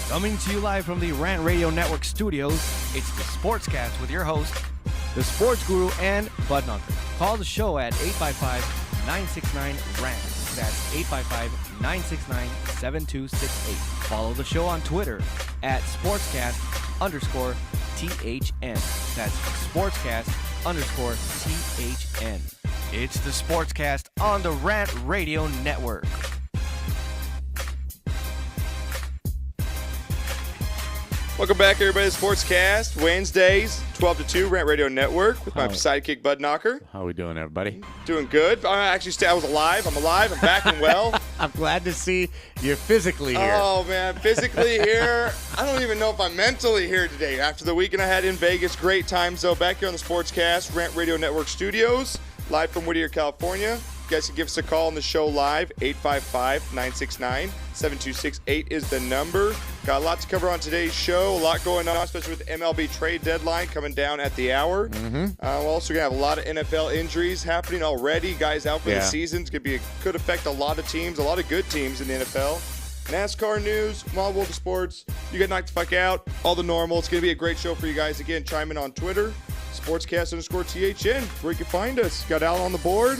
Coming to you live from the Rant Radio Network studios, it's the SportsCast with your host, the sports guru and Bud Knocker. Call the show at 855-969-RANT. That's 855-969-7268. Follow the show on Twitter at SportsCast_THN. That's SportsCast_THN. It's the SportsCast on the Rant Radio Network. Welcome back, everybody, to SportsCast. Wednesdays, 12 to 2, Rant Radio Network, with my sidekick, Bud Knocker. How are we doing, everybody? Doing good. I was alive. I'm alive. I'm back and well. I'm glad to see you're physically here. Oh, man, physically here. I don't even know if I'm mentally here today. After the weekend I had in Vegas, great time. So back here on the SportsCast, Rant Radio Network studios, live from Whittier, California. You guys can give us a call on the show live. 855-969-7268 is the number. Got a lot to cover on today's show. A lot going on, especially with the MLB trade deadline coming down at the hour. We're also going to have a lot of NFL injuries happening already. Guys out for the season. It's going to could affect a lot of teams, a lot of good teams in the NFL. NASCAR news, Wild World of Sports. You get knocked the fuck out. All the normal. It's going to be a great show for you guys. Again, chime in on Twitter. SportsCast_THN. Where you can find us. Got Al on the board.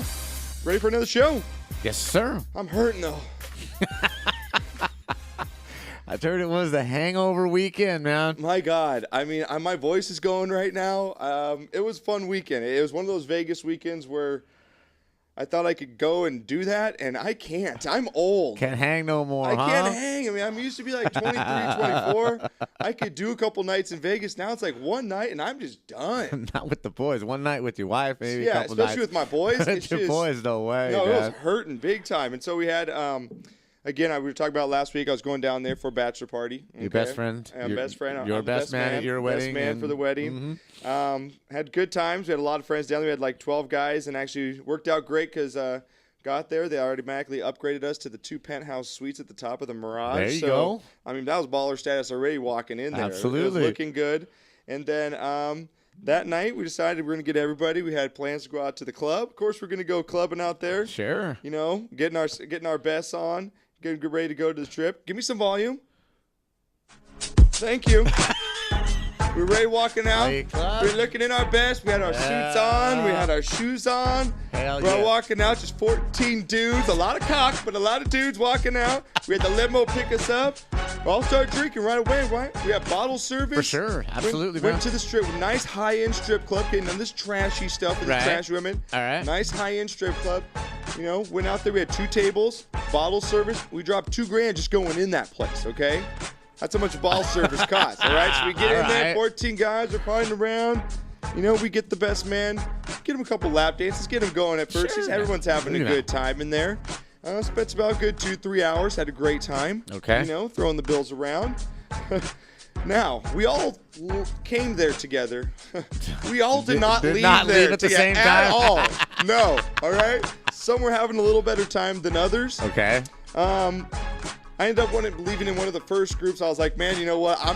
Ready for another show? Yes, sir. I'm hurting, though. I heard it was the hangover weekend, man. My God. I mean, my voice is going right now. It was a fun weekend. It was one of those Vegas weekends where I thought I could go and do that, and I can't. I'm old. Can't hang no more, I can't hang. I mean, I'm used to be like 23, 24. I could do a couple nights in Vegas. Now it's like one night, and I'm just done. Not with the boys. One night with your wife, maybe a Yeah, couple especially nights. with my boys. With your boys, no way. No, man. it was hurting big time. And so we had, again, we were talking about last week. I was going down there for a bachelor party. Your best friend. Best friend. Your I'm best man at your wedding. Best man for the wedding. Had good times. We had a lot of friends down there. We had like 12 guys, and actually worked out great because got there. They automatically upgraded us to the 2 penthouse suites at the top of the Mirage. There you go. I mean, that was baller status already walking in there. Absolutely. It was looking good. And then that night we decided we were going to get everybody. We had plans to go out to the club. Of course, we're going to go clubbing out there. Sure. You know, getting our bests on, getting ready to go to the trip. Give me some volume. Thank you. We were ready walking out. We were looking in our best. We had our suits on. We had our shoes on. Hell We're yeah. walking out, just 14 dudes. A lot of cock, but a lot of dudes walking out. We had the limo pick us up. We all started drinking right away, right? We had bottle service. For sure. Absolutely, Went man. to the strip. Nice high-end strip club. Getting on this trashy stuff with the trash women. All right. Nice high-end strip club. You know, went out there. We had 2 tables, bottle service. We dropped $2,000 just going in that place, okay? That's how much ball service costs, all right? So we get in there, 14 guys are partying around. You know, we get the best man, get him a couple lap dances, get him going at first. Sure. Everyone's having a good time in there. Spent about a good 2-3 hours, had a great time. Okay. You know, throwing the bills around. Now, we all came there together. We all did not leave there at the together same time? at all. No, all right? Some were having a little better time than others. Okay. I ended up leaving in one of the first groups. I was like, man, you know what? I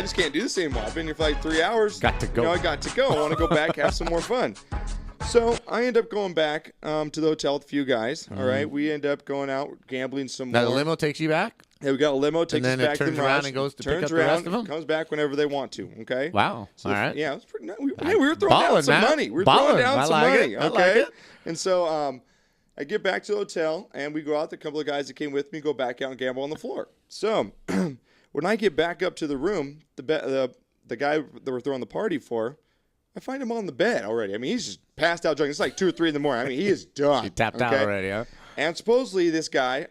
just can't do this anymore. I've been here for like 3 hours. Got to go. You know, I got to go. I want to go back, have some more fun. So I end up going back to the hotel with a few guys. All right, we end up going out gambling some more. Now the limo takes you back? Yeah, we got a limo, takes us back to the turns around Mirage, and goes to turns pick up around, the rest of them? comes back whenever they want to, okay? Wow. So all right. Yeah, it was pretty nice. We were throwing down some money. We were throwing down some money, I okay? like it. And so I get back to the hotel, and we go out. A couple of guys that came with me go back out and gamble on the floor. So when I get back up to the room, the guy that we're throwing the party for, I find him on the bed already. I mean, he's just passed out drunk. It's like 2 or 3 in the morning. I mean, he is done. He tapped out already, huh? And supposedly this guy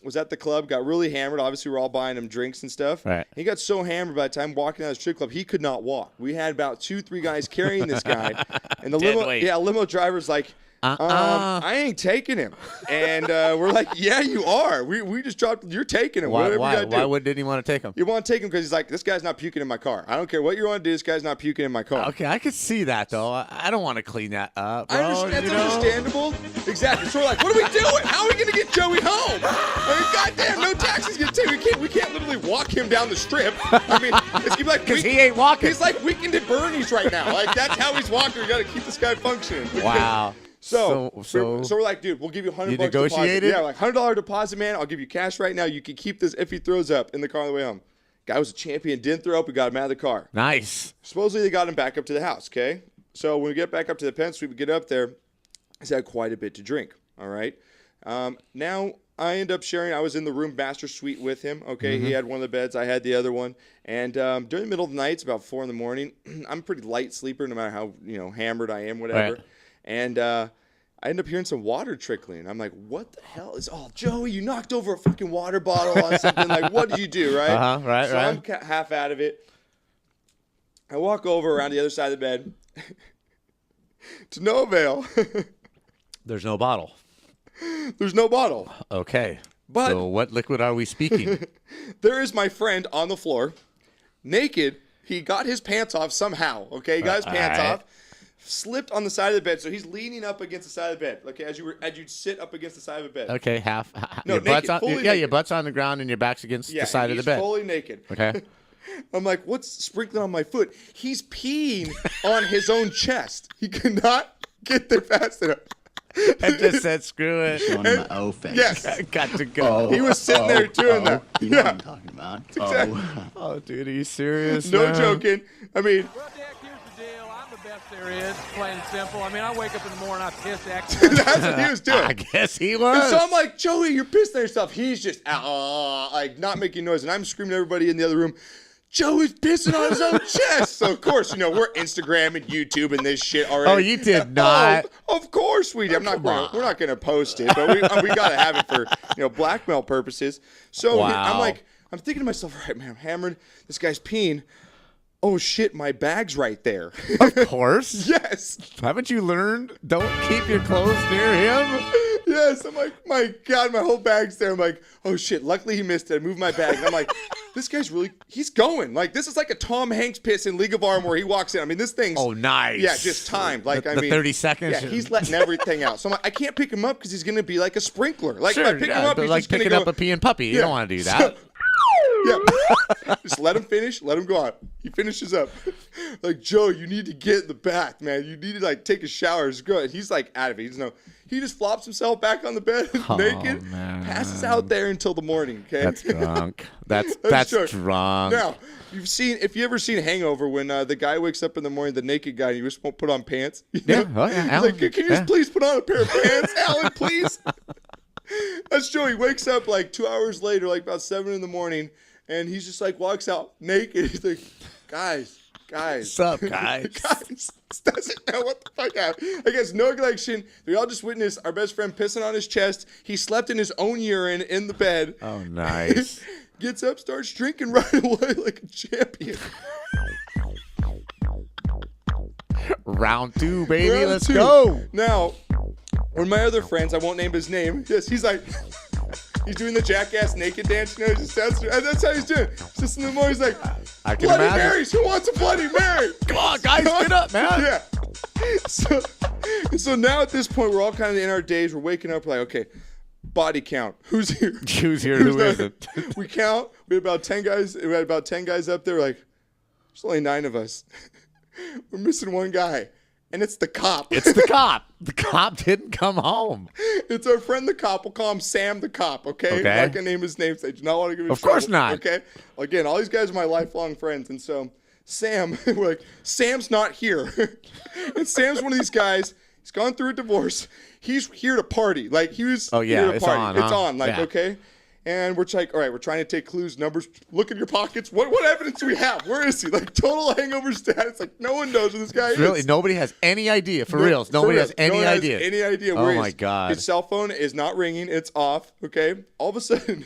was at the club, got really hammered. Obviously, we're all buying him drinks and stuff. Right. He got so hammered by the time walking out of the strip club, he could not walk. We had about 2-3 guys carrying this guy. And the limo driver's like, I ain't taking him. And we're like, yeah, you are. We just dropped. You're taking him. Whatever you got to do. Why didn't he want to take him? You want to take him because he's like, this guy's not puking in my car. I don't care what you want to do. This guy's not puking in my car. Okay, I could see that, though. I don't want to clean that up, bro. I understand. That's understandable. Exactly. So we're like, what are we doing? How are we going to get Joey home? I mean, goddamn, no taxi's going to take him. We can't literally walk him down the strip. I mean, it's going to be like. Because he ain't walking. He's like Weekend at Bernie's right now. Like, that's how he's walking. We got to keep this guy functioning. Wow. So we're like, dude, we'll give you $100 You deposit. negotiated? Yeah, like $100 deposit, man. I'll give you cash right now. You can keep this if he throws up in the car on the way home. Guy was a champion, didn't throw up, we got him out of the car. Nice. Supposedly they got him back up to the house, okay? So when we get back up to the pen suite, we get up there, he's had quite a bit to drink, all right? Now I end up sharing, I was in the room master suite with him, okay? He had one of the beds, I had the other one. And during the middle of the night, it's about 4 a.m, I'm a pretty light sleeper no matter how, hammered I am, whatever. Right. And I end up hearing some water trickling. I'm like, what the hell is, Joey, you knocked over a fucking water bottle on something. Like, what did you do, right? Right, so I'm half out of it. I walk over around the other side of the bed to no avail. There's no bottle. There's no bottle. Okay. But so what liquid are we speaking? there is my friend on the floor, naked. He got his pants off somehow, okay? He got his pants off. Slipped on the side of the bed, so he's leaning up against the side of the bed. Okay, as you'd sit up against the side of the bed. Okay, half. No, your naked, butt's on, fully yeah, naked. your butt's on the ground and your back's against the side of the bed. He's fully naked. Okay. I'm like, what's sprinkling on my foot? He's peeing on his own chest. He could not get there fast enough. I just said, screw it. Showing him my O face. Yes. Got to go. He was sitting there doing that. You know what I'm talking about. Exactly. Oh, dude, are you serious? No man? joking. I mean, Well, Dick, here's the deal. I'm the best there is, plain and simple. I mean, I wake up in the morning, I piss excellent. that's what he was doing. I guess he And was. so I'm like, Joey, you're pissing on yourself. He's just like not making noise, and I'm screaming at everybody in the other room. Joey's pissing on his own chest. So of course, we're Instagram and YouTube and this shit already. Oh, you did not. Oh, of course we did. We're not gonna post it, but we gotta have it for blackmail purposes. So Wow. I'm thinking to myself, all right, man, I'm hammered. This guy's peeing. Oh shit, my bag's right there. Of course. Yes. Haven't you learned? Don't keep your clothes near him. Yes, I'm like, my God, my whole bag's there. I'm like, oh shit, luckily he missed it. I moved my bag. And I'm like, this guy's he's going. Like, this is like a Tom Hanks piss in League of Arm where he walks in. I mean, this thing's. Oh, nice. Yeah, just timed. Like, the 30 seconds. Yeah, he's letting everything out. So I'm like, I can't pick him up because he's going to be like a sprinkler. Like, Sure, if I pick him up, but he's like just gonna picking go, up a peeing puppy. You don't want to do that. Yeah. Just let him finish. Let him go on. He finishes up. Like, Joe, you need to get in the bath, man. You need to, take a shower. It's good. And he's, out of it. He just flops himself back on the bed naked, man. passes out there until the morning, okay? That's drunk. That's Sure. drunk. Now, if you ever seen Hangover when the guy wakes up in the morning, the naked guy, and he just won't put on pants? Yeah. Oh, yeah. He's Alan. like, can you just please put on a pair of pants, Alan, please? That's Joe. He wakes up 2 hours later, about 7 in the morning, and he's just walks out naked. He's like, guys. What's up, guys? Guys, doesn't know what the fuck happened. I guess no recollection. We all just witnessed our best friend pissing on his chest. He slept in his own urine in the bed. Oh, nice. Gets up, starts drinking right away like a champion. Round 2, baby. Round Let's 2. go. Now, one of my other friends, I won't name his name. Yes, he's doing the jackass naked dance. That's how he's doing. He's just in the morning. He's like, I can Bloody imagine. Marys. Who wants a Bloody Mary? Come on, guys. Get up, man. Yeah. So now at this point, we're all kind of in our days. We're waking up. We're like, okay, body count. Who's here? Who's here? Who not? isn't? We count. We had about 10 guys. We had about 10 guys up there. We're like, there's only 9 of us. We're missing one guy. And it's the cop. It's the cop. The cop didn't come home. It's our friend the cop. We'll call him Sam the cop, okay? Okay. I'm not going to name his name. So I do not want to give him Of course trouble, not. Okay? Again, all these guys are my lifelong friends. And so Sam, we're like, Sam's not here. And Sam's one of these guys. He's gone through a divorce. He's here to party. He was Oh, yeah, here to it's party. on, It's huh? on. Yeah. Okay? And we're all right, we're trying to take clues, numbers. Look in your pockets. What evidence do we have? Where is he? Total hangover status. No one knows who this guy is. Really? Nobody has any idea. For reals. Nobody has any No one idea. Has any idea Oh, where he my is. God. His cell phone is not ringing. It's off. Okay. All of a sudden,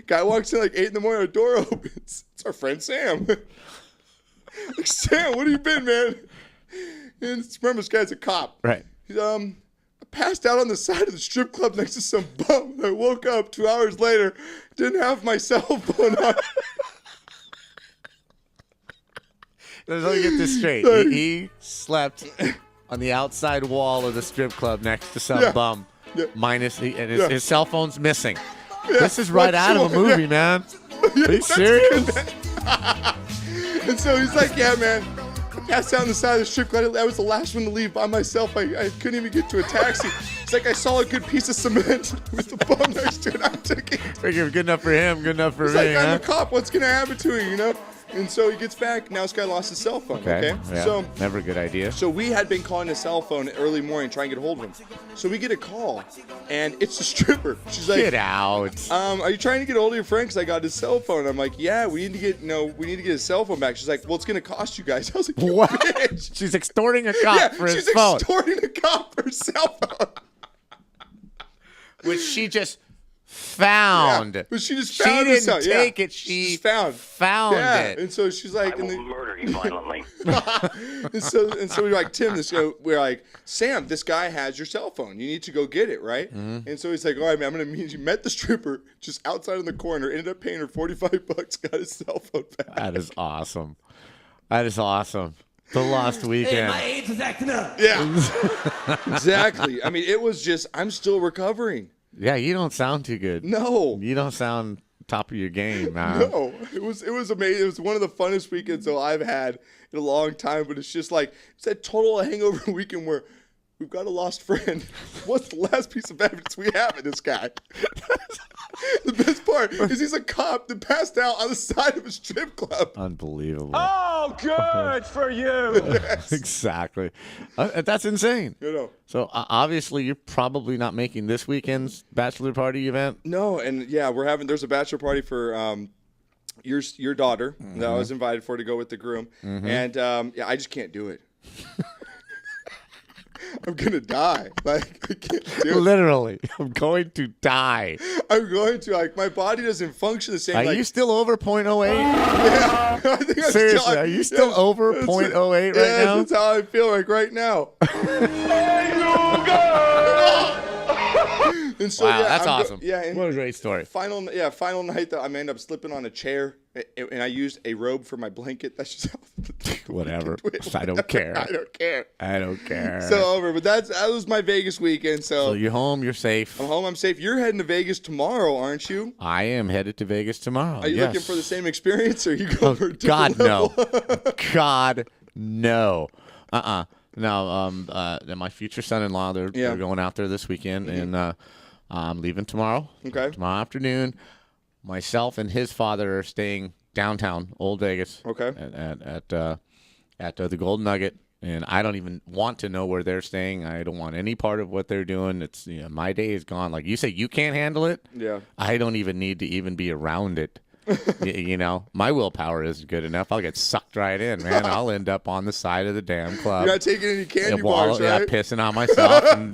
guy walks in 8 in the morning. Our door opens. It's our friend Sam. Sam, what have you been, man? And remember, this guy's a cop. Right. He's passed out on the side of the strip club next to some bum. I woke up 2 hours later, didn't have my cell phone on. Let me get this straight. He slept on the outside wall of the strip club next to some bum. Yeah. Minus, and his cell phone's missing. Yeah. This is right out of a movie, man. Are you serious? And so he's like, yeah, man, I Passed out on the side of the strip club. I was the last one to leave by myself. I couldn't even get to a taxi. It's like I saw a good piece of cement with the bum next to it. I took it. Figure good enough for him, good enough for It's me, like, I'm a cop. What's going to happen to him, you know? And so he gets back. Now this guy lost his cell phone, okay? Yeah, So never a good idea. So we had been calling his cell phone early morning trying to get a hold of him. So we get a call, and it's a stripper. She's like, Get out. are you trying to get a hold of your friend? Because I got his cell phone. I'm like, yeah, we need to get his cell phone back. She's like, well, it's going to cost you guys. I was like, What? bitch. She's extorting a cop for his phone. She's extorting a cop for his cell phone. Which she just found. Yeah, but she just found She didn't it. take it. She just found it. And so she's like, I will murder you violently. and so we're like, Tim, we're like, Sam, this guy has your cell phone. You need to go get it, right? Mm-hmm. And so he's like, all right, man, I'm going to meet you. Met the stripper just outside in the corner, ended up paying her $45, got his cell phone back. That is awesome. That is awesome. The lost weekend. My AIDS is acting up. Yeah. Exactly. I mean, it was just, I'm still recovering. Yeah, you don't sound too good. No. You don't sound top of your game, man. No, it was amazing. It was one of the funnest weekends though I've had in a long time. But it's just like it's that total hangover weekend where we've got a lost friend. What's the last piece of evidence we have of this guy? The best part is he's a cop that passed out on the side of a strip club. Unbelievable. Oh, good for you. Exactly. That's insane. You know. So obviously you're probably not making this weekend's bachelor party event. No, and yeah, there's a bachelor party for your daughter that I was invited for to go with the groom, and yeah, I just can't do it. I'm gonna die. Like I can't do it. Literally, I'm going to die. I'm going to my body doesn't function the same. Are you still over 0.08? Yeah, I think I'm Seriously, still, are you still over 0.08 right yes, now? that's how I feel like right now. And so, Wow, yeah, that's I'm awesome. Yeah, and What a great story. final night though, I ended up slipping on a chair, and I used a robe for my blanket. That's just how. Whatever. I don't care. I don't care. I don't care. So over, but that was my Vegas weekend. So you're home, you're safe. I'm home. I'm safe. You're heading to Vegas tomorrow, aren't you? I am headed to Vegas tomorrow. Are you yes. looking for the same experience, or are you going for a different God, no. level? God, no. No, my future son-in-law, they're going out there this weekend, and I'm leaving tomorrow. Okay. Tomorrow afternoon. Myself and his father are staying downtown, Old Vegas. Okay. At the Golden Nugget, and I don't even want to know where they're staying. I don't want any part of what they're doing. It's my day is gone. Like you say, you can't handle it. Yeah. I don't even need to even be around it. My willpower isn't good enough. I'll get sucked right in, man. I'll end up on the side of the damn club. You're not taking any candy bars, Yeah, right? pissing on myself and,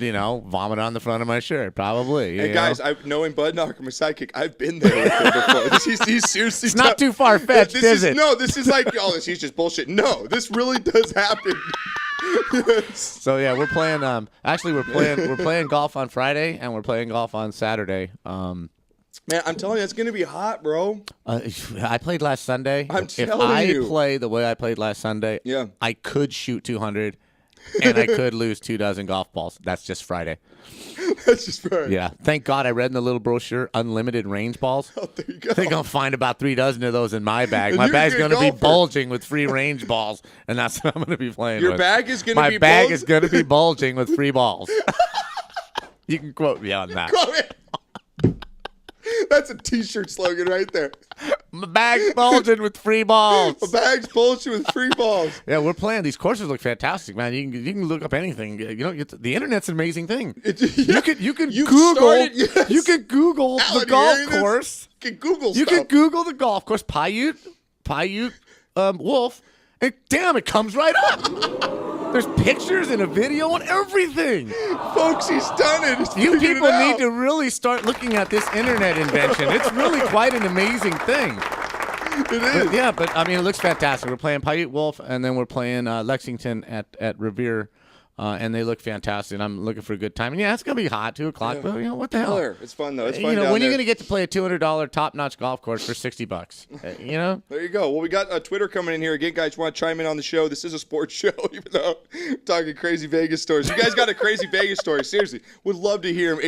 vomit on the front of my shirt, probably. Hey, guys, knowing Bud Knocker, my sidekick, I've been there with him before. He's seriously It's not too far-fetched, is it? No, this is like, he's just bullshit. No, this really does happen. Yes. So, yeah, we're playing we're playing golf on Friday, and we're playing golf on Saturday. Man, I'm telling you, it's going to be hot, bro. I played last Sunday. If I play the way I played last Sunday, yeah, I could shoot 200, and I could lose 24 golf balls. That's just Friday. That's just Friday. Yeah. Thank God I read in the little brochure, unlimited range balls. Oh, there you go. I think I'll find about 36 of those in my bag. And My you're bag's a going good to be golfer. bulging with free range balls, and that's what I'm going to be playing Your with. bag is going to be My bag bulging? is going to be bulging with free balls. You can quote me on that. That's a T-shirt slogan right there. My bag's bulging with free balls. A bag's bullshit with free balls. Yeah, we're playing. These courses look fantastic, man. You can look up anything. The internet's an amazing thing. You can You've Google. started, yes. You can Google Alan, the you golf hearing this? course. You can Google You stuff. can Google the golf course, Paiute, Wolf, and damn, it comes right up. There's pictures and a video and everything. Folks, he's done it. He's You figured people it out. need to really start looking at this internet invention. It's really quite an amazing thing. It is. But I mean, it looks fantastic. We're playing Paiute Wolf, and then we're playing Lexington at Revere and they look fantastic. And I'm looking for a good time. And yeah, it's gonna be hot, 2 o'clock. But what the hell? It's fun though. It's fun. When down are you there. gonna get to play a $200 top-notch golf course for $60? There you go. Well, we got Twitter coming in here again, guys. Want to chime in on the show? This is a sports show, even though we're talking crazy Vegas stories. You guys got a crazy Vegas story? Seriously, would love to hear them.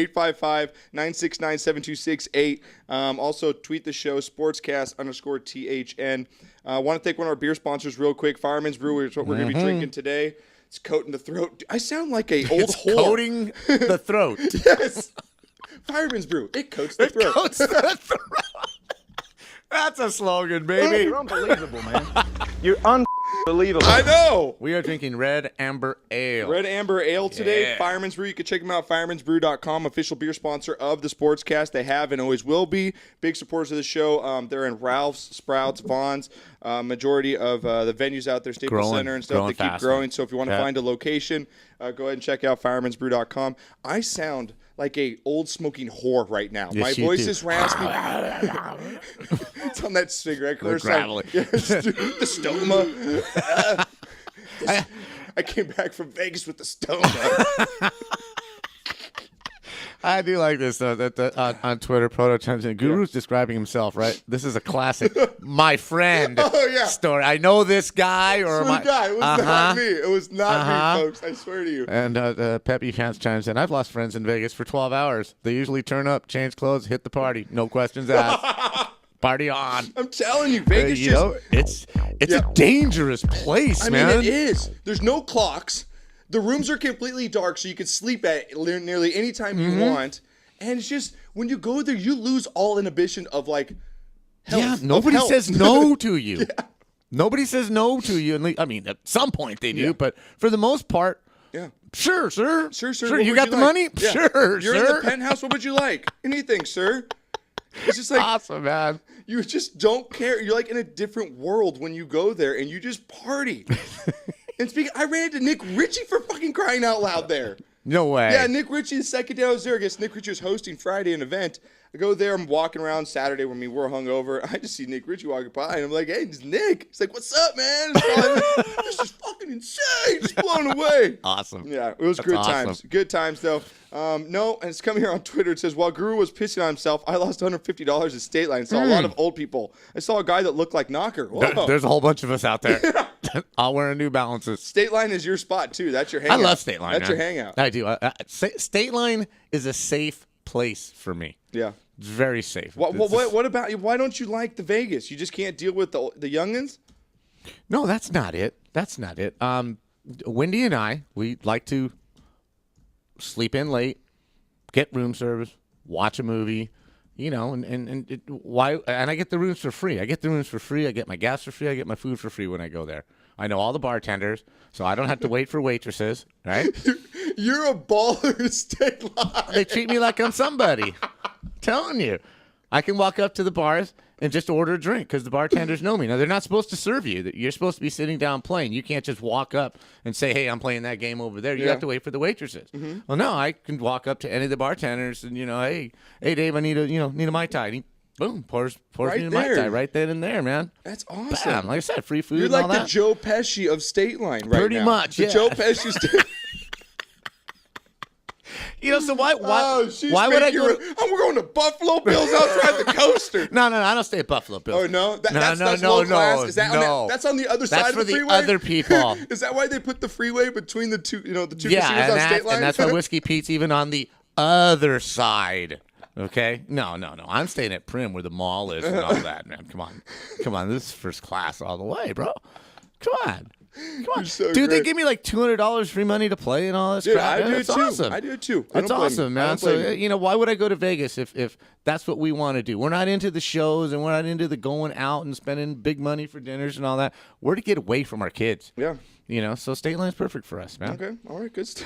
855-969-7268. Also, tweet the show sportscast_THN. Want to thank one of our beer sponsors real quick. Fireman's Brew is what we're going to be drinking today. It's coating the throat. I sound like a old whore. Coating the throat. Yes. Fireman's Brew. It coats the throat. Coats the throat. That's a slogan, baby. You're unbelievable, man. You're unbelievable. I know. We are drinking Red Amber Ale. Red Amber Ale today. Yeah. Fireman's Brew. You can check them out. Fireman'sbrew.com. Official beer sponsor of the SportsCast. They have and always will be. Big supporters of the show. They're in Ralph's, Sprouts, Vaughn's. Majority of the venues out there, Staples Center and stuff, they keep fast, growing. man. So if you want to find a location, go ahead and check out fireman'sbrew.com. I sound like a old smoking whore right now. Yes, My you voice do. is raspy. It's on that cigarette commercial. gravelly. The stoma. I came back from Vegas with the stoma. I do like this, though, that on Twitter, Proto chimes in. Guru's describing himself, right? This is a classic my friend story. I know this guy. Or Swear my to God, it was not me. It was not me, folks. I swear to you. And Peppy Fans chimes in. I've lost friends in Vegas for 12 hours. They usually turn up, change clothes, hit the party. No questions asked. Party on. I'm telling you, Vegas it's a dangerous place, man. I mean, it is. There's no clocks. The rooms are completely dark, so you can sleep at nearly any time you want. And it's just, when you go there, you lose all inhibition of, like, health. Yeah, nobody says no to you. Yeah. Nobody says no to you. I mean, at some point they do, but for the most part, sure, sir. Sure. Sure, you got the money? Yeah. Sure, You're sir. in the penthouse. What would you like? Anything, sir. It's just like, Awesome, man. you just don't care. You're like in a different world when you go there, and you just party. And speaking, I ran into Nick Ritchie for fucking crying out loud there. No way. Yeah, Nick Ritchie, the second day I was there, I guess Nick Ritchie was hosting Friday an event. I go there, I'm walking around Saturday when we were hungover. I just see Nick Ritchie walking by, and I'm like, hey, it's Nick. He's like, what's up, man? This is fucking insane. Just blown away. Awesome. Yeah, it was That's good awesome. times. Good times, though. No, and it's coming here on Twitter. It says, while Guru was pissing on himself, I lost $150 at State Line. Saw a lot of old people. I saw a guy that looked like Knocker. Whoa. There's a whole bunch of us out there. All wearing New Balances. State Line is your spot, too. That's your hangout. I love State Line. That's man. your hangout. I do. State Line is a safe place for me. Yeah. It's very safe. What about you? Why don't you like the Vegas? You just can't deal with the youngins? No, that's not it. That's not it. Wendy and I, we like to sleep in late, get room service, watch a movie, and I get the rooms for free. I get my gas for free. I get my food for free when I go there. I know all the bartenders, so I don't have to wait for waitresses, right? You're a baller at State Line. They treat me like I'm somebody. Telling you. I can walk up to the bars and just order a drink because the bartenders know me. Now, they're not supposed to serve you. You're supposed to be sitting down playing. You can't just walk up and say, hey, I'm playing that game over there. You have to wait for the waitresses. Mm-hmm. Well, no, I can walk up to any of the bartenders and, hey, Dave, I need a Mai Tai. And he, boom, pours Right me a Mai there. Tai right then and there, man. That's awesome. Bam. Like I said, free food You're and like all the that. Joe Pesci of State Line right Pretty now. much, the yeah. Joe Pesci State So why would I go? We're going to Buffalo Bills outside the coaster. No, I don't stay at Buffalo Bills. Oh, no? That's no, low class? Is that no. that's on the other That's side for of the the freeway? other people. Is that why they put the freeway between the two, the two Yeah, casinos on State Line? and that's why Whiskey Pete's even on the other side. Okay? No. I'm staying at Prim where the mall is and all that, man. Come on. This is first class all the way, bro. Come on. So Dude, great. they give me like $200 free money to play and all this crap. I do It's too. awesome. I do too. It's awesome, man. So, why would I go to Vegas if that's what we want to do? We're not into the shows and we're not into the going out and spending big money for dinners and all that. We're to get away from our kids. Yeah. So State Line's perfect for us, man. Okay. All right. Good stuff.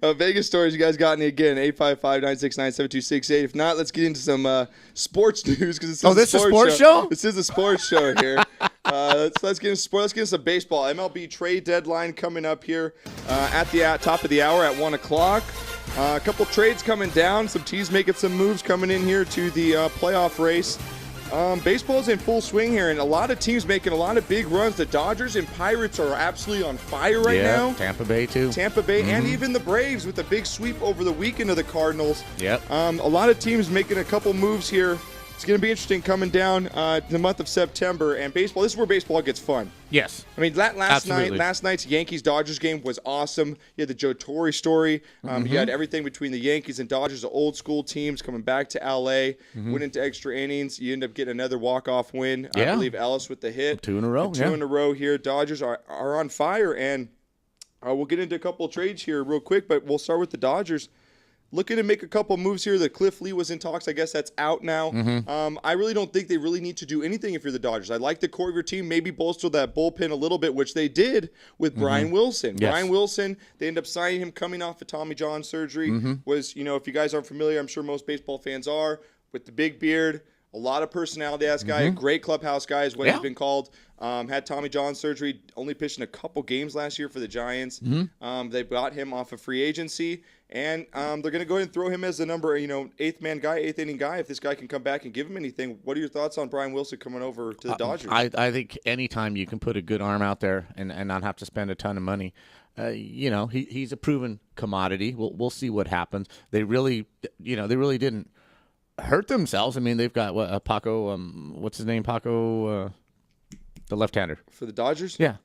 Vegas stories. You guys got any again? 855-969-7268. If not, let's get into some sports news because this is a sports show? This is a sports show here. Let's get into sports. Let's get into some baseball. MLB trade deadline coming up here at the top of the hour at 1 o'clock. A couple trades coming down. Some teams making some moves coming in here to the playoff race Baseball's in full swing here, and a lot of teams making a lot of big runs. The Dodgers and Pirates are absolutely on fire right now. Tampa Bay, too. Tampa Bay, and even the Braves with a big sweep over the weekend of the Cardinals. Yep. A lot of teams making a couple moves here. It's going to be interesting coming down the month of September. And baseball, this is where baseball gets fun. Yes. I mean, last Absolutely. night's Yankees-Dodgers game was awesome. You had the Joe Torre story. You had everything between the Yankees and Dodgers, the old-school teams coming back to L.A., went into extra innings. You end up getting another walk-off win. Yeah. I believe Ellis with the hit. 2 in a row. Two in a row here. Dodgers are on fire. And we'll get into a couple of trades here real quick, but we'll start with the Dodgers. Looking to make a couple moves here. The Cliff Lee was in talks. I guess that's out now. I really don't think they really need to do anything if you're the Dodgers. I like the core of your team. Maybe bolster that bullpen a little bit, which they did with Brian Wilson. Yes. Brian Wilson, they end up signing him coming off of Tommy John surgery. Was, if you guys aren't familiar, I'm sure most baseball fans are, with the big beard, a lot of personality-ass guy, a great clubhouse guy is what he's been called. Had Tommy John surgery, only pitched in a couple games last year for the Giants. They bought him off of free agency, and they're going to go ahead and throw him as the number, eighth inning guy. If this guy can come back and give him anything, what are your thoughts on Brian Wilson coming over to the Dodgers? I think anytime you can put a good arm out there and not have to spend a ton of money, he's a proven commodity. We'll see what happens. They really didn't hurt themselves. I mean, they've got Paco. What's his name? Paco, the left-hander For the Dodgers? Yeah,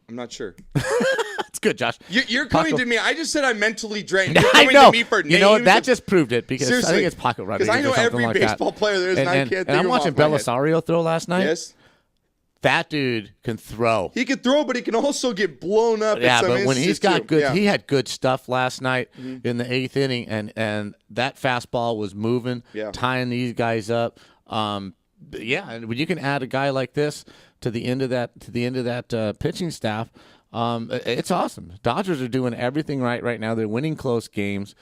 I'm not sure. that's good, Josh. You're coming to me. I just said I'm mentally drained. Yeah, You're I coming know. to me for names. You know what? That just proved it because Seriously. I think it's Paco Rodriguez. Because I know or something every like baseball that. player there is, and I can't think and I'm of watching them off my head. Belisario throw last night. Yes. That dude can throw. He can throw, but he can also get blown up. Yeah, in some but when he's instances, got too. good, Yeah. he had good stuff last night in the 8th inning, and that fastball was moving, tying these guys up. And when you can add a guy like this to the end of that pitching staff, it's awesome. Dodgers are doing everything right now. They're winning close games.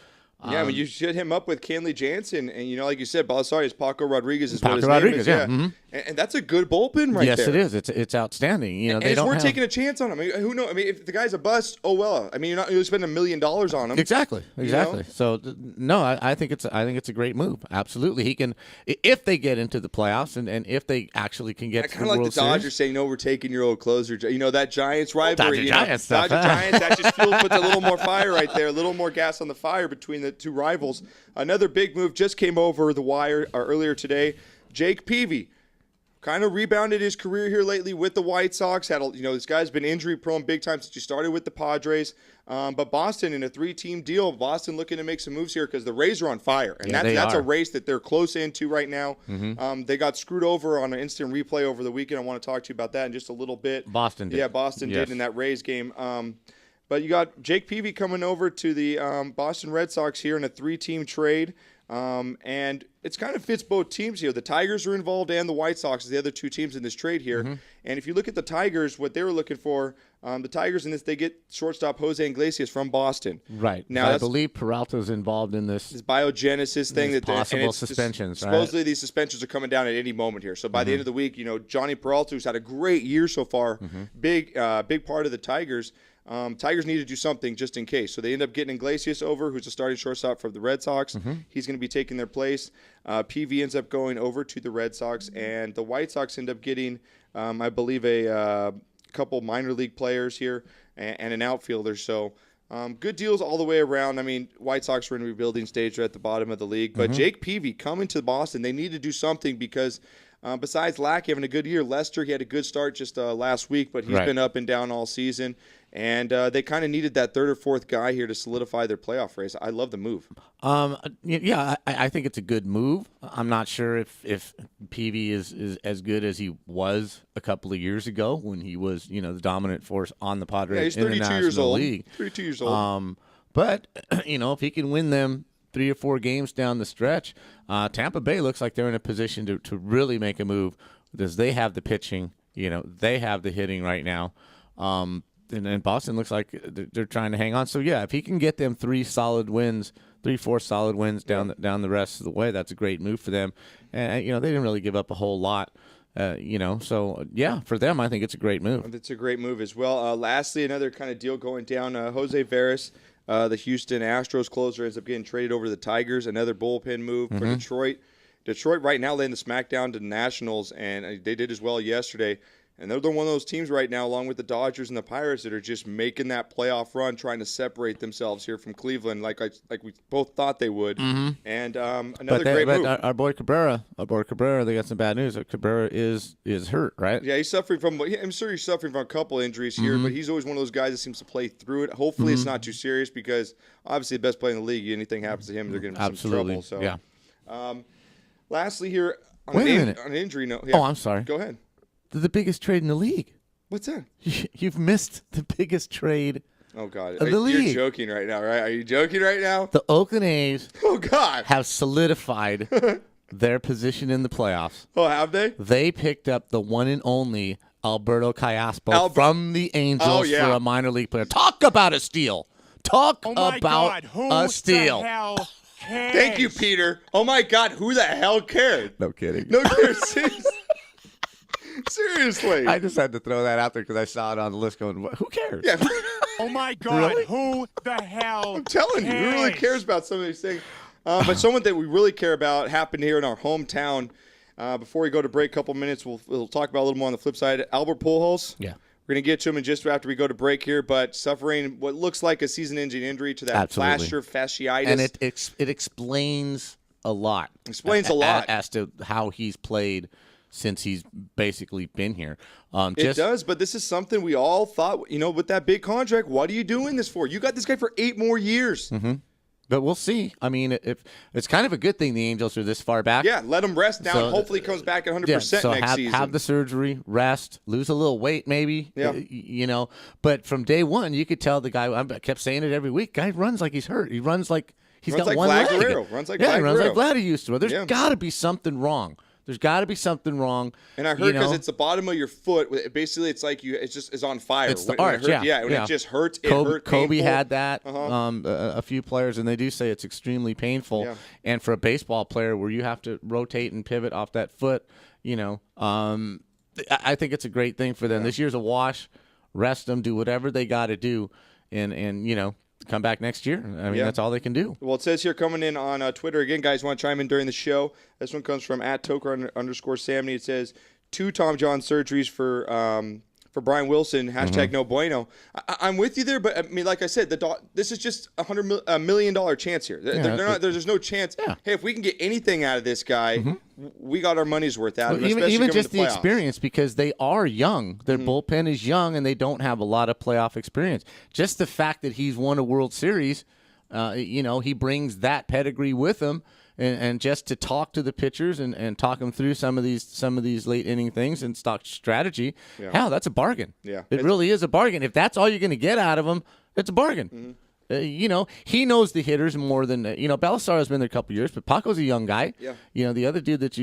Yeah, I mean, you should him up with Kenley Jansen, and like you said, Belisario is Paco Rodriguez is Paco what his Rodriguez, name is. yeah. And that's a good bullpen right yes, there. it is. It's outstanding. And they it's don't worth have... taking a chance on him. I mean, who knows? I mean, if the guy's a bust, oh well. I mean, you're not going to spend $1 million on him. Exactly. So no, I think it's a great move. Absolutely, he can if they get into the playoffs and if they actually can get to the like World the Dodgers Series. saying, "No, we're taking your old closer." That Giants rivalry. Dodger-Giants stuff. Dodger-Giants. That just puts a little more fire right there, a little more gas on the fire between the two rivals. Another big move just came over the wire earlier today. Jake Peavy kind of rebounded his career here lately with the White Sox. This guy's been injury prone big time since he started with the Padres. But Boston in a 3-team deal. Boston looking to make some moves here because the Rays are on fire, and that's a race that they're close into right now. They got screwed over on an instant replay over the weekend. I want to talk to you about that in just a little bit. Boston did. Yeah, Boston did in that Rays game. But you got Jake Peavy coming over to the Boston Red Sox here in a 3-team trade. And it kind of fits both teams here. The Tigers are involved and the White Sox is the other two teams in this trade here. And if you look at the Tigers, what they were looking for, the Tigers in this, they get shortstop Jose Iglesias from Boston. Right. Now I believe Peralta's involved in this biogenesis thing. This That possible and it's suspensions, right? Supposedly these suspensions are coming down at any moment here. So by the end of the week, Johnny Peralta, who's had a great year so far, big part of the Tigers. Tigers need to do something just in case. So they end up getting Iglesias over, who's a starting shortstop for the Red Sox. He's going to be taking their place. PV ends up going over to the Red Sox, and the White Sox end up getting, I believe, a couple minor league players here and an outfielder. So good deals all the way around. I mean, White Sox were in a rebuilding stage. They're at the bottom of the league. But Jake Peavy coming to Boston, they need to do something because besides Lack having a good year, Lester, he had a good start just last week, but he's been up and down all season. And they kind of needed that third or fourth guy here to solidify their playoff race. I love the move. I think it's a good move. I'm not sure if Peavy is as good as he was a couple of years ago when he was, the dominant force on the Padres. Yeah, he's 32 years old. 32 years old. But if he can win them 3 or 4 games down the stretch, Tampa Bay looks like they're in a position to really make a move because they have the pitching. They have the hitting right now. And Boston looks like they're trying to hang on. So, if he can get them 3, 4 solid wins down the rest of the way, that's a great move for them. And, they didn't really give up a whole lot, So, for them, I think it's a great move. It's a great move as well. Lastly, another kind of deal going down. Jose Veras, the Houston Astros closer, ends up getting traded over to the Tigers. Another bullpen move for Detroit. Detroit right now laying the smackdown to the Nationals, and they did as well yesterday. And they're one of those teams right now, along with the Dodgers and the Pirates, that are just making that playoff run, trying to separate themselves here from Cleveland, like we both thought they would. Mm-hmm. And another great move. Our boy Cabrera, they got some bad news. Cabrera is hurt, right? Yeah, he's suffering from. I'm sure he's suffering from a couple injuries here, but he's always one of those guys that seems to play through it. Hopefully, it's not too serious because obviously the best player in the league. Anything happens to him, they're going to be in some trouble. So, yeah. Lastly, here on Wait a minute. On an injury note. Yeah. Oh, I'm sorry. Go ahead. They're the biggest trade in the league. What's that? You've missed the biggest trade. Oh God! Of the league. You're joking right now, right? Are you joking right now? The Oakland A's. Oh God! Have solidified their position in the playoffs. Oh, have they? They picked up the one and only Alberto Callaspo from the Angels for a minor league player. Talk about a steal. Talk about a steal. The hell cares? Thank you, Peter. Oh my God! Who the hell cared? No kidding. No cares. Seriously. I just had to throw that out there because I saw it on the list going, who cares? Yeah. Oh, my God. Really? Who the hell I'm telling you, who really cares about some of these things? But someone that we really care about happened here in our hometown. Before we go to break, a couple minutes, we'll talk about a little more on the flip side. Albert Pujols. Yeah. We're going to get to him in just after we go to break here, but suffering what looks like a season-ending injury to that plantar fasciitis. And it explains a lot. Explains a lot. As to how he's played since he's basically been here. It does, but this is something we all thought, with that big contract, what are you doing this for? You got this guy for 8 more years. Mm-hmm. But we'll see. I mean, if it's kind of a good thing the Angels are this far back. Yeah, let him rest now. So, hopefully he comes back at 100% next season. Have the surgery, rest, lose a little weight maybe. Yeah. But from day one, you could tell the guy, I kept saying it every week, guy runs like he's hurt. He runs like he's got one leg. Runs like he runs like Vlad used to. There's got to be something wrong. There's got to be something wrong. And I heard because it's the bottom of your foot. Basically, it's like it's on fire. It's the arch, it just hurts. Kobe had that. A few players, and they do say it's extremely painful. Yeah. And for a baseball player, where you have to rotate and pivot off that foot, I think it's a great thing for them. This year's a wash. Rest them, do whatever they got to do, and come back next year. I mean, that's all they can do. Well, it says here coming in on Twitter again, guys. Want to chime in during the show? This one comes from @Toker_Samney. It says 2 Tom John surgeries for Brian Wilson. # no bueno. I'm with you there, but I mean, like I said, this is just $100 million chance here. There's no chance. Yeah. Hey, if we can get anything out of this guy, we got our money's worth out of him. Even just the experience, because they are young. Their bullpen is young, and they don't have a lot of playoff experience. Just the fact that he's won a World Series, he brings that pedigree with him. And just to talk to the pitchers and talk them through some of these late inning things and stock strategy, hell, that's a bargain. Yeah, it really is a bargain. If that's all you're going to get out of him, it's a bargain. He knows the hitters more than Belisar has been there a couple years, but Paco's a young guy. Yeah. The other dude that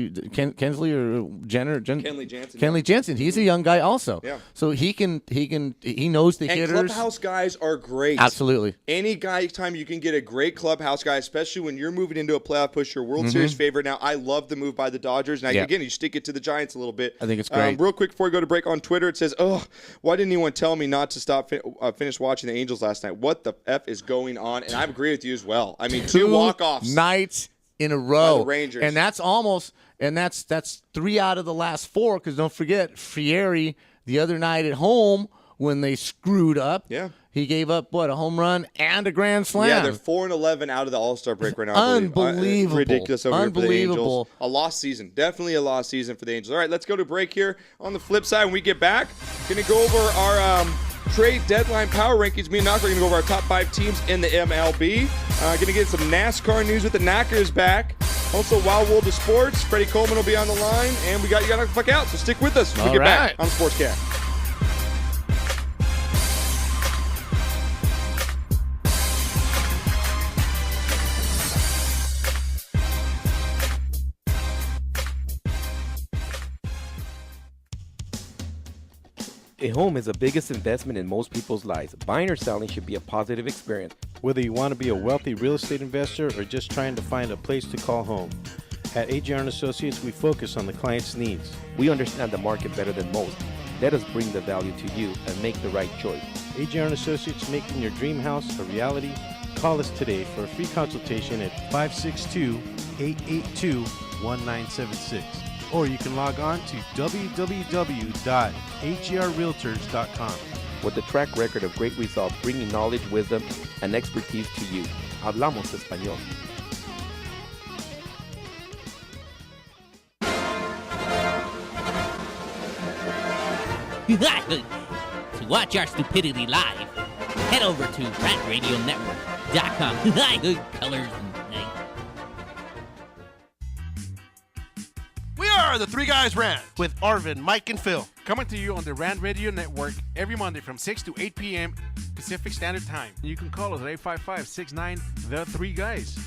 Kensley or Kenley Jansen, he's a young guy also. Yeah. So he knows the hitters. And clubhouse guys are great. Absolutely. Anytime you can get a great clubhouse guy, especially when you're moving into a playoff push, your World Series favorite. Now, I love the move by the Dodgers. Now, again, you stick it to the Giants a little bit. I think it's great. Real quick before we go to break on Twitter, it says, why didn't anyone tell me not to stop finish watching the Angels last night? What the F is going on? And I agree with you as well. I mean, 2 walk-offs nights in a row. By the Rangers. And that's 3 out of the last 4, because don't forget Frieri the other night at home when they screwed up. Yeah. He gave up, a home run and a grand slam. Yeah, they're 4-11 out of the All-Star break right now. Unbelievable. Ridiculous over here for the Angels. A lost season. Definitely a lost season for the Angels. All right, let's go to break here. On the flip side, when we get back, going to go over our trade deadline power rankings. Me and Knocker are going to go over our top 5 teams in the MLB. Going to get some NASCAR news with the Knockers back. Also, Wild World of Sports. Freddie Coleman will be on the line. And we got You Gotta Knock the Fuck Out. So stick with us when we get back on SportsCast. A home is the biggest investment in most people's lives. Buying or selling should be a positive experience. Whether you want to be a wealthy real estate investor or just trying to find a place to call home. At AJR & Associates, we focus on the client's needs. We understand the market better than most. Let us bring the value to you and make the right choice. AJR & Associates, making your dream house a reality. Call us today for a free consultation at 562-882-1976. Or you can log on to www.hrrealtors.com. With a track record of great results, bringing knowledge, wisdom, and expertise to you. Hablamos español. To watch our stupidity live, head over to RantRadioNetwork.com. Good colors and We are the Three Guys Rant with Arvin, Mike, and Phil. Coming to you on the Rant Radio Network every Monday from 6 to 8 p.m. Pacific Standard Time. You can call us at 855-69 The Three Guys.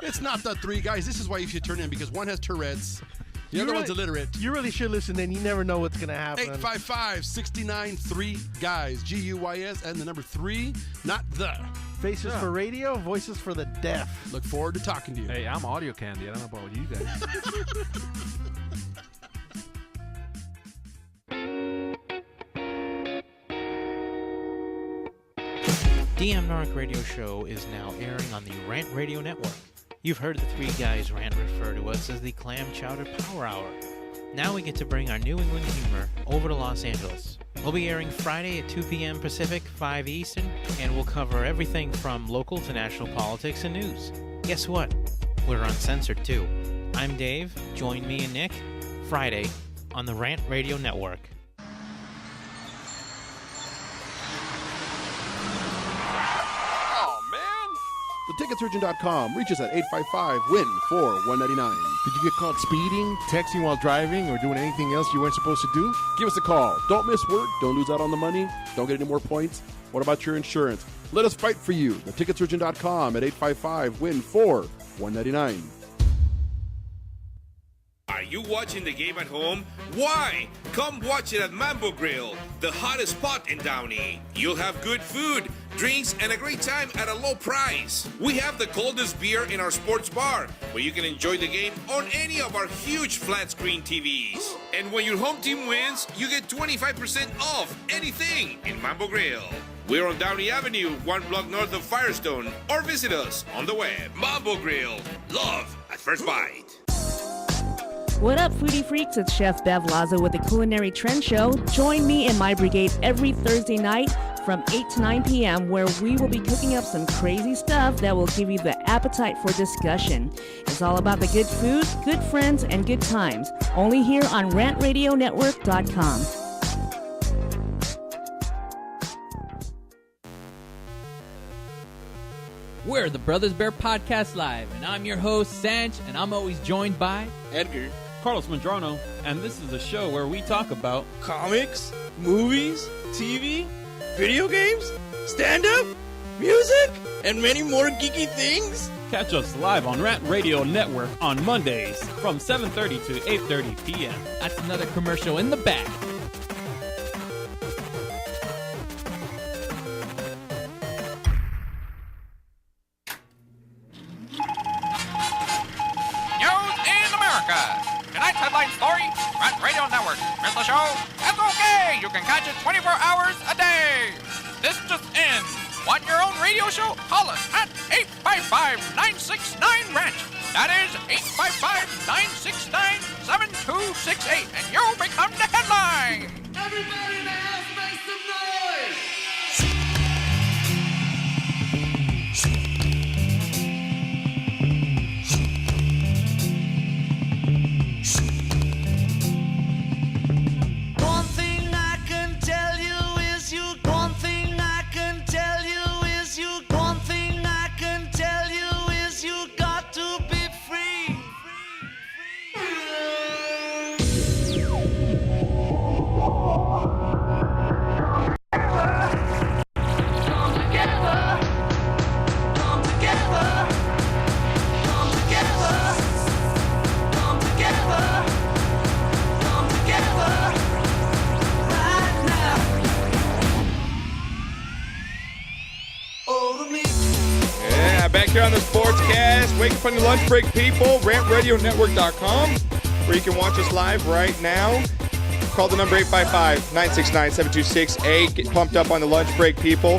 It's not the Three Guys. This is why you should turn in, because one has Tourette's, the other one's illiterate. You really should listen in. You never know what's going to happen. 855-69-3-GUYS, G-U-Y-S, and the number 3, not the. Faces for radio, voices for the deaf. Look forward to talking to you. Hey, I'm audio candy. I don't know about you guys. DM Narc Radio Show is now airing on the Rant Radio Network. You've heard the Three Guys Rant refer to us as the Clam Chowder Power Hour. Now we get to bring our New England humor over to Los Angeles. We'll be airing Friday at 2 p.m. Pacific, 5 Eastern, and we'll cover everything from local to national politics and news. Guess what? We're uncensored too. I'm Dave. Join me and Nick Friday on the Rant Radio Network. TheTicketSurgeon.com. Reach us at 855-WIN-4-199. Did you get caught speeding, texting while driving, or doing anything else you weren't supposed to do? Give us a call. Don't miss work. Don't lose out on the money. Don't get any more points. What about your insurance? Let us fight for you. TheTicketSurgeon.com at 855-WIN-4-199. Are you watching the game at home? Why? Come watch it at Mambo Grill, the hottest spot in Downey. You'll have good food, drinks, and a great time at a low price. We have the coldest beer in our sports bar, where you can enjoy the game on any of our huge flat screen TVs. And when your home team wins, you get 25% off anything in Mambo Grill. We're on Downey Avenue, 1 block north of Firestone, or visit us on the web. Mambo Grill, love at first bite. What up, foodie freaks? It's Chef Bev Laza with the Culinary Trend Show. Join me and my brigade every Thursday night from 8 to 9 p.m. where we will be cooking up some crazy stuff that will give you the appetite for discussion. It's all about the good food, good friends, and good times. Only here on RantRadioNetwork.com. We're the Brothers Bear Podcast Live, and I'm your host, Sanj, and I'm always joined by Edgar, Carlos Mandrano, and this is a show where we talk about comics, movies, TV, video games, stand-up, music, and many more geeky things. Catch us live on Rant Radio Network on Mondays from 7:30 to 8:30 p.m. That's another commercial in the back. Tonight's headline story, Rant Radio Network. Miss the show? That's okay! You can catch it 24 hours a day! This just in. Want your own radio show? Call us at 855-969-RANT. That is 855-969-7268, and you'll become the headline! Everybody in the house make some noise! Back here on the SportsCast, wake up on your lunch break, people. RantRadioNetwork.com, where you can watch us live right now. Call the number 855-969-7268. Get pumped up on the lunch break, people.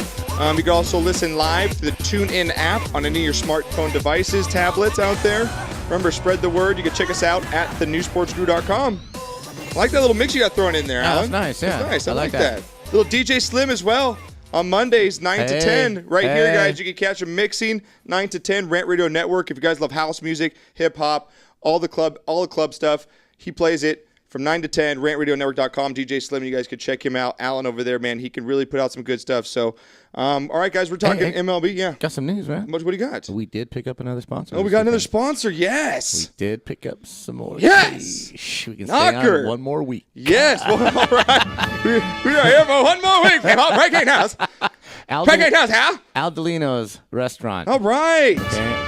You can also listen live to the TuneIn app on any of your smartphone devices, tablets out there. Remember, spread the word. You can check us out at thenewsportsgrew.com. I like that little mix you got thrown in there, Alan. That's nice, yeah. That's nice. I like that. Little DJ Slim as well. On Mondays, 9 to 10. Right here, guys, you can catch him mixing 9 to 10, Rant Radio Network. If you guys love house music, hip-hop, all the club stuff, he plays it from 9 to 10, rantradionetwork.com. DJ Slim, you guys could check him out. Alan over there, man, he can really put out some good stuff. So, all right, guys, we're talking MLB. Yeah. Got some news, man. What do you got? We did pick up another sponsor. Oh, we got another sponsor. Yes. We did pick up some more. Yes. We can stay on one more week. Yes. Well, all right. We are here for one more week. Breaking House. Breaking House, Hal. Aldolino's restaurant. All right. Okay.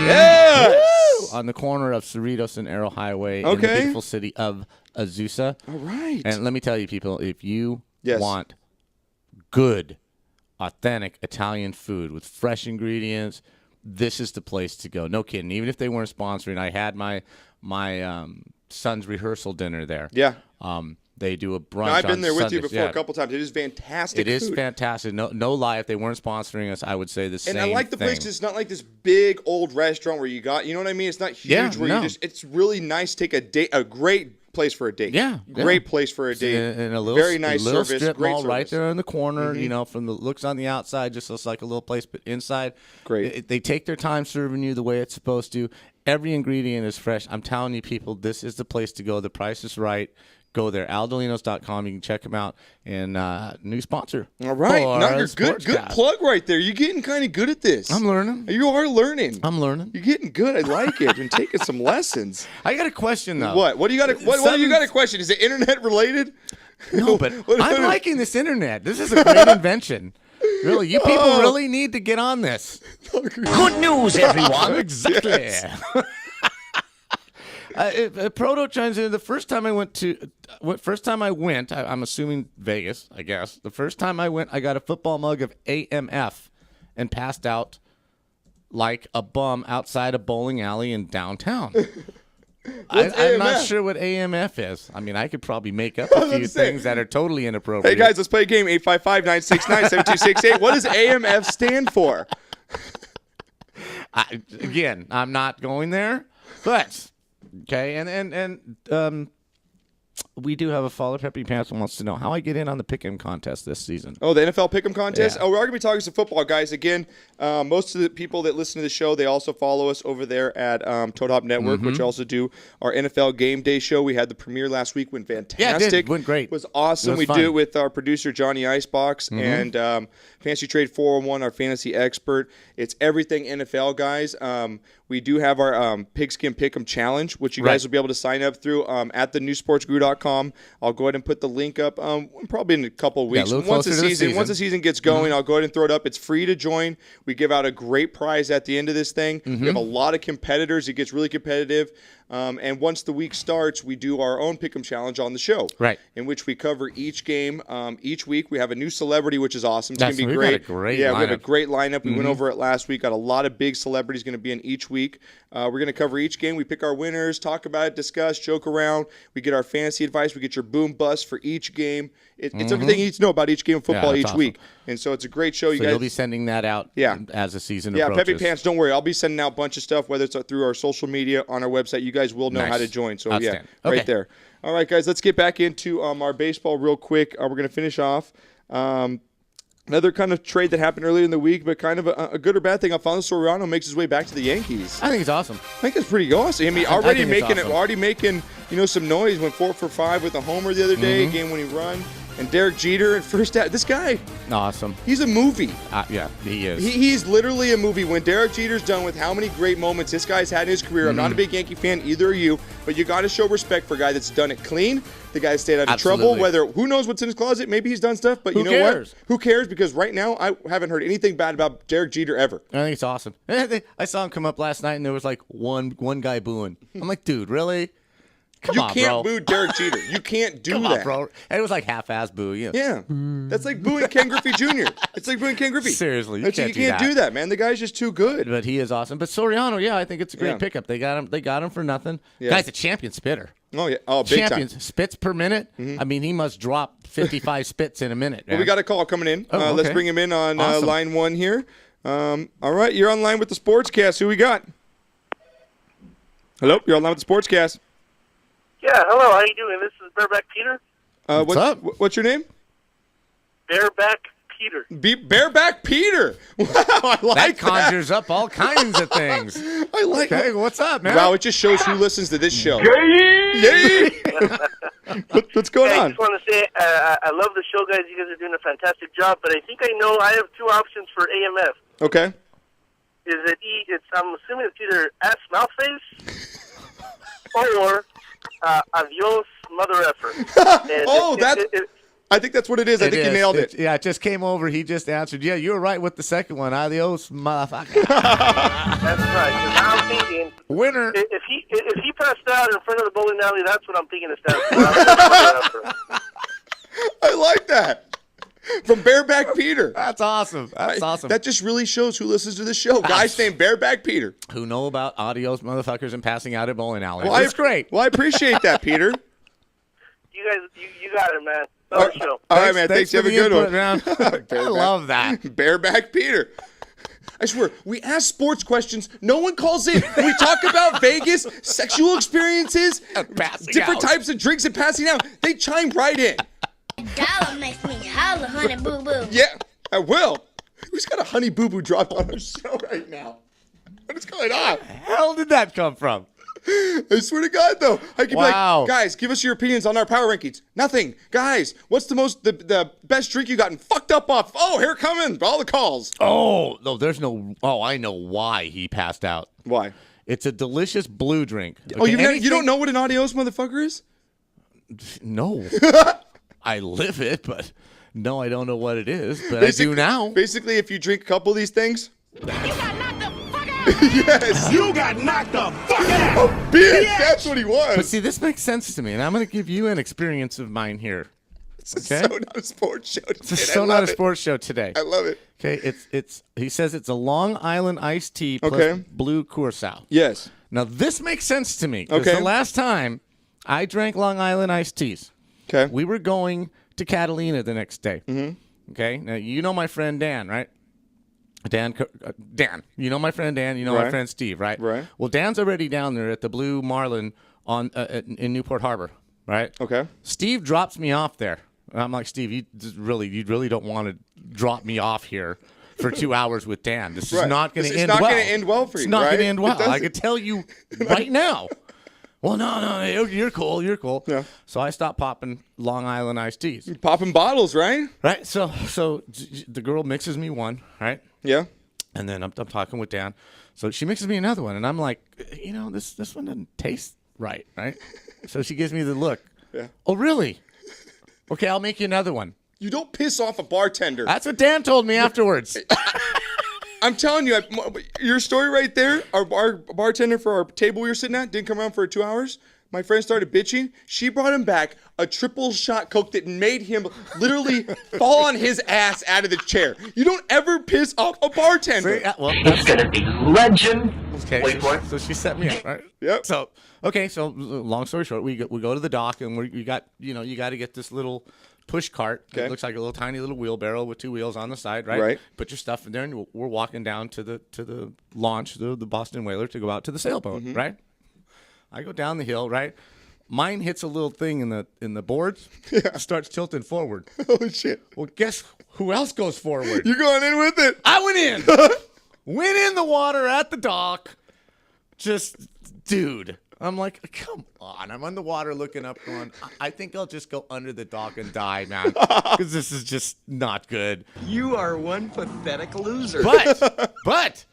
Yes. On the corner of Cerritos and Arrow Highway in the beautiful city of Azusa. All right. And let me tell you, people, if you want good, authentic Italian food with fresh ingredients, this is the place to go. No kidding. Even if they weren't sponsoring, I had my son's rehearsal dinner there. Yeah. They do a brunch. I've been there with you Sundays. before a couple times. It is fantastic. It is fantastic. No lie. If they weren't sponsoring us, I would say the same thing. And I like the place because it's not like this big old restaurant where you know what I mean? It's not huge it's really nice to take a great place for a date. Yeah. Great place for a date. And a little, very nice little service. strip Great mall service. right there in the corner. You know, from the looks on the outside, just looks like a little place, but inside, great. They take their time serving you the way it's supposed to. Every ingredient is fresh. I'm telling you, people, this is the place to go. The price is right. Go there, aldolinos.com. You can check them out. And new sponsor. All right. No, you're good plug right there. You're getting kind of good at this. I'm learning. You are learning. I'm learning. You're getting good. I like it. You're taking some lessons. I got a question, though. What? What do you got? What do you got a question? Is it internet related? No, but I'm liking this internet. This is a great invention. Really, you people really need to get on this. Good news, everyone. Exactly. Proto chimes in. The first time I went, I'm assuming Vegas, I guess. The first time I went, I got a football mug of AMF and passed out like a bum outside a bowling alley in downtown. I'm not sure what AMF is. I mean, I could probably make up a few things that are totally inappropriate. Hey, guys, let's play a game. 855-969-7268. What does AMF stand for? Again, I'm not going there, but... Okay, and we do have a follower. Peppy Pants wants to know how I get in on the Pick'em contest this season. Oh, the NFL Pick'em contest? Yeah. Oh, we're going to be talking some football, guys. Again, most of the people that listen to the show, they also follow us over there at Toad Hop Network, which also do our NFL Game Day show. We had the premiere last week. Went fantastic. Yeah, it did. Went great. It was awesome. We do it with our producer, Johnny Icebox, and Fantasy Trade 401, our fantasy expert. It's everything NFL, guys. We do have our Pigskin Pick'em Challenge, which you guys will be able to sign up through at thenewsportsgrew.com. I'll go ahead and put the link up probably in a couple of weeks. Once the season gets going, I'll go ahead and throw it up. It's free to join. We give out a great prize at the end of this thing. We have a lot of competitors. It gets really competitive. And once the week starts, we do our own Pick'em Challenge on the show, in which we cover each game. Each week, we have a new celebrity, which is awesome. It's going to be great. We have a great lineup. We went over it last week. Got a lot of big celebrities going to be in each week. We're going to cover each game. We pick our winners, talk about it, discuss, joke around. We get our fantasy advice. We get your boom bust for each game. It's everything you need to know about each game of football each week. And so it's a great show. So you'll be sending that out as the season approaches. Yeah, Peppy Pants, don't worry. I'll be sending out a bunch of stuff, whether it's through our social media, on our website. You guys will know how to join. So, right there. All right, guys, let's get back into our baseball real quick. We're going to finish off. Another kind of trade that happened earlier in the week, but kind of a good or bad thing. Alfonso Soriano makes his way back to the Yankees. I think it's awesome. I think it's pretty awesome. I mean, already making some noise. Went 4 for 5 with a homer the other day, a game-winning run. And Derek Jeter at first. This guy, awesome. He's a movie. Yeah, he is. He's literally a movie. When Derek Jeter's done with how many great moments this guy's had in his career, I'm not a big Yankee fan, either are you, but you got to show respect for a guy that's done it clean. The guy stayed out of trouble. Who knows what's in his closet? Maybe he's done stuff, but you know what? Who cares? Because right now, I haven't heard anything bad about Derek Jeter ever. I think it's awesome. I saw him come up last night, and there was like one guy booing. I'm like, dude, really? You can't boo Derek Jeter. You can't do that. bro. And it was like half-ass boo. Yeah. That's like booing Ken Griffey Jr. It's like booing Ken Griffey. Seriously, you can't do that, man. The guy's just too good. But he is awesome. But Soriano, I think it's a great pickup. They got him for nothing. Yeah. Guy's a champion spitter. Oh, yeah. Oh, big champion time. spits per minute. I mean, he must drop 55 spits in a minute. Well, we got a call coming in. Oh, Let's okay. bring him in on Awesome. line 1 here. All right, you're on line with the Sportscast. Who we got? Hello, you're on line with the Sportscast. Yeah, hello. How you doing? This is Bareback Peter. What's up? What's your name? Bareback Peter. Bareback Peter. Wow, I like that conjures up all kinds of things. I like Okay, it. what's up, man? Wow, it just shows who listens to this show. Yay! What's going I on? just want to say I love the show, guys. You guys are doing a fantastic job. But I think I know I have 2 options for AMF. Okay. I'm assuming it's either ass mouth face or adios mother effer. I think that's what it is. I think you nailed it. Yeah, it just came over. He just answered. Yeah, you were right with the second one. Adios, motherfucker. That's right. 'Cause I'm thinking winner. If he passed out in front of the bowling alley, that's what I'm thinking to stand for. I like that. From Bareback Peter. That's awesome. That's awesome. That just really shows who listens to the show. Guys named Bareback Peter. Who know about adios, motherfuckers, and passing out at bowling alleys. Well, It's great. Well, I appreciate that, Peter. You guys, you got it, man. Love the show. All right, man. Thanks. You have a good one. I love that. Bareback Peter. I swear, we ask sports questions. No one calls in. We talk about Vegas, sexual experiences, different types of drinks and passing out. They chime right in. Dollar makes me holler, honey boo boo. Yeah, I will. Who's got a honey boo boo drop on our show right now? What is going on? Where the hell did that come from? I swear to God, though. I could be Wow. like, guys, give us your opinions on our power rankings. Nothing. Guys, what's the best drink you gotten fucked up off? Oh, here coming. All the calls. Oh, no, there's no. Oh, I know why he passed out. Why? It's a delicious blue drink. Oh, you don't know what an adios motherfucker is? No. I live it, but no, I don't know what it is, but I do now. Basically, if you drink a couple of these things. Yes. You got knocked the fuck out. Oh, bitch. That's what he was. But see, this makes sense to me, and I'm going to give you an experience of mine here. Okay? So not a sports show today. It's so not a sports show today. I love it. Okay, it's. He says it's a Long Island iced tea plus blue curacao. Yes. Now this makes sense to me. Because Okay. the last time I drank Long Island iced teas, okay, we were going to Catalina the next day. Mm-hmm. Okay, now you know my friend Dan, right? Dan, you know my friend Dan, you know my Right. friend Steve, right? Right. Well, Dan's already down there at the Blue Marlin on in Newport Harbor, right? Okay. Steve drops me off there. And I'm like, Steve, you really don't want to drop me off here for 2 hours with Dan. This is Right. not going to It's end not well. gonna end well for you, It's not right? going to end It well. I doesn't. could tell you right now. Well, no, you're cool. You're cool. Yeah. So I stopped popping Long Island iced teas. You're popping bottles, right? Right. So the girl mixes me one, right? Yeah. And then I'm talking with Dan. So she mixes me another one, and I'm like, this one doesn't taste right? So she gives me the look. Yeah. Oh, really? Okay, I'll make you another one. You don't piss off a bartender. That's what Dan told me afterwards. I'm telling you, your story right there, our bartender for our table we were sitting at didn't come around for 2 hours. My friend started bitching. She brought him back a triple shot Coke that made him literally fall on his ass out of the chair. You don't ever piss off a bartender. It's going to be legend. Okay, Wait for it. so she set me up, right? Yep. So long story short, we go to the dock, and you got to get this little push cart. Okay. It looks like a little tiny little wheelbarrow with 2 wheels on the side, right? Right. Put your stuff in there, and we're walking down to the launch, the Boston Whaler, to go out to the sailboat, Mm-hmm. right? I go down the hill, right? Mine hits a little thing in the boards, starts tilting forward. Oh shit! Well, guess who else goes forward? You're going in with it. I went in. Went in the water at the dock. Just, dude. I'm like, come on. I'm on the water looking up going, I think I'll just go under the dock and die, man. Because this is just not good. You are one pathetic loser. But,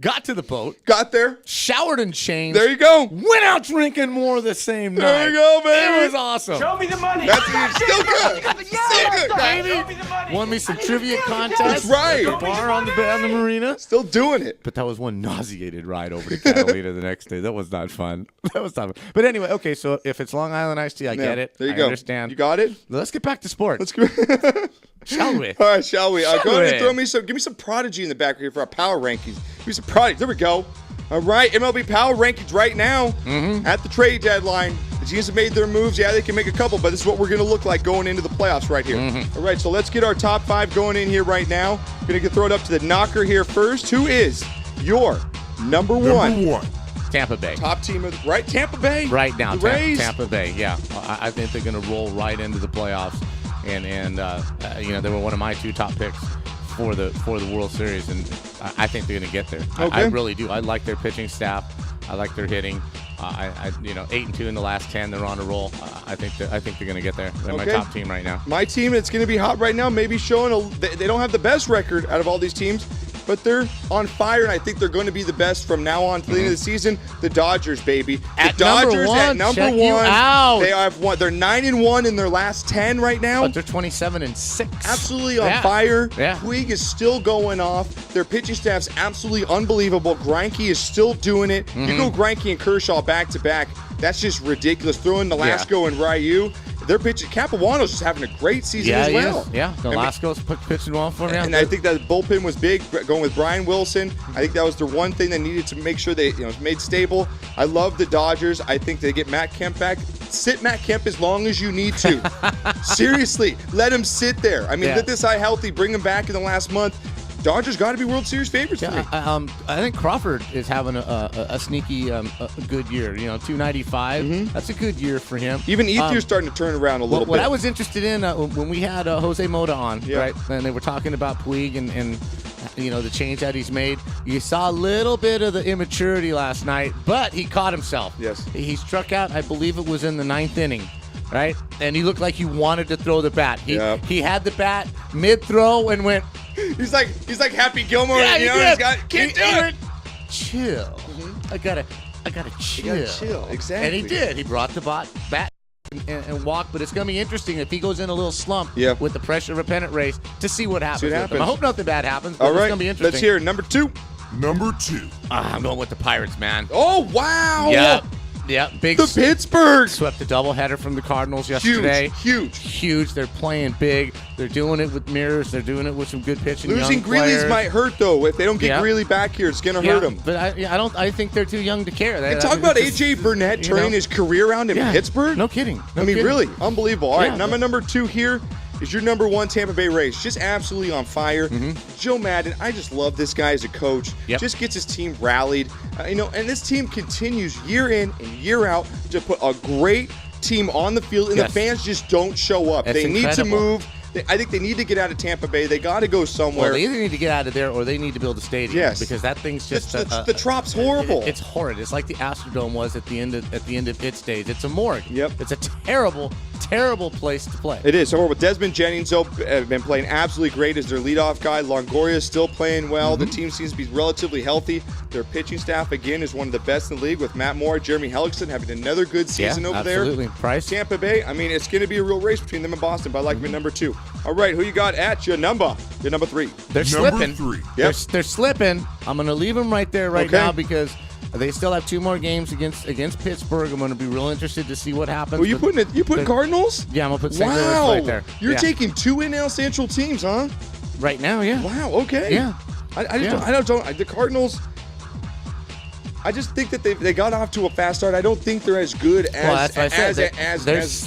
got to the boat, got there, showered and changed. There you go. Went out drinking more the same night. There you go, baby. It was awesome. Show me the money. That's still good. Still good, baby. Won me some trivia contests. That's right. At the bar on the marina. Still doing it. But that was one nauseated ride over to Catalina the next day. That was not fun. That was not fun. But anyway, okay, so if it's Long Island iced tea, I get it. There you I go. understand. You got it? Let's get back to sports. Let's go. Shall we? All right, shall we? Go ahead we? and give me some Prodigy in the back here for our power rankings. Give me some Prodigy. There we go. All right, MLB power rankings right now at the trade deadline. The teams have made their moves. Yeah, they can make a couple, but this is what we're going to look like going into the playoffs right here. All right, so let's get our top 5 going in here right now. Going to throw it up to the knocker here first. Who is your number one? Tampa Bay. Top team of right, Tampa Bay. Right now, the Rays. Tampa Bay. Yeah, I think they're going to roll right into the playoffs, and they were one of my 2 top picks for the World Series, and I think they're going to get there. Okay. I really do. I like their pitching staff. I like their hitting. 8-2 in the last 10. They're on a roll. I think they're going to get there. They're my top team right now. My team that's going to be hot right now, maybe showing they don't have the best record out of all these teams, but they're on fire, and I think they're going to be the best from now on to the end of the season. The Dodgers, baby. At the Dodgers number 1, check you out. They have won. They're 9-1 in their last 10 right now. But they're 27-6. Absolutely on fire. Yeah. Puig is still going off. Their pitching staff's absolutely unbelievable. Greinke is still doing it. You go Greinke and Kershaw back to back. That's just ridiculous. Throwing Nolasco and Ryu. Their pitching, Capuano's just having a great season as well. Yeah, Nolasco's pitching well for him. And I think that bullpen was big, going with Brian Wilson. I think that was the one thing they needed to make sure they made stable. I love the Dodgers. I think they get Matt Kemp back. Sit Matt Kemp as long as you need to. Seriously, let him sit there. I mean, let this guy healthy, bring him back in the last month. Dodgers got to be World Series favorites for me. I think Crawford is having a sneaky good year. 295. That's a good year for him. Even Ethier's starting to turn around a little bit. What I was interested in when we had Jose Mota on, right, and they were talking about Puig and the change that he's made. You saw a little bit of the immaturity last night, but he caught himself. Yes. He struck out, I believe it was in the 9th inning. Right? And he looked like he wanted to throw the bat. He had the bat mid-throw and went. He's like Happy Gilmore. Yeah, Can't do it. Chill. I gotta chill. You gotta chill. Exactly. And he did. He brought the bat and walked. But it's gonna be interesting if he goes in a little slump with the pressure of a pennant race to see what happens. With him. I hope nothing bad happens. But All right. It's gonna be interesting. Let's hear it. Number 2. I'm going with the Pirates, man. Oh wow. Yeah, big. The Pittsburgh swept the doubleheader from the Cardinals yesterday. Huge. They're playing big. They're doing it with mirrors. They're doing it with some good pitching. Losing young Greeley's players. might hurt though. If they don't get Greeley back here, it's gonna hurt them. But I think they're too young to care. And talk about AJ Burnett turning his career around in Pittsburgh. No kidding. Really unbelievable. All right, number 2 here is your number 1 Tampa Bay Rays. Just absolutely on fire. Joe Madden, I just love this guy as a coach. Just gets his team rallied. And this team continues year in and year out to put a great team on the field, and the fans just don't show up. They need to move. I think they need to get out of Tampa Bay. They got to go somewhere. Well, they either need to get out of there or they need to build a stadium. Yes. Because that thing's just the Trop's horrible. It's horrid. It's like the Astrodome was at the end of its days. It's a morgue. Yep. It's a terrible place to play. It is. So with Desmond Jennings, though, been playing absolutely great as their leadoff guy. Longoria is still playing well. The team seems to be relatively healthy. Their pitching staff, again, is one of the best in the league with Matt Moore, Jeremy Hellickson having another good season over there. Absolutely. Price. Tampa Bay, I mean, it's going to be a real race between them and Boston, but I like them at number 2. All right, who you got at your number 3? They're slipping. They're slipping. I'm going to leave them right there now because they still have 2 more games against Pittsburgh. I'm going to be real interested to see what happens. Well, you put Cardinals? Yeah, I'm going to put St. Louis right there. You're taking 2 NL Central teams, huh? Right now, yeah. Wow, okay. Yeah. I don't the Cardinals, I just think that they got off to a fast start. I don't think they're as good as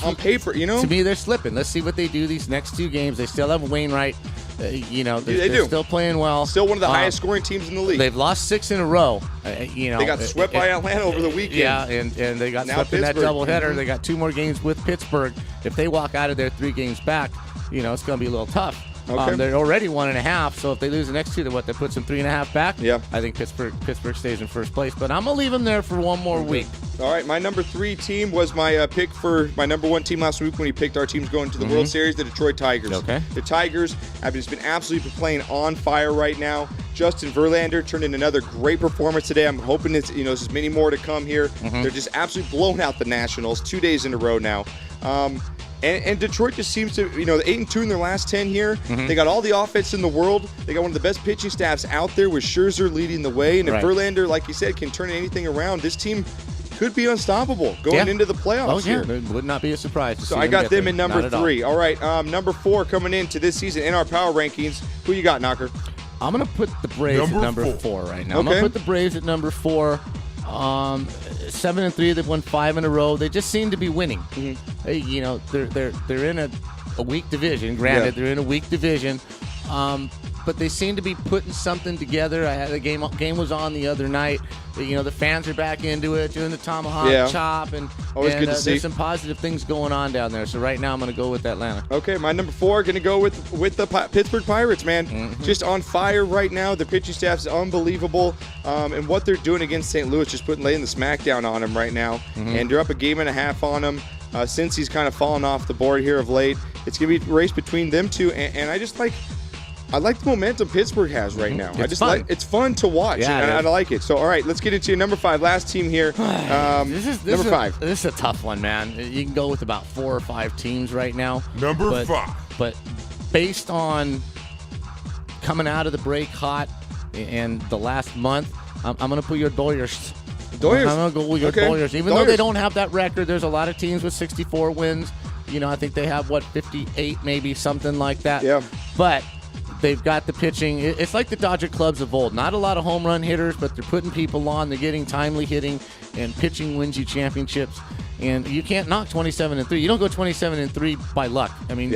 on paper, To me, they're slipping. Let's see what they do these next 2 games. They still have Wainwright. They're still playing well. Still one of the highest scoring teams in the league. They've lost 6 in a row. They got swept by Atlanta over the weekend. Yeah, and they got swept in that doubleheader. They got 2 more games with Pittsburgh. If they walk out of there 3 games back, it's going to be a little tough. Okay. They're already 1.5, so if they lose the next two, that puts them 3.5 back. Yeah. I think Pittsburgh stays in first place, but I'm gonna leave them there for one more week. All right, my number 3 team was my pick for my number 1 team last week when he picked our teams going to the World Series, the Detroit Tigers. Okay. The Tigers have just been absolutely playing on fire right now. Justin Verlander turned in another great performance today. I'm hoping there's many more to come here. They're just absolutely blowing out the Nationals 2 days in a row now. And Detroit just seems to, 8-2 in their last 10 here. They got all the offense in the world. They got one of the best pitching staffs out there with Scherzer leading the way. And if Verlander, like you said, can turn anything around, this team could be unstoppable going into the playoffs here. It would not be a surprise to see So I got them there. in number 3. All right, number 4 coming into this season in our power rankings. Who you got, Knocker? I'm going to put the Braves at number 4 right now. I'm going to put the Braves at number 4. 7-3, they've won 5 in a row. They just seem to be winning. They're in a weak division. Granted, they're in a weak division, but they seem to be putting something together. I had a game was on the other night. The fans are back into it, doing the tomahawk chop, and always good to see. There's some positive things going on down there. So right now, I'm going to go with Atlanta. Okay, my number 4 going to go with the Pittsburgh Pirates, man. Just on fire right now. The pitching staff is unbelievable, and what they're doing against St. Louis, just laying the smackdown on them right now, and they're up a game and a half on them. Since he's kind of fallen off the board here of late, it's going to be a race between them two, and I just like. I like the momentum Pittsburgh has right now. It's fun to watch, and I like it. So, all right, let's get into your number 5, last team here. Number 5. This is a tough one, man. You can go with about 4 or 5 teams right now. Number 5. But based on coming out of the break hot and the last month, I'm going to put your Doyers. I'm going to go with your Doyers. Even though they don't have that record, there's a lot of teams with 64 wins. I think they have, 58 maybe, something like that. Yeah. But they've got the pitching. It's like the Dodger clubs of old. Not a lot of home run hitters, but they're putting people on. They're getting timely hitting, and pitching wins you championships. And you can't knock 27-3. You don't go 27-3 by luck. I mean,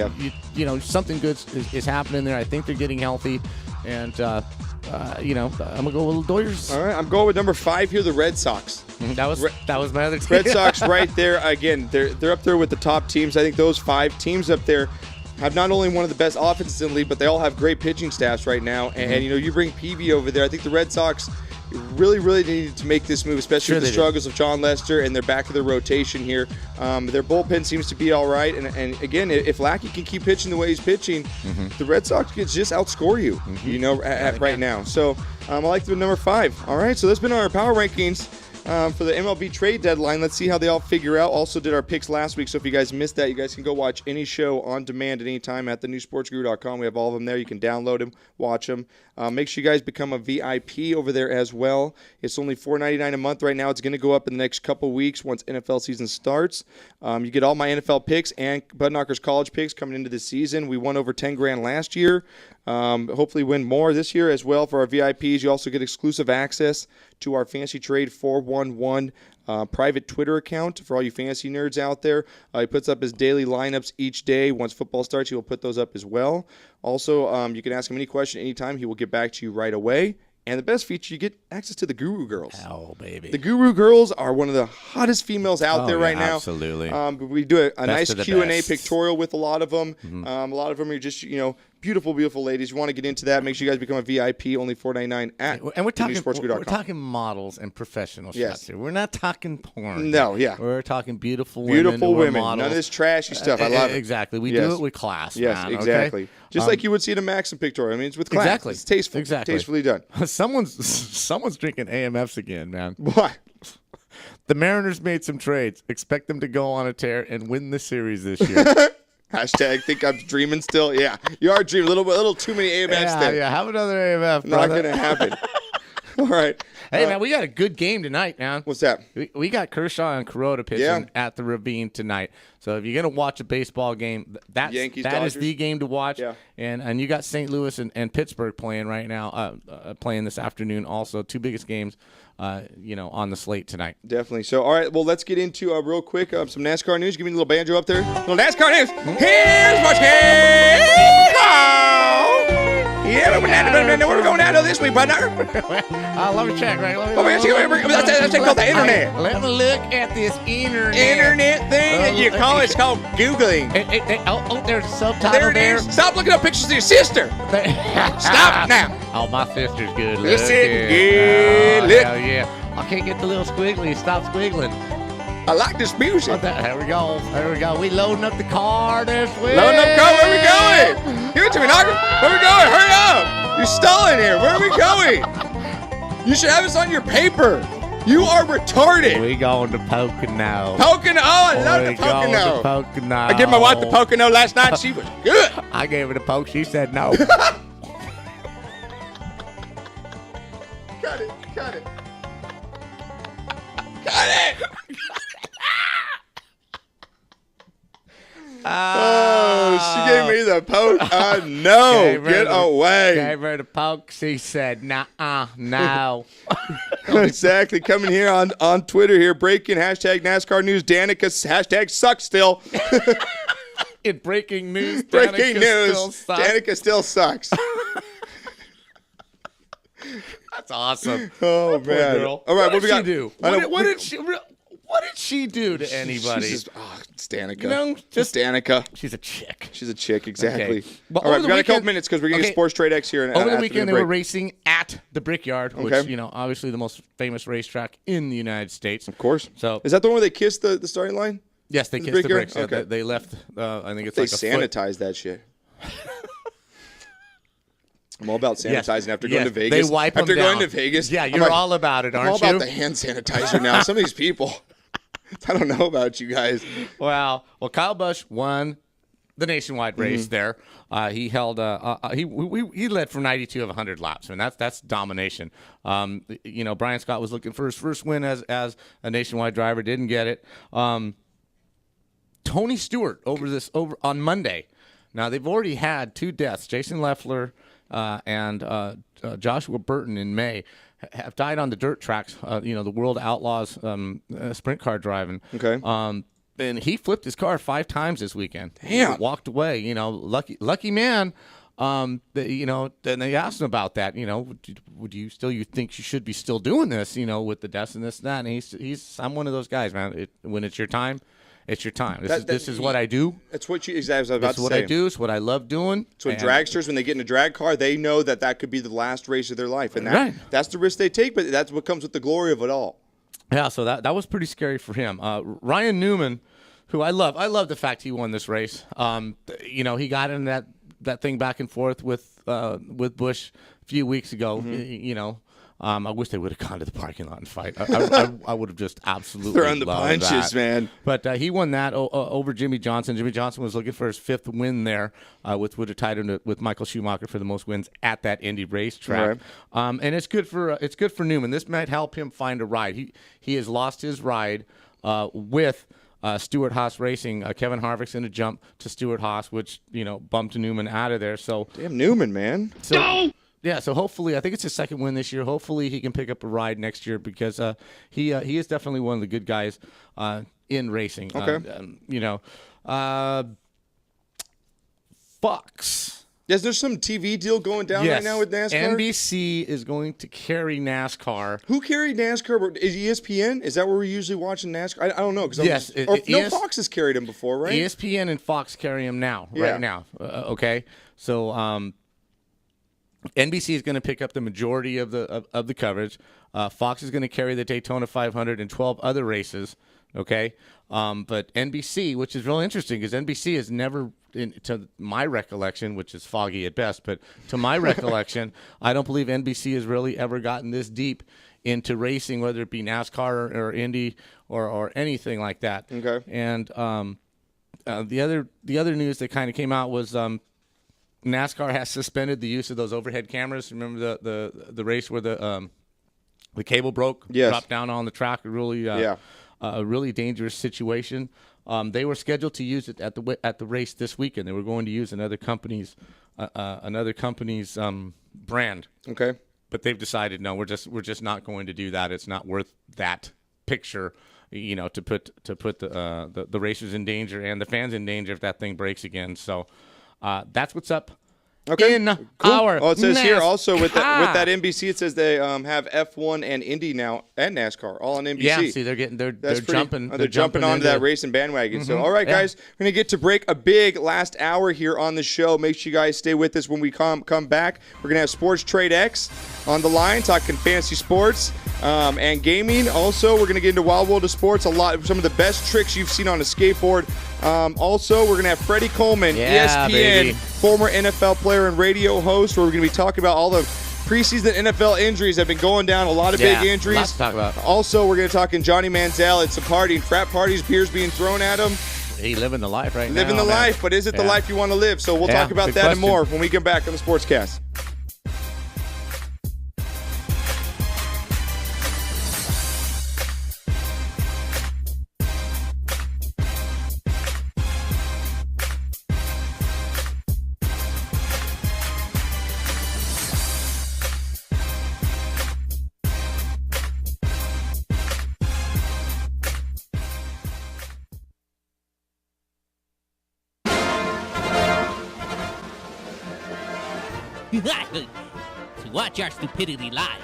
something good is happening there. I think they're getting healthy, and I'm gonna go with the Dodgers. All right, I'm going with number 5 here, the Red Sox. That was my other team. Red Sox right there again. They're up there with the top teams. I think those 5 teams up there have not only one of the best offenses in the league, but they all have great pitching staffs right now. And you bring Peavy over there. I think the Red Sox really, really needed to make this move, especially with the struggles of John Lester and their back of the rotation here. Their bullpen seems to be all right. And again, if Lackey can keep pitching the way he's pitching, the Red Sox can just outscore you, right now. So I like the number 5. All right, so that's been our power rankings. For the MLB trade deadline. Let's see how they all figure out. Also did our picks last week, so if you guys missed that, you guys can go watch any show on demand at any time at thenewsportsguru.com. We have all of them there. You can download them, watch them. Make sure you guys become a VIP over there as well. It's only $4.99 a month right now. It's going to go up in the next couple weeks once NFL season starts. You get all my NFL picks and Bud Knocker's college picks coming into the season. We won over $10,000 last year. Hopefully win more this year as well for our VIPs. You also get exclusive access to our Fantasy Trade 411 private Twitter account for all you fantasy nerds out there. He puts up his daily lineups each day. Once football starts, he will put those up as well. Also, you can ask him any question anytime. He will get back to you right away. And the best feature, you get access to the Guru Girls. Oh, baby. The Guru Girls are one of the hottest females out there right now. Absolutely. We do a nice Q&A best. pictorial with a lot of them. A lot of them are just, beautiful, beautiful ladies. You want to get into that, make sure you guys become a VIP, only $4.99 at and we're thenewsportsguru.com. We're talking models and professional shots here. We're not talking porn. No, yeah. We're talking beautiful women. Models. None of this trashy stuff. I love it. Exactly. We do it with class, Yes, man, exactly. Okay? Just like you would see in a Maxim pictorial. I mean, it's with class. Exactly. It's tasteful. Exactly. Tastefully done. Someone's drinking AMFs again, man. What? The Mariners made some trades. Expect them to go on a tear and win the series this year. Hashtag think I'm dreaming still. Yeah, you are dreaming. A little too many AMFs there. Yeah, have another AMF, Not brother. going to happen. All right. Hey, man, we got a good game tonight, man. What's that? We got Kershaw and Kuroda pitching at the Ravine tonight. So if you're going to watch a baseball game, that is the game to watch. Yeah. And you got St. Louis and Pittsburgh playing right now, playing this afternoon also. 2 biggest games, on the slate tonight. Definitely. So, all right, well, let's get into real quick some NASCAR news. Give me a little banjo up there. Little NASCAR news. Here's what's Yeah, where we going down to this week, partner? Let me check, right? That's called the internet. Let me look at this internet. Internet thing that you call it's called Googling. There's a subtitle there. It is. Stop looking up pictures of your sister. Stop now. Oh, my sister's good looking. Good look. Hell yeah. I can't get the little squiggly. Stop squiggling. I like this music. There we go. There we go. We loading up the car this week. Loading up the car. Where we going? Give it to me, Knocker. Where we going? Hurry up. You're stalling here. Where are we going? You should have this on your paper. You are retarded. We going to Pocono. Pocono. Oh, I love the Pocono. Pocono. I gave my wife the Pocono last night. She was good. I gave her the poke. She said no. Cut it. Cut it. Cut it. She gave me the poke. No, get away. Gave her the poke. She said, nah, no. Exactly. Coming here on Twitter here, breaking hashtag NASCAR news. Danica hashtag sucks still. In breaking news, breaking news. Danica still sucks. That's awesome. Oh man. Girl. All right, what we got? She do? What did she do to anybody? It's Danica. You know, just Danica. She's a chick. She's a chick, exactly. Okay. Well, all right, we've got a couple minutes because we're going to get Sports Trade X here. Over the weekend, they were racing at the Brickyard, which, obviously the most famous racetrack in the United States. Of course. So is that the one where they kissed the starting line? Yes, they kissed the bricks. Okay. They left, I think it's they like a sanitized that shit. I'm all about sanitizing after going to Vegas. They wipe them down. After going to Vegas. Yeah, you're all about it, aren't you? I'm all about the hand sanitizer now. Some of these people. I don't know about you guys. Well, Kyle Busch won the nationwide race there. He held he led for 92 of 100 laps. I mean, that's domination. Brian Scott was looking for his first win as a nationwide driver, didn't get it. Tony Stewart over on Monday. Now they've already had 2 deaths. Jason Leffler and Joshua Burton in May have died on the dirt tracks, the World Outlaws sprint car driving. Okay. And he flipped his car 5 times this weekend. Damn. He walked away, lucky man. Then they asked him about that. Would you think you should be still doing this, with the deaths and this and that? And I'm one of those guys, man. When it's your time, it's your time. This is what I do. That's what exactly. I was about to say. This is what I do. It's what I love doing. So dragsters, when they get in a drag car, they know that could be the last race of their life, and that's the risk they take. But that's what comes with the glory of it all. Yeah. So that was pretty scary for him. Ryan Newman, who I love. I love the fact he won this race. He got in that thing back and forth with Busch a few weeks ago. Mm-hmm. I wish they would have gone to the parking lot and fight. I would have just absolutely throwing the punches, man. But he won that over Jimmy Johnson. Jimmy Johnson was looking for his 5th win there, which would have tied him with Michael Schumacher for the most wins at that Indy racetrack. Right. And it's good for Newman. This might help him find a ride. He has lost his ride with Stewart Haas Racing. Kevin Harvick's in a jump to Stewart Haas, which bumped Newman out of there. So damn Newman, man. Yeah, so hopefully, I think it's his 2nd win this year. Hopefully, he can pick up a ride next year because he is definitely one of the good guys in racing. Okay. Fox. Yes, there's some TV deal going down right now with NASCAR. NBC is going to carry NASCAR. Who carried NASCAR? Is ESPN? Is that where we're usually watching NASCAR? I don't know. Yes. Fox has carried him before, right? ESPN and Fox carry him now, right now. Okay, so. NBC is going to pick up the majority of the coverage. Fox is going to carry the Daytona 500 and 12 other races. Okay, but NBC, which is really interesting, because NBC has never, to my recollection, which is foggy at best, but to my recollection, I don't believe NBC has really ever gotten this deep into racing, whether it be NASCAR or Indy or anything like that. Okay, and the other news that kind of came out was. NASCAR has suspended the use of those overhead cameras. Remember the race where the cable broke, dropped down on the track, a really dangerous situation. They were scheduled to use it at the race this weekend. They were going to use another company's brand. Okay, but they've decided no, we're just not going to do that. It's not worth that picture. To put the racers in danger and the fans in danger if that thing breaks again. So. That's what's up in our Oh, it says here NASCAR. also with that NBC, it says they have F1 and Indy now and NASCAR all on NBC. Yeah, see, they're jumping. They're jumping onto that racing bandwagon. So, all right, guys, we're gonna get to break a big last hour here on the show. Make sure you guys stay with us when we come back. We're gonna have Sports Trade X on the line, talking fantasy sports and gaming. Also, we're gonna get into Wild World of Sports. Some of the best tricks you've seen on a skateboard. Also, we're gonna have Freddie Coleman, ESPN, baby. former NFL player and radio host, where we're going to be talking about all the preseason NFL injuries that have been going down, a lot of big injuries. Lots to talk about. Also, we're going to talk in Johnny Manziel. It's a party, frat parties, beers being thrown at him. He living the life right now. Living the life, but is it the life you want to live? So we'll talk about that and more when we get back on the SportsCast. To watch our stupidity live,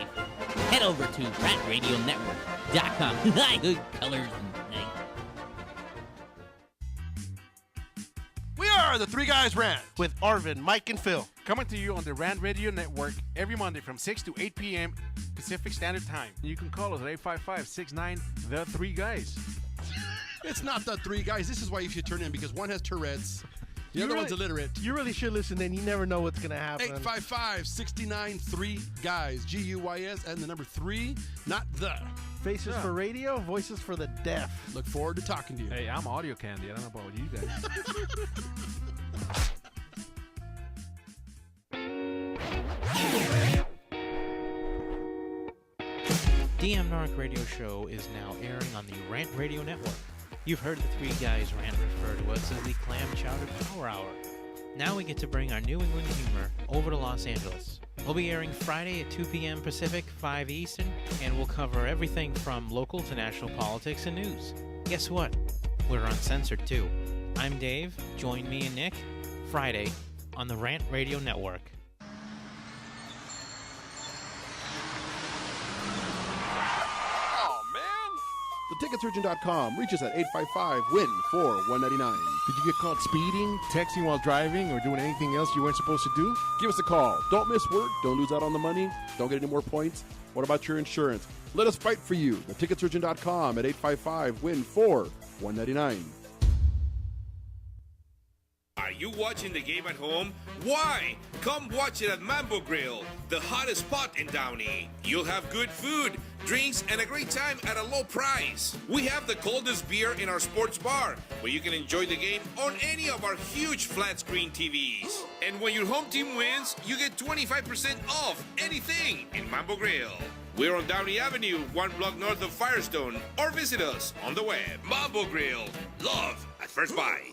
head over to RantRadioNetwork.com. Good colors and night. We are the Three Guys Rant with Arvin, Mike, and Phil. Coming to you on the Rant Radio Network every Monday from 6 to 8 p.m. Pacific Standard Time. You can call us at 855-69 The Three Guys. It's not the three guys. This is why you should turn in, because one has Tourette's. The other one's illiterate. You really should listen in. You never know what's going to happen. 855-69-3-GUYS, G-U-Y-S, and the number 3, not the. Faces for radio, voices for the deaf. Look forward to talking to you. Hey, I'm audio candy. I don't know about you guys. DM Narc Radio Show is now airing on the Rant Radio Network. You've heard the Three Guys Rant refer to us as the Clam Chowder Power Hour. Now we get to bring our New England humor over to Los Angeles. We'll be airing Friday at 2 p.m. Pacific, 5 Eastern, and we'll cover everything from local to national politics and news. Guess what? We're uncensored too. I'm Dave. Join me and Nick Friday on the Rant Radio Network. TheTicketSurgeon.com. Reach us at 855-WIN-4-199. Did you get caught speeding, texting while driving, or doing anything else you weren't supposed to do? Give us a call. Don't miss work. Don't lose out on the money. Don't get any more points. What about your insurance? Let us fight for you. TheTicketSurgeon.com at 855-WIN-4-199. Are you watching the game at home? Why? Come watch it at Mambo Grill, the hottest spot in Downey. You'll have good food, drinks, and a great time at a low price. We have the coldest beer in our sports bar, where you can enjoy the game on any of our huge flat screen TVs. And when your home team wins, you get 25% off anything in Mambo Grill. We're on Downey Avenue, 1 block north of Firestone, or visit us on the web. Mambo Grill, love at first bite.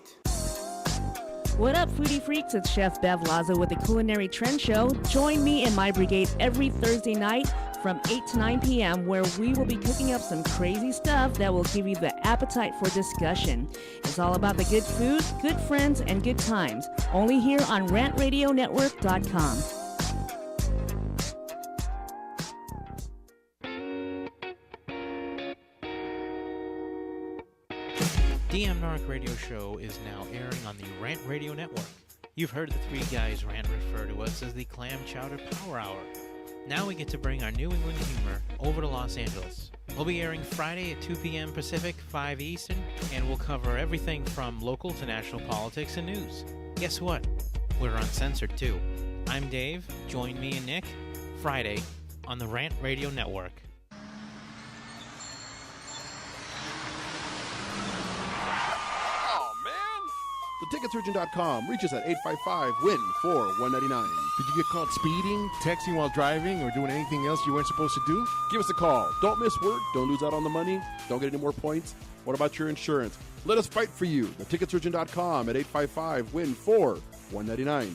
What up, foodie freaks? It's Chef Bev Lazo with the Culinary Trend Show. Join me and my brigade every Thursday night from 8 to 9 p.m. where we will be cooking up some crazy stuff that will give you the appetite for discussion. It's all about the good food, good friends, and good times. Only here on RantRadioNetwork.com. DM Narc Radio Show is now airing on the Rant Radio Network. You've heard the Three Guys Rant refer to us as the Clam Chowder Power Hour. Now we get to bring our New England humor over to Los Angeles. We'll be airing Friday at 2 p.m. Pacific, 5 Eastern, and we'll cover everything from local to national politics and news. Guess what? We're uncensored too. I'm Dave. Join me and Nick Friday on the Rant Radio Network. TheTicketSurgeon.com. Reach us at 855-WIN-4-199. Did you get caught speeding, texting while driving, or doing anything else you weren't supposed to do? Give us a call. Don't miss work. Don't lose out on the money. Don't get any more points. What about your insurance? Let us fight for you. TheTicketSurgeon.com at 855-WIN-4-199.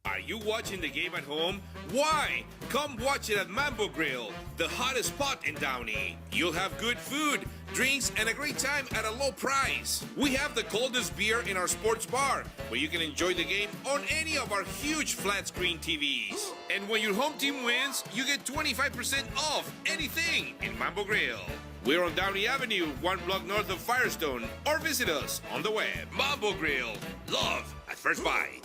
Are Are you watching the game at home? Why? Come watch it at Mambo Grill, the hottest spot in Downey. You'll have good food, drinks, and a great time at a low price. We have the coldest beer in our sports bar, where you can enjoy the game on any of our huge flat screen TVs. And when your home team wins, you get 25% off anything in Mambo Grill. We're on Downey Avenue, 1 block north of Firestone, or visit us on the web. Mambo Grill, love at first bite.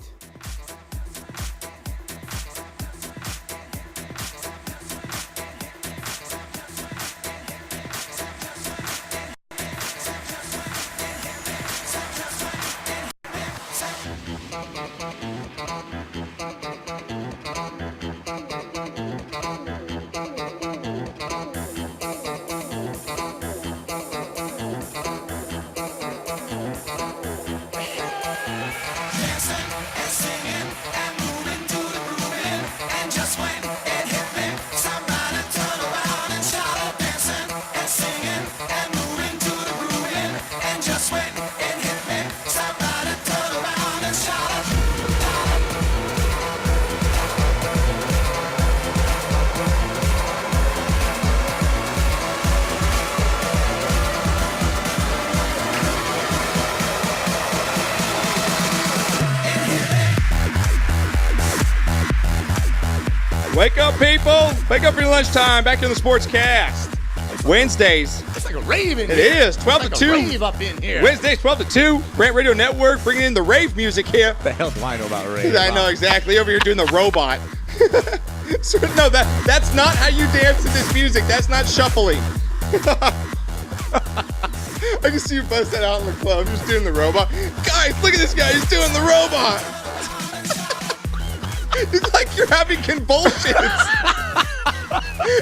Wake up, people! Wake up for your lunchtime. Back to the SportsCast. Wednesdays. It's like a rave in It here. is 12 It's to like 2. a rave up in here. Wednesdays 12 to 2. Rant Radio Network bringing in the rave music here. The hell do I know about rave? I know exactly. Over here doing the robot. So, no, that's not how you dance to this music. That's not shuffling. I can see you bust that out in the club. Just doing the robot. Guys, look at this guy. He's doing the robot. It's like you're having convulsions.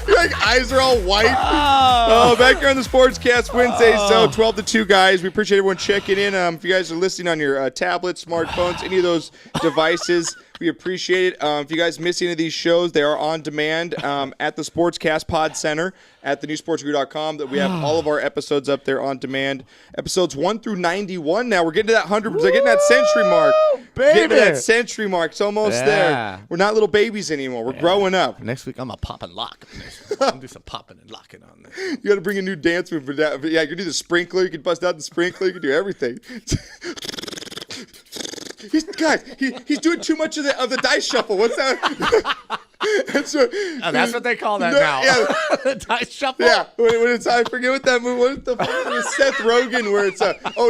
Your eyes are all white. Oh, back here on the SportsCast Wednesdays, so 12 to 2, guys. We appreciate everyone checking in. If you guys are listening on your tablets, smartphones, any of those devices, we appreciate it. If you guys miss any of these shows, they are on demand at the SportsCast Pod Center at thenewsportsguru.com. That we have all of our episodes up there on demand. Episodes 1 through 91 now. We're getting to that 100%, getting that century mark. Baby. Getting to that century mark. It's almost there. We're not little babies anymore. We're growing up. Next week, I'm a pop and lock. I'm gonna do some popping and locking on there. You got to bring a new dance move for that. But yeah, you can do the sprinkler. You can bust out the sprinkler. You can do everything. He's doing too much of the dice shuffle. What's that? That's what they call that now. Yeah. The dice shuffle. Yeah, when it's I forget what that move. What the fuck was Seth Rogen where it's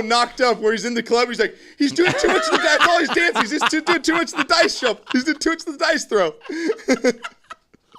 knocked up where he's in the club. He's like he's doing too much of the dice. That's all he's dancing. He's just doing too much of the dice shuffle. He's doing too much of the dice throw.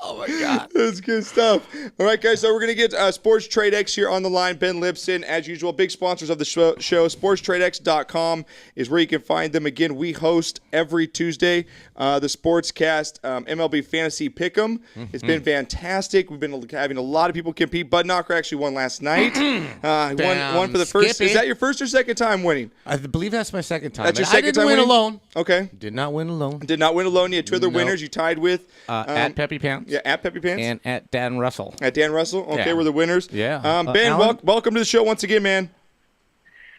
Oh, my God. That's good stuff. All right, guys, so we're going to get Sports Trade X here on the line. Ben Lipson, as usual, big sponsors of the show. SportsTradeX.com is where you can find them. Again, we host every Tuesday the SportsCast MLB Fantasy Pick'em. It's been fantastic. We've been having a lot of people compete. Bud Knocker actually won last night. Won for the first. Skippy. Is that your first or second time winning? I believe that's my second time. That's your second time I didn't win winning? alone. Okay. Did not win alone. Did not win alone. You had two other Nope. winners you tied with. At Peppy Pants. Yeah, at Peppy Pants. And at Dan Russell. At Dan Russell. Okay, Yeah. we're the winners. Yeah. Ben, Alan? welcome to the show once again, man.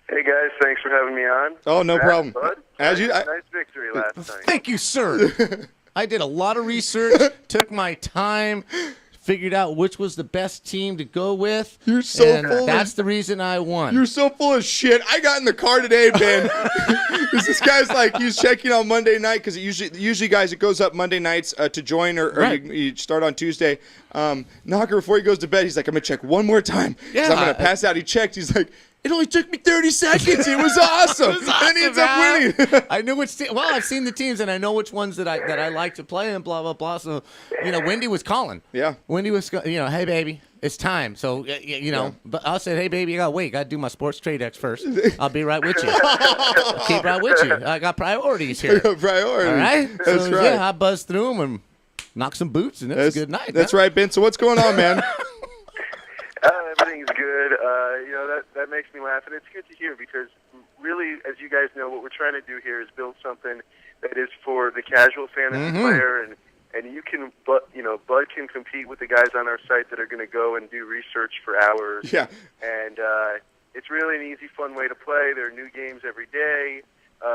Hey guys, thanks for having me on. Oh, no problem. Bud. As nice, you, nice victory last night. Thank you, sir. I did a lot of research, took my time, figured out which was the best team to go with. You're so and full of that's the reason I won. You're so full of shit. I got in the car today, Ben. This guy's like, he's checking on Monday night because usually, guys, it goes up Monday nights to join or Right. you start on Tuesday. Knocker, before he goes to bed, he's like, I'm going to check one more time. 'Cause Yeah, I'm going to pass out. He checked. He's like, it only took me 30 seconds. It was awesome. It was And he ends up awesome, winning. I knew which team. Well, I've seen the teams, and I know which ones that I like to play and blah, blah, blah. So, Wendy was calling. Yeah. Wendy was, hey, baby, it's time. So, but I said, hey, baby, I got to wait. Got to do my Sports Trade X first. I'll be right with you. I'll keep right with you. I got priorities here. Priorities. All right? That's So, right. Yeah, I buzzed through them and knocked some boots, and it was a good night. That's right, Ben. So what's going on, man? Everything's good. That makes me laugh, and it's good to hear because really, as you guys know, what we're trying to do here is build something that is for the casual fantasy player, and you can, Bud can compete with the guys on our site that are going to go and do research for hours. Yeah. And it's really an easy, fun way to play. There are new games every day.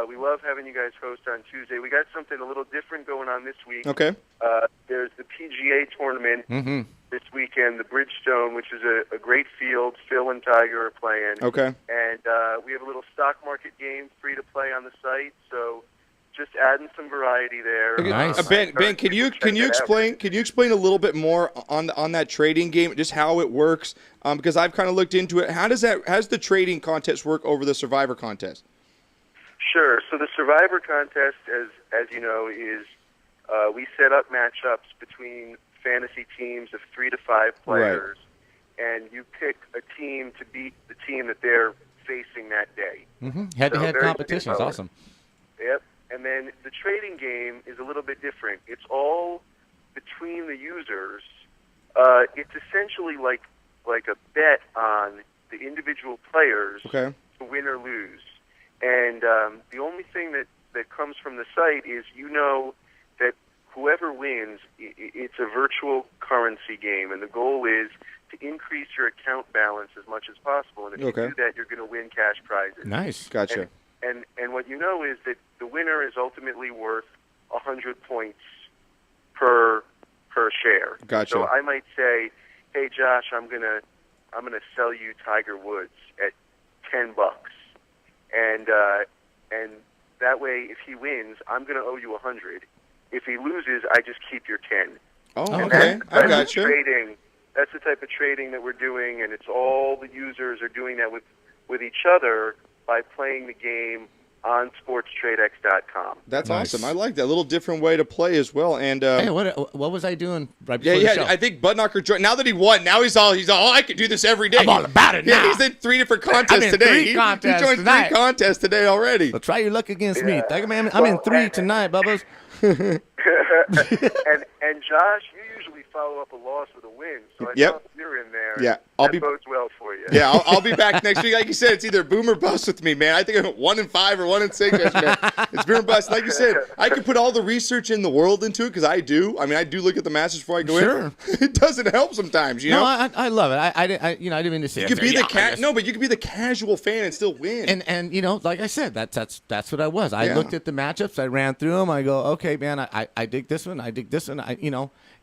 We love having you guys host on Tuesday. We got something a little different going on this week. Okay. There's the PGA tournament this weekend, the Bridgestone, which is a great field. Phil and Tiger are playing. Okay. And we have a little stock market game free to play on the site. So just adding some variety there. Nice. Ben, can you explain a little bit more on that trading game, just how it works? Because I've kind of looked into it. How does the trading contest work over the Survivor contest? Sure. So the Survivor contest, as you know, is we set up matchups between fantasy teams of 3 to 5 players, and you pick a team to beat the team that they're facing that day. Head-to-head competition is awesome. Yep. And then the trading game is a little bit different. It's all between the users. It's essentially like a bet on the individual players to win or lose. And the only thing that comes from the site is that whoever wins, it's a virtual currency game, and the goal is to increase your account balance as much as possible. And if you do that, you're going to win cash prizes. Nice. Gotcha. And what you know is that the winner is ultimately worth 100 points per share. Gotcha. So I might say, hey Josh, I'm gonna sell you Tiger Woods at $10, and that way if he wins, I'm gonna owe you 100. If he loses, I just keep your 10. Oh, and okay. I that's gotcha. That's the type of trading that we're doing, and it's all the users are doing that with each other by playing the game on sportstradex.com. That's awesome. I like that. A little different way to play as well. And hey, what was I doing right before the show? I think Budknocker joined. Now that he won, now he's all, I can do this every day. I'm all about it now. Yeah, he's in 3 different contests today. He joined 3 contests today already. Well, try your luck against me. I'm in 3 tonight, Bubba's. and Josh, you usually follow up a loss with a win, so I know if you're in there. Yeah, that bodes well for you. Yeah, I'll be back next week. Like you said, it's either boom or bust with me, man. I think I'm 1-5 or 1-6. It's boom or bust. Like you said, I can put all the research in the world into it because I do. I mean, I do look at the Masters before I go in. It doesn't help sometimes, you know. No, I love it. I didn't mean to say. You could be but you could be the casual fan and still win. And like I said, that's what I was. I looked at the matchups. I ran through them. I go, okay, man, I dig this one. I dig this one.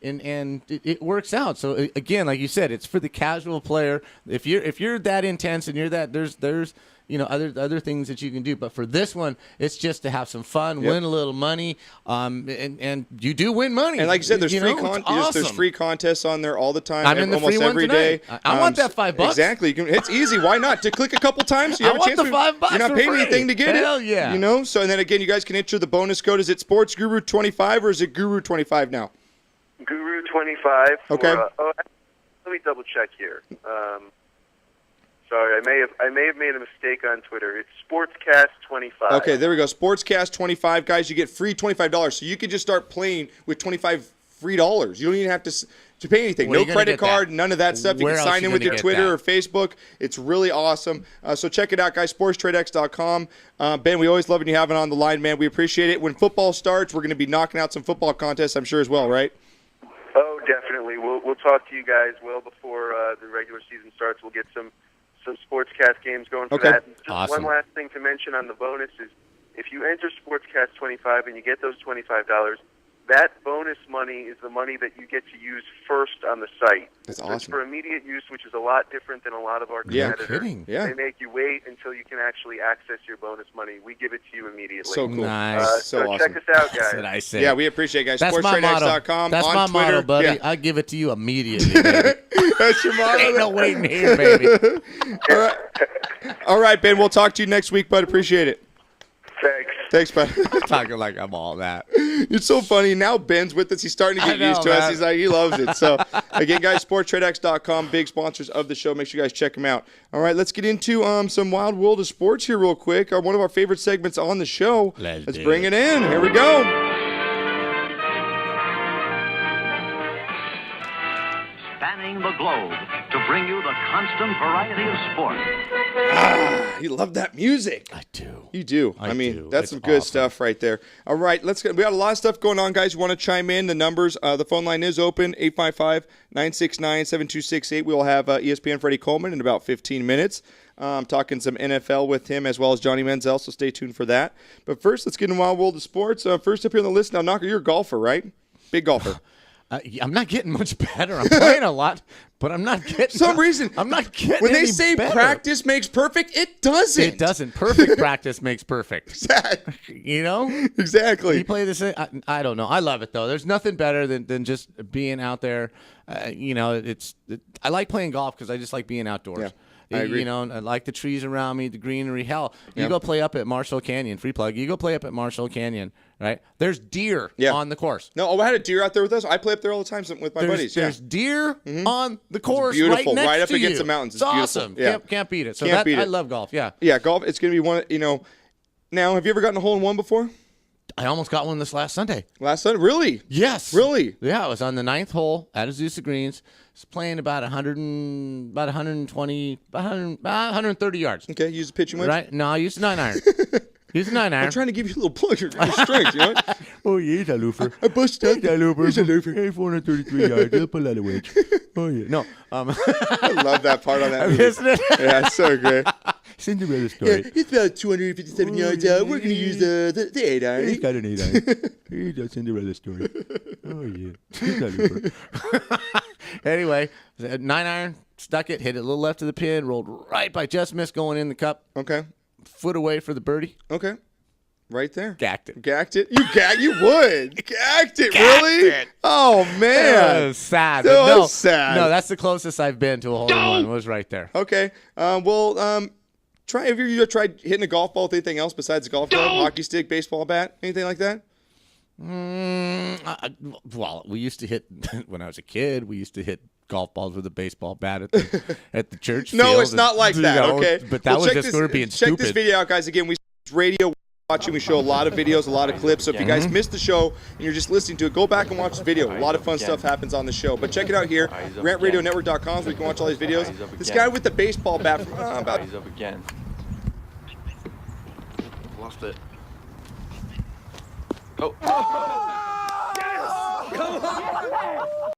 And it works out. So again, like you said, it's for the casual player. If you're that intense and you're that, there's other things that you can do. But for this one, it's just to have some fun, win a little money, and you do win money. And like you said, there's awesome. free contests on there all the time. I'm in the almost free one every tonight. day. I want that $5. Exactly. It's easy. Why not? To click a couple times, you have I a want chance. the $5. You're not paying anything to get Hell it. yeah. So and then again, you guys can enter the bonus code. Is it Sports Guru 25 or is it Guru 25 now? Guru 25. Okay. Let me double check here. Sorry, I may have made a mistake on Twitter. It's SportsCast 25. Okay, there we go. SportsCast 25, guys. You get free $25, so you can just start playing with $25 free. You don't even have to pay anything. No credit card, none of that stuff. You can sign in with your Twitter or Facebook. It's really awesome. So check it out, guys. SportsTradeX.com. Ben, we always love when you have it on the line, man. We appreciate it. When football starts, we're going to be knocking out some football contests, I'm sure as well, right? Oh, definitely. We'll talk to you guys well before the regular season starts. We'll get some SportsCast games going for that. And just one last thing to mention on the bonus is if you enter SportsCast 25 and you get those $25, that bonus money is the money that you get to use first on the site. That's awesome. It's for immediate use, which is a lot different than a lot of our competitors. Kidding. Yeah. They make you wait until you can actually access your bonus money. We give it to you immediately. So cool. Nice. So awesome. Check us out, guys. That's what I say. Yeah, we appreciate it, guys. That's my motto. SportsTradeX.com. That's on my Twitter. motto, buddy. Yeah. I give it to you immediately, baby. That's your motto. Ain't no waiting here, baby. All right, Ben. We'll talk to you next week, bud. Appreciate it. Thanks, bud. I'm talking like I'm all that. It's so funny. Now Ben's with us. He's starting to get used to us. He's like, he loves it. So, again, guys, SportsTradeX.com, big sponsors of the show. Make sure you guys check them out. All right, let's get into some Wild World of Sports here real quick. One of our favorite segments on the show. Let's bring it in. Here we go. Spanning the globe to bring you the constant variety of sport. You love that music. I do. You do. I mean, do. that's It's some good awesome. stuff right there. All right, we got a lot of stuff going on, guys. You want to chime in? The numbers, the phone line is open, 855-969-7268. We will have ESPN Freddie Coleman in about 15 minutes. Talking some NFL with him as well as Johnny Manziel, so stay tuned for that. But first, let's get in Wild World of Sports. First up here on the list now, Knocker, you're a golfer, right? Big golfer. I'm not getting much better. I'm playing a lot, but I'm not getting. Some reason I'm not getting. When they any say better. practice makes perfect, it doesn't. It doesn't. Perfect practice makes perfect. Exactly. You know. Exactly. You play this. I don't know. I love it though. There's nothing better than just being out there. I like playing golf because I just like being outdoors. Yeah. I agree. You know, I like the trees around me, the greenery. Hell, you go play up at Marshall Canyon. Free plug. You go play up at Marshall Canyon, right? There's deer on the course. No, I had a deer out there with us. I play up there all the time with my buddies. There's deer on the course. It's beautiful, right, next right up to against you. the mountains. It's beautiful. awesome. Yeah. Can't beat it. So Can't beat it. I love golf. Yeah. Yeah, golf. It's going to be one. Now, have you ever gotten a hole-in-one before? I almost got one this last Sunday. Last Sunday? Really? Yes. Really? Yeah, I was on the 9th hole at Azusa Greens. I was playing about 120, about 130 yards. Okay, you used a pitching wedge? Right? No, I used a 9-iron. Use a 9-iron. I'm trying to give you a little plug your strength, you know? Oh, yeah, he's a loofer. I busted out. He's a loofer. He's a loofer. Hey, 433 yards. He'll pull out a wedge. Oh, yeah. No. I love that part on that movie. Isn't it? Yeah, it's so great. Cinderella story. Yeah, it's about 257 yards out. We're going to use the 8-iron. He's got an 8-iron. He's a Cinderella story. Oh, yeah. He's a loofer. Anyway, 9-iron, stuck it, hit it a little left of the pin, rolled right by, just missed going in the cup. Okay. Foot away for the birdie. Okay. Right there. Gacked it. Gacked it? You would. Gacked it, Gacked really? it. Oh, man. That was sad. That but was sad. No, that's the closest I've been to a hole-in-one. Was right there. Okay. Have you tried hitting a golf ball with anything else besides a golf club, hockey stick, baseball bat, anything like that? Well, we used to hit, when I was a kid, we used to hit golf balls with a baseball bat at the church No, field. it's not like that, okay? But that was check just sort of being check stupid. this video out, guys. Again, we radio watching. We show a lot of videos, a lot of clips. So if you guys missed the show and you're just listening to it, go back and watch the video. A lot of fun stuff happens on the show. But check it out here, rantradionetwork.com, where you can watch all these videos. This guy with the baseball bat from about... He's up again. Lost it. Oh. Yes! Come on!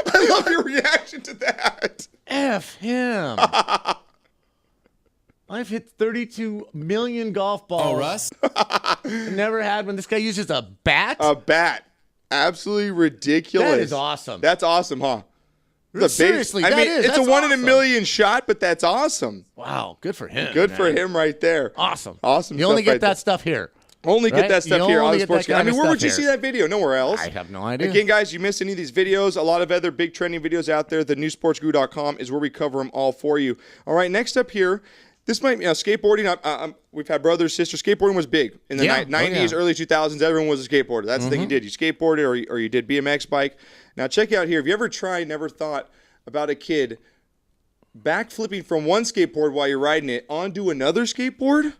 I love your reaction to that. F him. I've hit 32 million golf balls. Oh, Russ? Never had one. This guy uses a bat? A bat. Absolutely ridiculous. That is awesome. That's awesome, huh? Seriously, it's that's a 1 in a awesome. million shot, but that's awesome. Wow, good for him. Good man. for him right there. Awesome. Awesome. You only stuff get right that there. stuff here. Only get Right? that stuff You here on only the get that SportsCast. kind of where would stuff you see here. that video? Nowhere else. I have no idea. Again, guys, you missed any of these videos, a lot of other big trending videos out there, the newsportsguru.com is where we cover them all for you. All right, next up here, this might be skateboarding. We've had brothers, sisters. Skateboarding was big in the 90s, early 2000s. Everyone was a skateboarder. That's the thing you did. You skateboarded or you did BMX bike. Now, check out here. Have you ever tried, never thought about a kid backflipping from one skateboard while you're riding it onto another skateboard?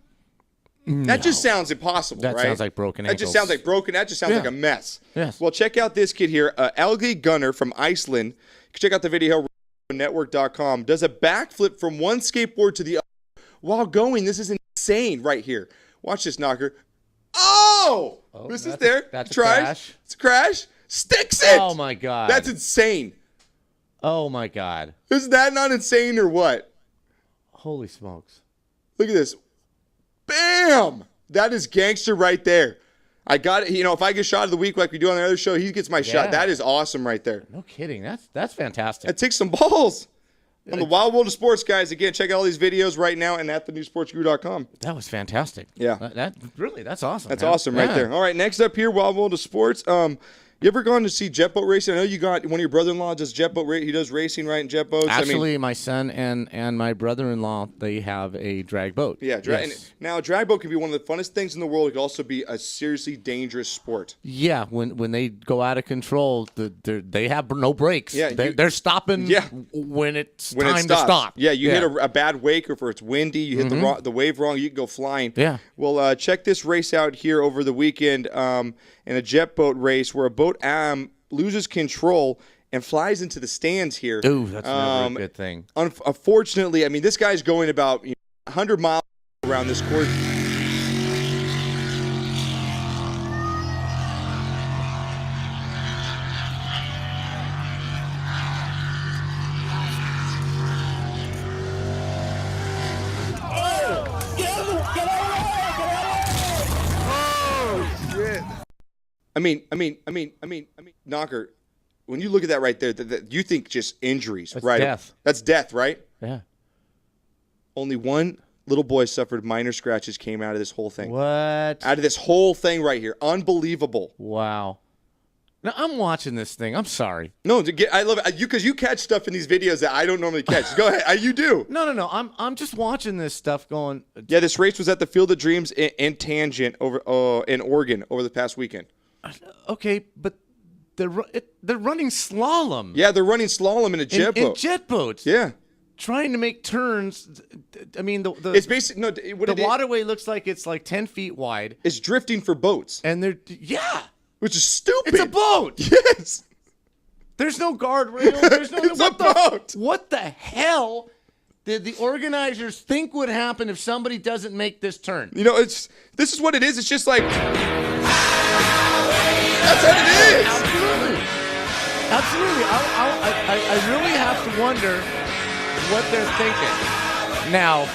That just sounds impossible, That right? sounds like broken That just ankles. sounds like broken. That just sounds like a mess. Yes. Well, check out this kid here, Algi Gunner from Iceland. Check out the video, network.com. Does a backflip from one skateboard to the other while going. This is insane right here. Watch this, Knocker. Oh! This is there. That's a Tries. crash. It's a crash. Sticks it! Oh, my God. That's insane. Oh, my God. Is that not insane or what? Holy smokes. Look at this. Bam! That is gangster right there. I got it. You know, if I get shot of the week like we do on the other show, he gets my shot. That is awesome right there. No kidding. That's fantastic. That takes some balls. On the Wild World of Sports, guys. Again, check out all these videos right now and at thenewsportsguru.com. That was fantastic. Yeah. That's awesome. That's man. awesome right there. All right, next up here, Wild World of Sports. You ever gone to see jet boat racing? I know you got one of your brother-in-law does jet boat he does racing, right, in jet boats. Actually, my son and my brother-in-law, they have a drag boat. Yeah, and now a drag boat can be one of the funnest things in the world. It can also be a seriously dangerous sport. Yeah, when they go out of control, they have no brakes. Yeah, they're stopping when it's When time it to stops. stop. Yeah, you hit a bad wake, or if it's windy, you hit the wave wrong, you can go flying. Yeah. Well, check this race out here over the weekend in a jet boat race where a boat loses control and flies into the stands here. Ooh, that's never a good thing. Unfortunately, I mean, this guy's going about 100 miles around this course. I mean, Knocker, when you look at that right there, you think just injuries, That's right? death. That's death, right? Yeah. Only one little boy suffered minor scratches, came out of this whole thing. What? Out of this whole thing right here. Unbelievable. Wow. Now, I'm watching this thing. I'm sorry. No, I love it. Because you catch stuff in these videos that I don't normally catch. Go ahead. You do. No. I'm just watching this stuff going. Yeah, this race was at the Field of Dreams in Tangent in Oregon over the past weekend. Okay, but they're running slalom. Yeah, they're running slalom in a jet boat. In jet boats. Yeah. Trying to make turns. I mean, it's basically the waterway looks like it's like 10 feet wide. It's drifting for boats. And they're which is stupid. It's a boat. Yes. There's no guardrail. There's no. It's a boat. What the hell did the organizers think would happen if somebody doesn't make this turn? You know, this is what it is. It's just like that's what it is. Absolutely. I really have to wonder what they're thinking. Now,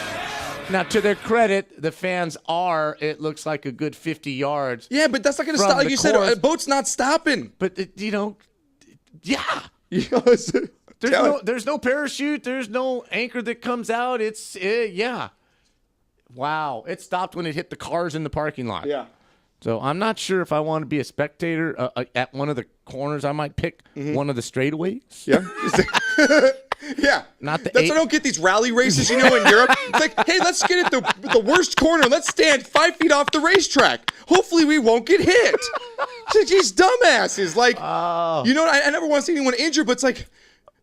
to their credit, the fans it looks like a good 50 yards. Yeah, but that's not going to stop. Like you said, a boat's not stopping. But, yeah. There's no parachute. There's no anchor that comes out. Yeah. Wow. It stopped when it hit the cars in the parking lot. Yeah. So I'm not sure if I want to be a spectator at one of the corners. I might pick one of the straightaways. Yeah. Yeah. Not That's why I don't get these rally races, in Europe. It's like, hey, let's get at the worst corner. Let's stand 5 feet off the racetrack. Hopefully we won't get hit. These dumbasses. Like, I never want to see anyone injured, but it's like,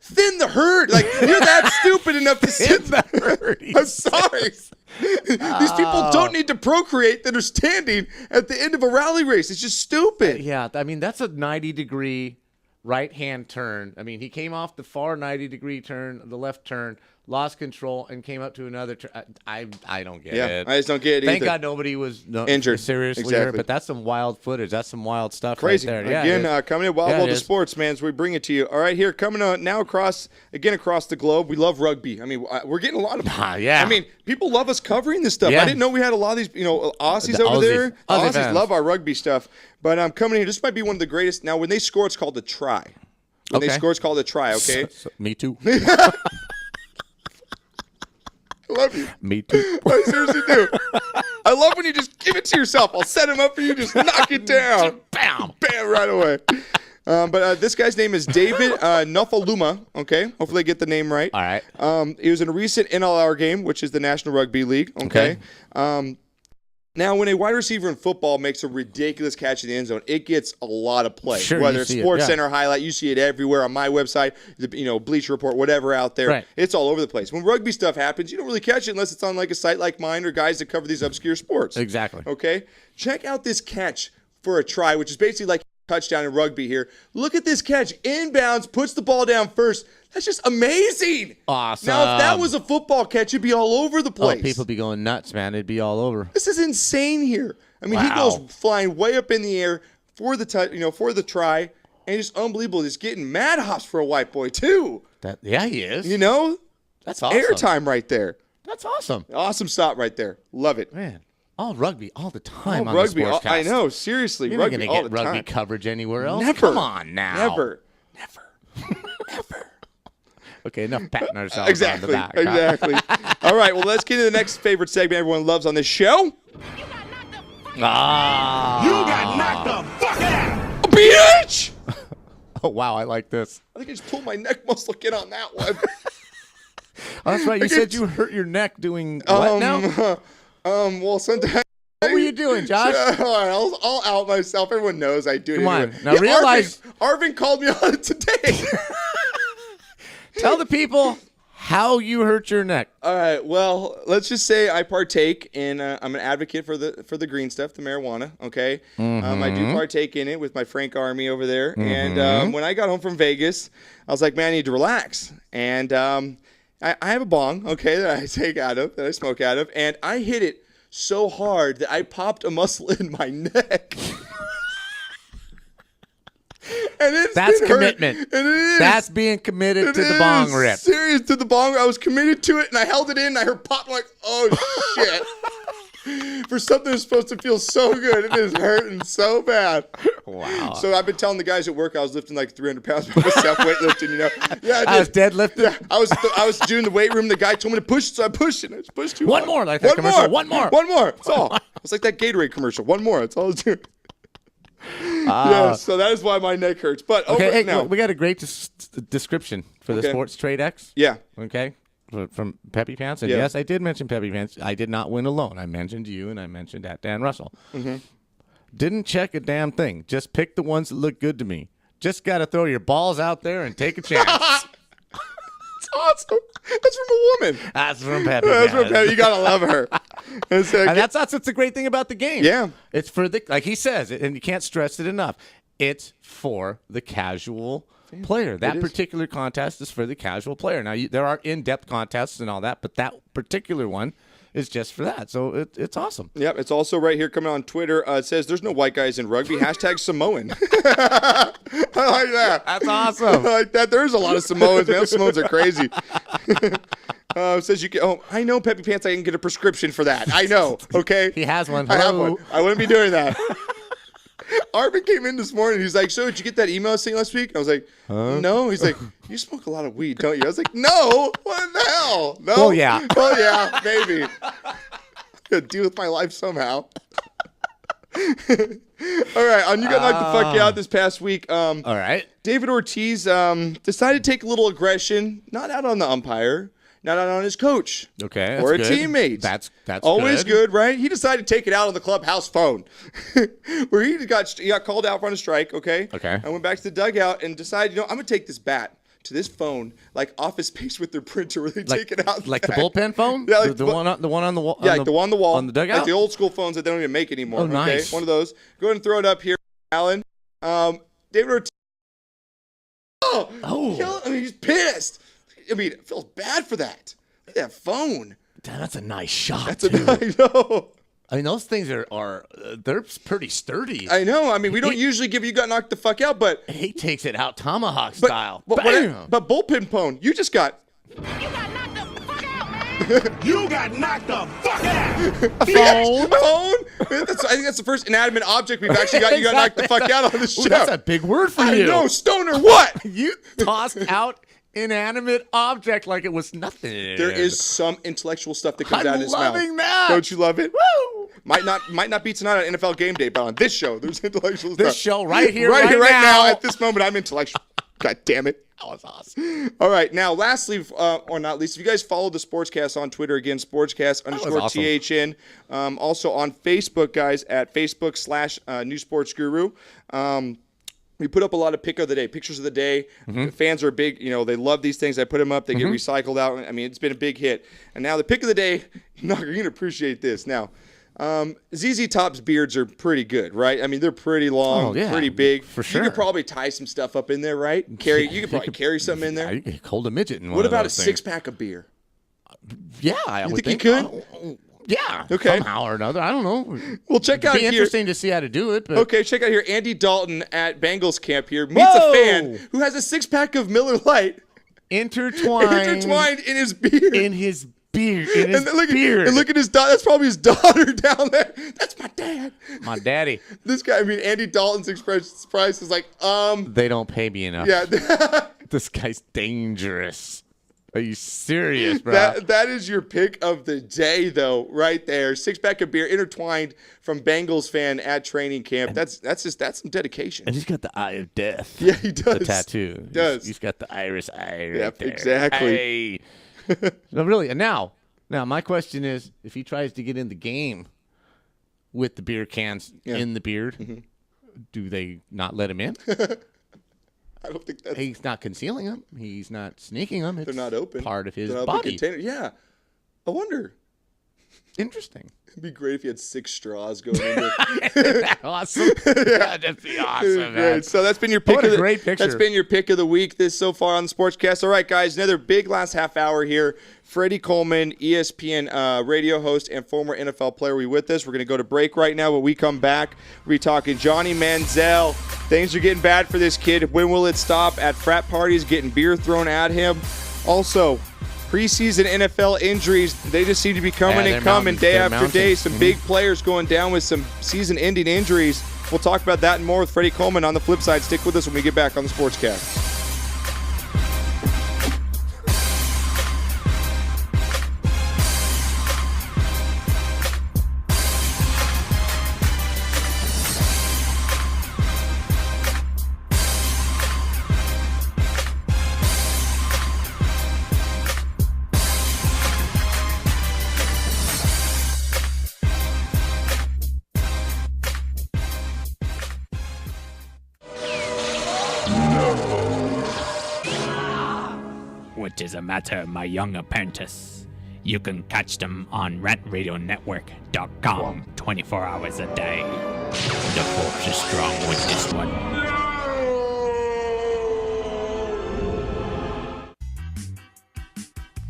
thin the herd. Like, you're that stupid enough to sit the herd. I'm sorry. These people don't need to procreate that are standing at the end of a rally race. It's just stupid. Yeah, I mean, that's a 90-degree right-hand turn. I mean, he came off the far 90-degree turn, the left turn, lost control, and came up to another turn. I don't get it. I just don't get it Thank either. God nobody was injured. Seriously hurt, but that's some wild footage. That's some wild stuff Crazy. Right there. Again, Yeah, coming in Wild World of Sports, man, as we bring it to you. All right, here, coming on now across the globe. We love rugby. I mean, we're getting a lot of yeah. I mean, people love us covering this stuff. Yeah. I didn't know we had a lot of these, Aussies The over there. Aussie Aussies fans. love our rugby stuff. But I'm coming here. This might be one of the greatest. Now, when they score, it's called a try. When they score, it's called a try, okay? Me too. I love you. Me too. I seriously do. I love when you just give it to yourself. I'll set him up for you, just knock it down. Bam. Bam, right away. But this guy's name is David Nofaluma, okay? Hopefully I get the name right. All right. He was in a recent NLR game, which is the National Rugby League, okay? Now, when a wide receiver in football makes a ridiculous catch in the end zone, it gets a lot of play. Sure, Whether you it's see it, Sports yeah. Center highlight, you see it everywhere on my website, Bleacher Report, whatever out there. Right. It's all over the place. When rugby stuff happens, you don't really catch it unless it's on like a site like mine or guys that cover these obscure sports. Exactly. Okay? Check out this catch for a try, which is basically like a touchdown in rugby here. Look at this catch. Inbounds, puts the ball down first. That's just amazing. Awesome. Now, if that was a football catch, it'd be all over the place. Oh, people be going nuts, man. It'd be all over. This is insane here. I mean, he goes flying way up in the air for the for the try, and it's unbelievable. He's getting mad hops for a white boy too. Yeah, he is. That's awesome. airtime right there. That's awesome. Awesome stop right there. Love it, man. All rugby all the time. All on rugby. the SportsCast. I know. Seriously, You're rugby not all gonna the get rugby time. coverage anywhere else. Never. Come on now. Never. Okay, enough patting ourselves Exactly. on the back. Exactly. All right. Well, let's get to the next favorite segment everyone loves on this show. You got knocked the fuck out, bitch! Oh wow, I like this. I think I just pulled my neck muscle again on that one. Oh, that's right. You said you hurt your neck doing what now? Well, sometimes. What were you doing, Josh? All right, I'll out myself. Everyone knows I do it. Come on. anyway. Now realize. Arvin called me on it today. Tell the people how you hurt your neck. All right. Well, let's just say I partake in. I'm an advocate for the green stuff, the marijuana. Okay. I do partake in it with my Frank Army over there. And when I got home from Vegas, I was like, man, I need to relax. And I have a bong, okay, that I smoke out of, and I hit it so hard that I popped a muscle in my neck. And That's commitment. That's being committed to the bong rip. Serious to the bong. I was committed to it, and I held it in, and I heard pop. I'm like, oh, shit. for something that's supposed to feel so good. It is hurting so bad. Wow. So I've been telling the guys at work I was lifting like 300 pounds by myself, weightlifting, you know. Yeah, I was deadlifting. Yeah, I was doing the weight room. The guy told me to push, so I pushed it. I just pushed too One hard. more, like that commercial. One more. One more. That's all. It's like that Gatorade commercial. One more. That's all I was doing. Yeah, so that is why my neck hurts. But okay, hey, now. we got a great description for the Sports Trade X. Yeah. Okay. From Peppy Pants. And yes, I did mention Peppy Pants. I did not win alone. I mentioned you and I mentioned that Dan Russell. Mm-hmm. Didn't check a damn thing. Just pick the ones that look good to me. Just got to throw your balls out there and take a chance. It's awesome. That's from a woman. That's from Peppy. That's from Peppy. You got to love her. And that's the great thing about the game. Yeah. It's for the, like he says, and you can't stress it enough, it's for the casual player. That particular contest is for the casual player. Now, there are in-depth contests and all that, but that particular one is just for that. So it's awesome. Yep, it's also right here coming on Twitter. It says, there's no white guys in rugby. Hashtag Samoan. I like that. That's awesome. I like that. There's a lot of Samoans, man. Those Samoans are crazy. Says you can. Oh, I know, Peppy Pants. I can get a prescription for that. I know. Okay. He has one. I have one. I wouldn't be doing that. Arvin came in this morning. He's like, so did you get that email I sent last week? I was like, no. He's like, you smoke a lot of weed, don't you? I was like, no. What the hell? No. Oh, yeah. Oh, yeah, maybe. Gotta deal with my life somehow. All right, on You Got Knocked the Fuck Out this past week. All right. David Ortiz decided to take a little aggression, not out on the umpire, not out on his coach. Okay. Or a good. teammate. That's always good, right? He decided to take it out on the clubhouse phone, where he got called out on a strike. Okay. Okay. I went back to the dugout and decided, I'm gonna take this bat to this phone, like Office Space with their printer, where they take it out. Like the bullpen phone? Yeah, like the one on the wall. Yeah, like the one on the wall. On the dugout? Like the old school phones that they don't even make anymore. Oh, okay? nice. One of those. Go ahead and throw it up here, Alan. David Ortiz. Oh. I mean, he's pissed. I mean, it feels bad for that. Look at that phone. Damn, that's a nice shot. I know. I mean, those things are they're pretty sturdy. I know. I mean, we don't usually give You Got Knocked the Fuck Out, but he takes it out tomahawk style. But bullpen phone, you just got. You got knocked the fuck out, man. You got knocked the fuck out. Phone. I think that's the first inanimate object we've actually got. You got knocked the fuck out on the show. Ooh, that's a big word for you. I know, stoner. What? You tossed out inanimate object like it was nothing. There is some intellectual stuff that comes out of his mouth. I'm loving that. Don't you love it? Woo! Might not be tonight on NFL Game Day, but on this show, there's intellectual stuff. This show right here, right now. At this moment, I'm intellectual. God damn it. That was awesome. All right. Now, lastly, or not least, if you guys follow the SportsCast on Twitter, again, SportsCast_THN. Also on Facebook, guys, at Facebook/New Sports Guru. We put up a lot of pick of the day, pictures of the day. Mm-hmm. Fans are big, they love these things. I put them up. They get recycled out. I mean, it's been a big hit. And now the pick of the day, you're going to appreciate this. Now, ZZ Top's beards are pretty good, right? I mean, they're pretty long, pretty big. For sure. You could probably tie some stuff up in there, right? You could probably carry something in there. You could hold a midget in one What of about a those things. six-pack of beer? Yeah, I You would think you could? Yeah. Okay. Somehow or another. I don't know. Well, check out It'd be here. interesting to see how to do it. But Okay, check out here. Andy Dalton at Bengals camp here meets a fan who has a six-pack of Miller Lite intertwined in his beard. In his beard. In his beard. And look at his daughter. That's probably his daughter down there. That's my dad. My daddy. This guy, I mean, Andy Dalton's price is like, They don't pay me enough. Yeah. This guy's dangerous. Are you serious, bro? That is your pick of the day, though, right there. Six-pack of beer intertwined from Bengals fan at training camp. That's some dedication. And he's got the eye of death. Yeah, he does. The tattoo. He does. He's got the iris eye right Yep, there. exactly. Hey. No, really. And now my question is, if he tries to get in the game with the beer cans in the beard, do they not let him in? I don't think that's... He's not concealing them. He's not sneaking them. They're not open. Part of his They're not body. open container. Yeah. I wonder. Interesting. It'd be great if you had 6 straws going in there. Isn't that awesome? That'd be awesome, man. So that's been your pick What of a the great picture. That's been your pick of the week so far on the Sportscast. All right, guys, another big last half hour here. Freddie Coleman, ESPN radio host and former NFL player, will be with us. We're going to go to break right now. When we come back, we'll be talking Johnny Manziel. Things are getting bad for this kid. When will it stop? At frat parties, getting beer thrown at him. Also, preseason NFL injuries, they just seem to be coming and coming day after day. Some big players going down with some season-ending injuries. We'll talk about that and more with Freddie Coleman on the flip side. Stick with us when we get back on the SportsCast. What is the matter, my young apprentice? You can catch them on RantRadioNetwork.com 24 hours a day. The force is strong with this one.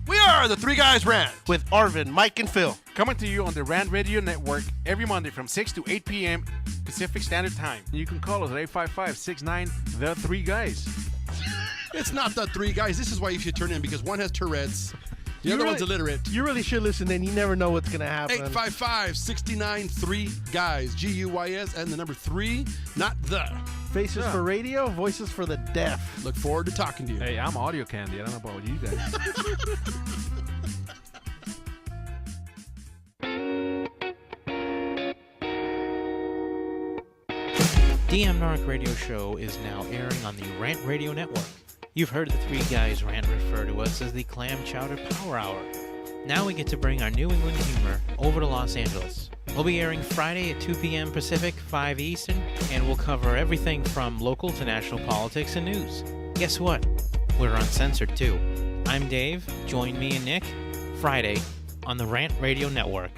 We are the Three Guys Rant with Arvin, Mike, and Phil. Coming to you on the Rant Radio Network every Monday from 6 to 8 p.m. Pacific Standard Time. You can call us at 855-69-THE-3-GUYS. It's not the Three Guys. This is why you should turn in, because one has Tourette's, the other one's illiterate. You really should listen in. You never know what's going to happen. 855-69-3-GUYS, G-U-Y-S, and the number 3, not the. Faces for radio, voices for the deaf. Look forward to talking to you. Hey, I'm audio candy. I don't know about you guys. DM Narc Radio Show is now airing on the Rant Radio Network. You've heard the Three Guys Rant refer to us as the Clam Chowder Power Hour. Now we get to bring our New England humor over to Los Angeles. We'll be airing Friday at 2 p.m. Pacific, 5 Eastern, and we'll cover everything from local to national politics and news. Guess what? We're uncensored too. I'm Dave. Join me and Nick Friday on the Rant Radio Network.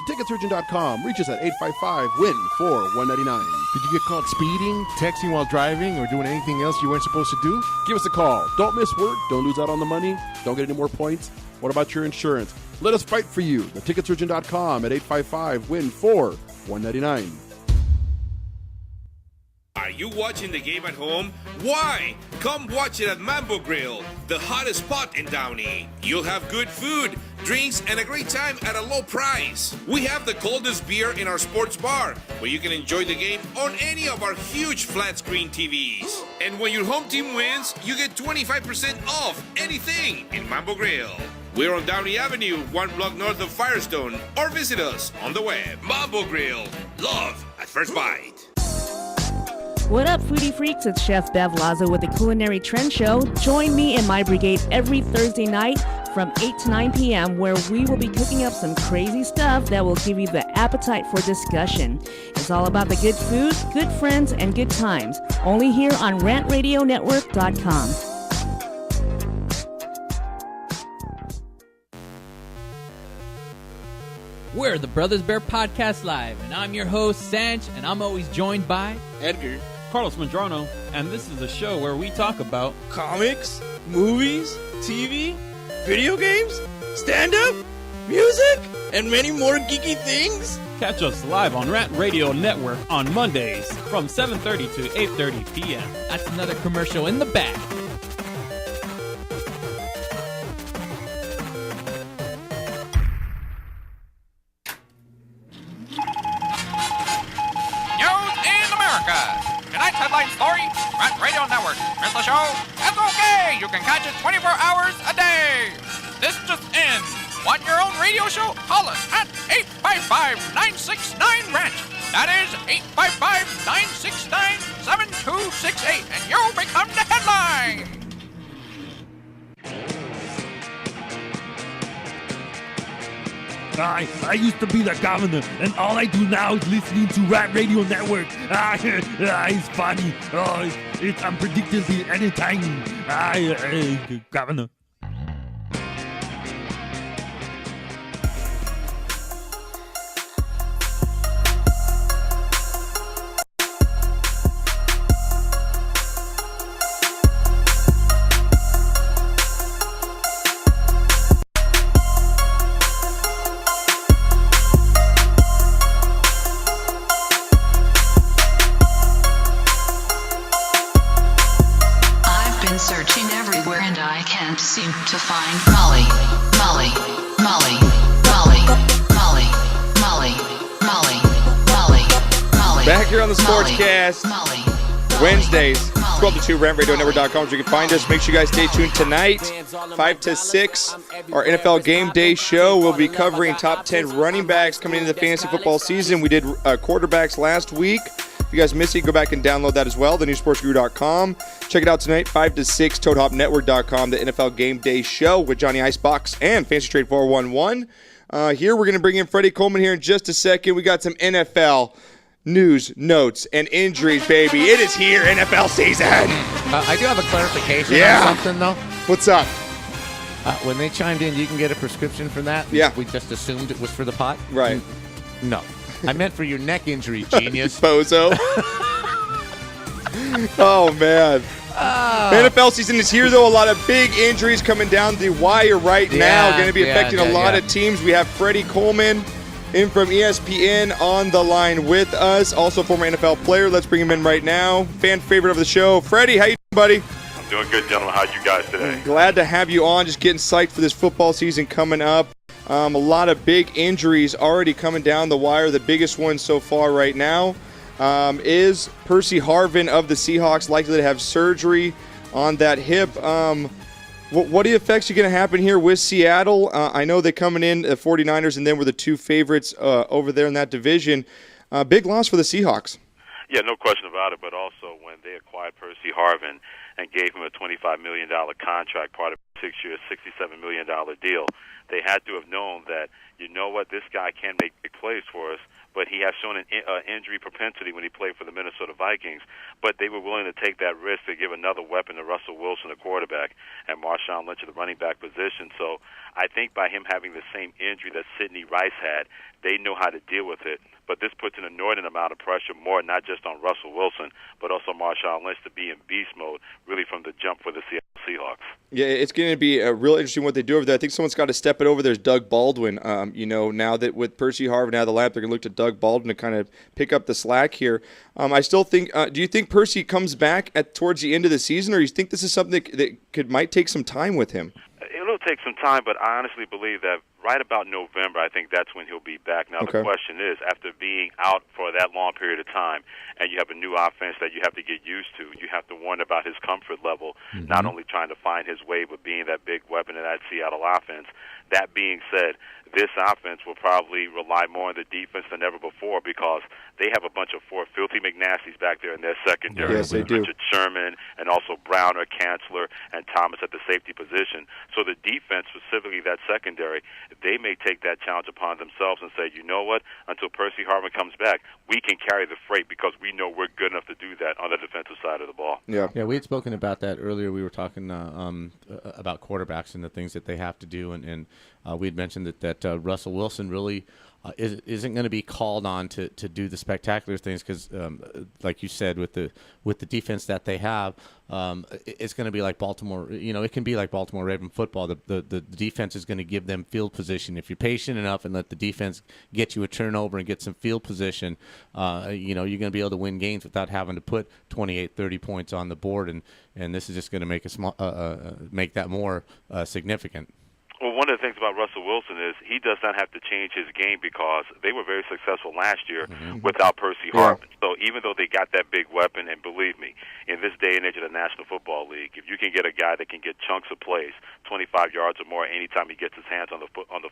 TheTicketSurgeon.com. Reach us at 855-WIN-4-199. Did you get caught speeding, texting while driving, or doing anything else you weren't supposed to do? Give us a call. Don't miss work. Don't lose out on the money. Don't get any more points. What about your insurance? Let us fight for you. TheTicketSurgeon.com at 855-WIN-4-199. Are you watching the game at home? Why? Come watch it at Mambo Grill, the hottest spot in Downey. You'll have good food, drinks, and a great time at a low price. We have the coldest beer in our sports bar, where you can enjoy the game on any of our huge flat screen TVs. And when your home team wins, you get 25% off anything in Mambo Grill. We're on Downey Avenue, 1 block north of Firestone, or visit us on the web. Mambo Grill, love at first bite. What up, foodie freaks? It's Chef Bev Lazo with the Culinary Trend Show. Join me and my brigade every Thursday night from 8 to 9 p.m. where we will be cooking up some crazy stuff that will give you the appetite for discussion. It's all about the good food, good friends, and good times. Only here on RantRadioNetwork.com. We're the Brothers Bear Podcast Live, and I'm your host, Sanch, and I'm always joined by Edgar, Carlos Medrano, and this is a show where we talk about comics, movies, TV, video games, stand-up, music, and many more geeky things. Catch us live on Rant Radio Network on Mondays from 7:30 to 8:30 p.m. That's another commercial in the bag. Tonight's headline story, Rant Radio Network. Miss the show? That's okay! You can catch it 24 hours a day! This just in. Want your own radio show? Call us at 855-969-RANT. That is 855-969-7268, and you'll become the headline! I used to be the governor, and all I do now is listening to Rat Radio Network. It's funny. It's unpredictable and entertaining. Governor. can't seem to find Molly, Molly, Molly, Molly, Molly, Molly, Molly, Molly, Molly. Back here on the SportsCast, Wednesdays, 12 to 2, RantRadioNetwork.com, where you can find us. Make sure you guys stay tuned tonight, 5 to 6. Our NFL Game Day show will be covering top 10 running backs coming into the fantasy football season. We did quarterbacks last week. If you guys missed it, go back and download that as well, thenewsportsguru.com. Check it out tonight, 5 to 6, ToadHopNetwork.com, the NFL Game Day show with Johnny Icebox and Fantasy Trade 411. Here, we're going to bring in Freddie Coleman here in just a second. We got some NFL news, notes, and injuries, baby. It is here, NFL season. I do have a clarification on something, though. What's up? When they chimed in, you can get a prescription for that? Yeah. We just assumed it was for the pot? Right. No. I meant for your neck injury, genius. Bozo. Oh, man. NFL season is here, though. A lot of big injuries coming down the wire right now. Going to be affecting a lot of teams. We have Freddie Coleman in from ESPN on the line with us. Also former NFL player. Let's bring him in right now. Fan favorite of the show. Freddie, how you doing, buddy? I'm doing good, gentlemen. How you guys today? Glad to have you on. Just getting psyched for this football season coming up. A lot of big injuries already coming down the wire. The biggest one so far right now is Percy Harvin of the Seahawks, likely to have surgery on that hip. What are the effects are going to happen here with Seattle? I know they're coming in, the 49ers, and then were the two favorites over there in that division. Big loss for the Seahawks. Yeah, no question about it, but also when they acquired Percy Harvin and gave him a $25 million contract, part of a 6-year, $67 million deal, they had to have known that, you know what, this guy can make big plays for us, but he has shown an injury propensity when he played for the Minnesota Vikings. But they were willing to take that risk to give another weapon to Russell Wilson, the quarterback, and Marshawn Lynch at the running back position. So I think by him having the same injury that Sidney Rice had, they know how to deal with it. But this puts an inordinate amount of pressure, more not just on Russell Wilson, but also Marshawn Lynch to be in beast mode, really from the jump for the Seattle Seahawks. Yeah, it's going to be real interesting what they do over there. I think someone's got to step it over. There's Doug Baldwin. Now that with Percy Harvin out of the lineup, they're going to look to Doug Baldwin to kind of pick up the slack here. I still think. Do you think Percy comes back towards the end of the season, or do you think this is something that might take some time with him? It'll take some time, but I honestly believe that right about November, I think that's when he'll be back. Now, Okay. The question is, after being out for that long period of time, and you have a new offense that you have to get used to, you have to wonder about his comfort level, not only trying to find his way, but being that big weapon in that Seattle offense. That being said, this offense will probably rely more on the defense than ever before because they have a bunch of four filthy McNasties back there in their secondary. Yes, they do. Richard Sherman and also Browner, Kanzler, and Thomas at the safety position. So the defense, specifically that secondary, they may take that challenge upon themselves and say, you know what, until Percy Harvin comes back, we can carry the freight because we know we're good enough to do that on the defensive side of the ball. Yeah, we had spoken about that earlier. We were talking about quarterbacks and the things that they have to do, and we had mentioned that Russell Wilson really isn't going to be called on to do the spectacular things because, like you said, with the defense that they have, it's going to be like Baltimore. It can be like Baltimore Raven football. The defense is going to give them field position. If you're patient enough and let the defense get you a turnover and get some field position, you're going to be able to win games without having to put 28, 30 points on the board. And this is just going to make that more significant. Well, one of the things about Russell Wilson is he does not have to change his game because they were very successful last year without Percy Harvin. So even though they got that big weapon, and believe me, in this day and age of the National Football League, if you can get a guy that can get chunks of plays, 25 yards or more, anytime he gets his hands on the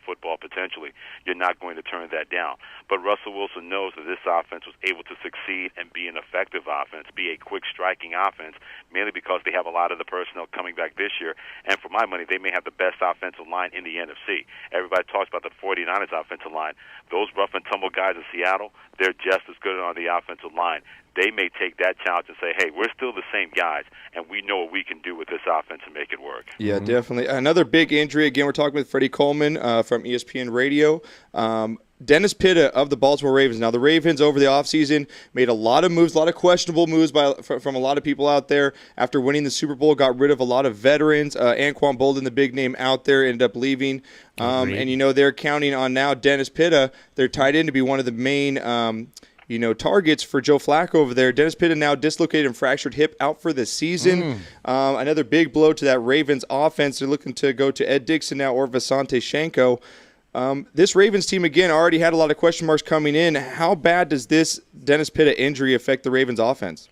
football potentially, you're not going to turn that down. But Russell Wilson knows that this offense was able to succeed and be an effective offense, be a quick striking offense, mainly because they have a lot of the personnel coming back this year. And for my money, they may have the best offensive line in the NFC. Everybody talks about the 49ers offensive line. Those rough and tumble guys in Seattle, they're just as good on the offensive line. They may take that challenge and say, hey, we're still the same guys, and we know what we can do with this offense and make it work. Yeah, definitely. Another big injury. Again, we're talking with Freddie Coleman from ESPN Radio. Dennis Pitta of the Baltimore Ravens. Now, the Ravens over the offseason made a lot of moves, a lot of questionable moves from a lot of people out there. After winning the Super Bowl, got rid of a lot of veterans. Anquan Bolden, the big name out there, ended up leaving. And, they're counting on now Dennis Pitta, their tight end, to be one of the main targets for Joe Flacco over there. Dennis Pitta now dislocated and fractured hip, out for the season. Another big blow to that Ravens offense. They're looking to go to Ed Dixon now or Visante Shenko. This Ravens team, again, already had a lot of question marks coming in. How bad does this Dennis Pitta injury affect the Ravens offense?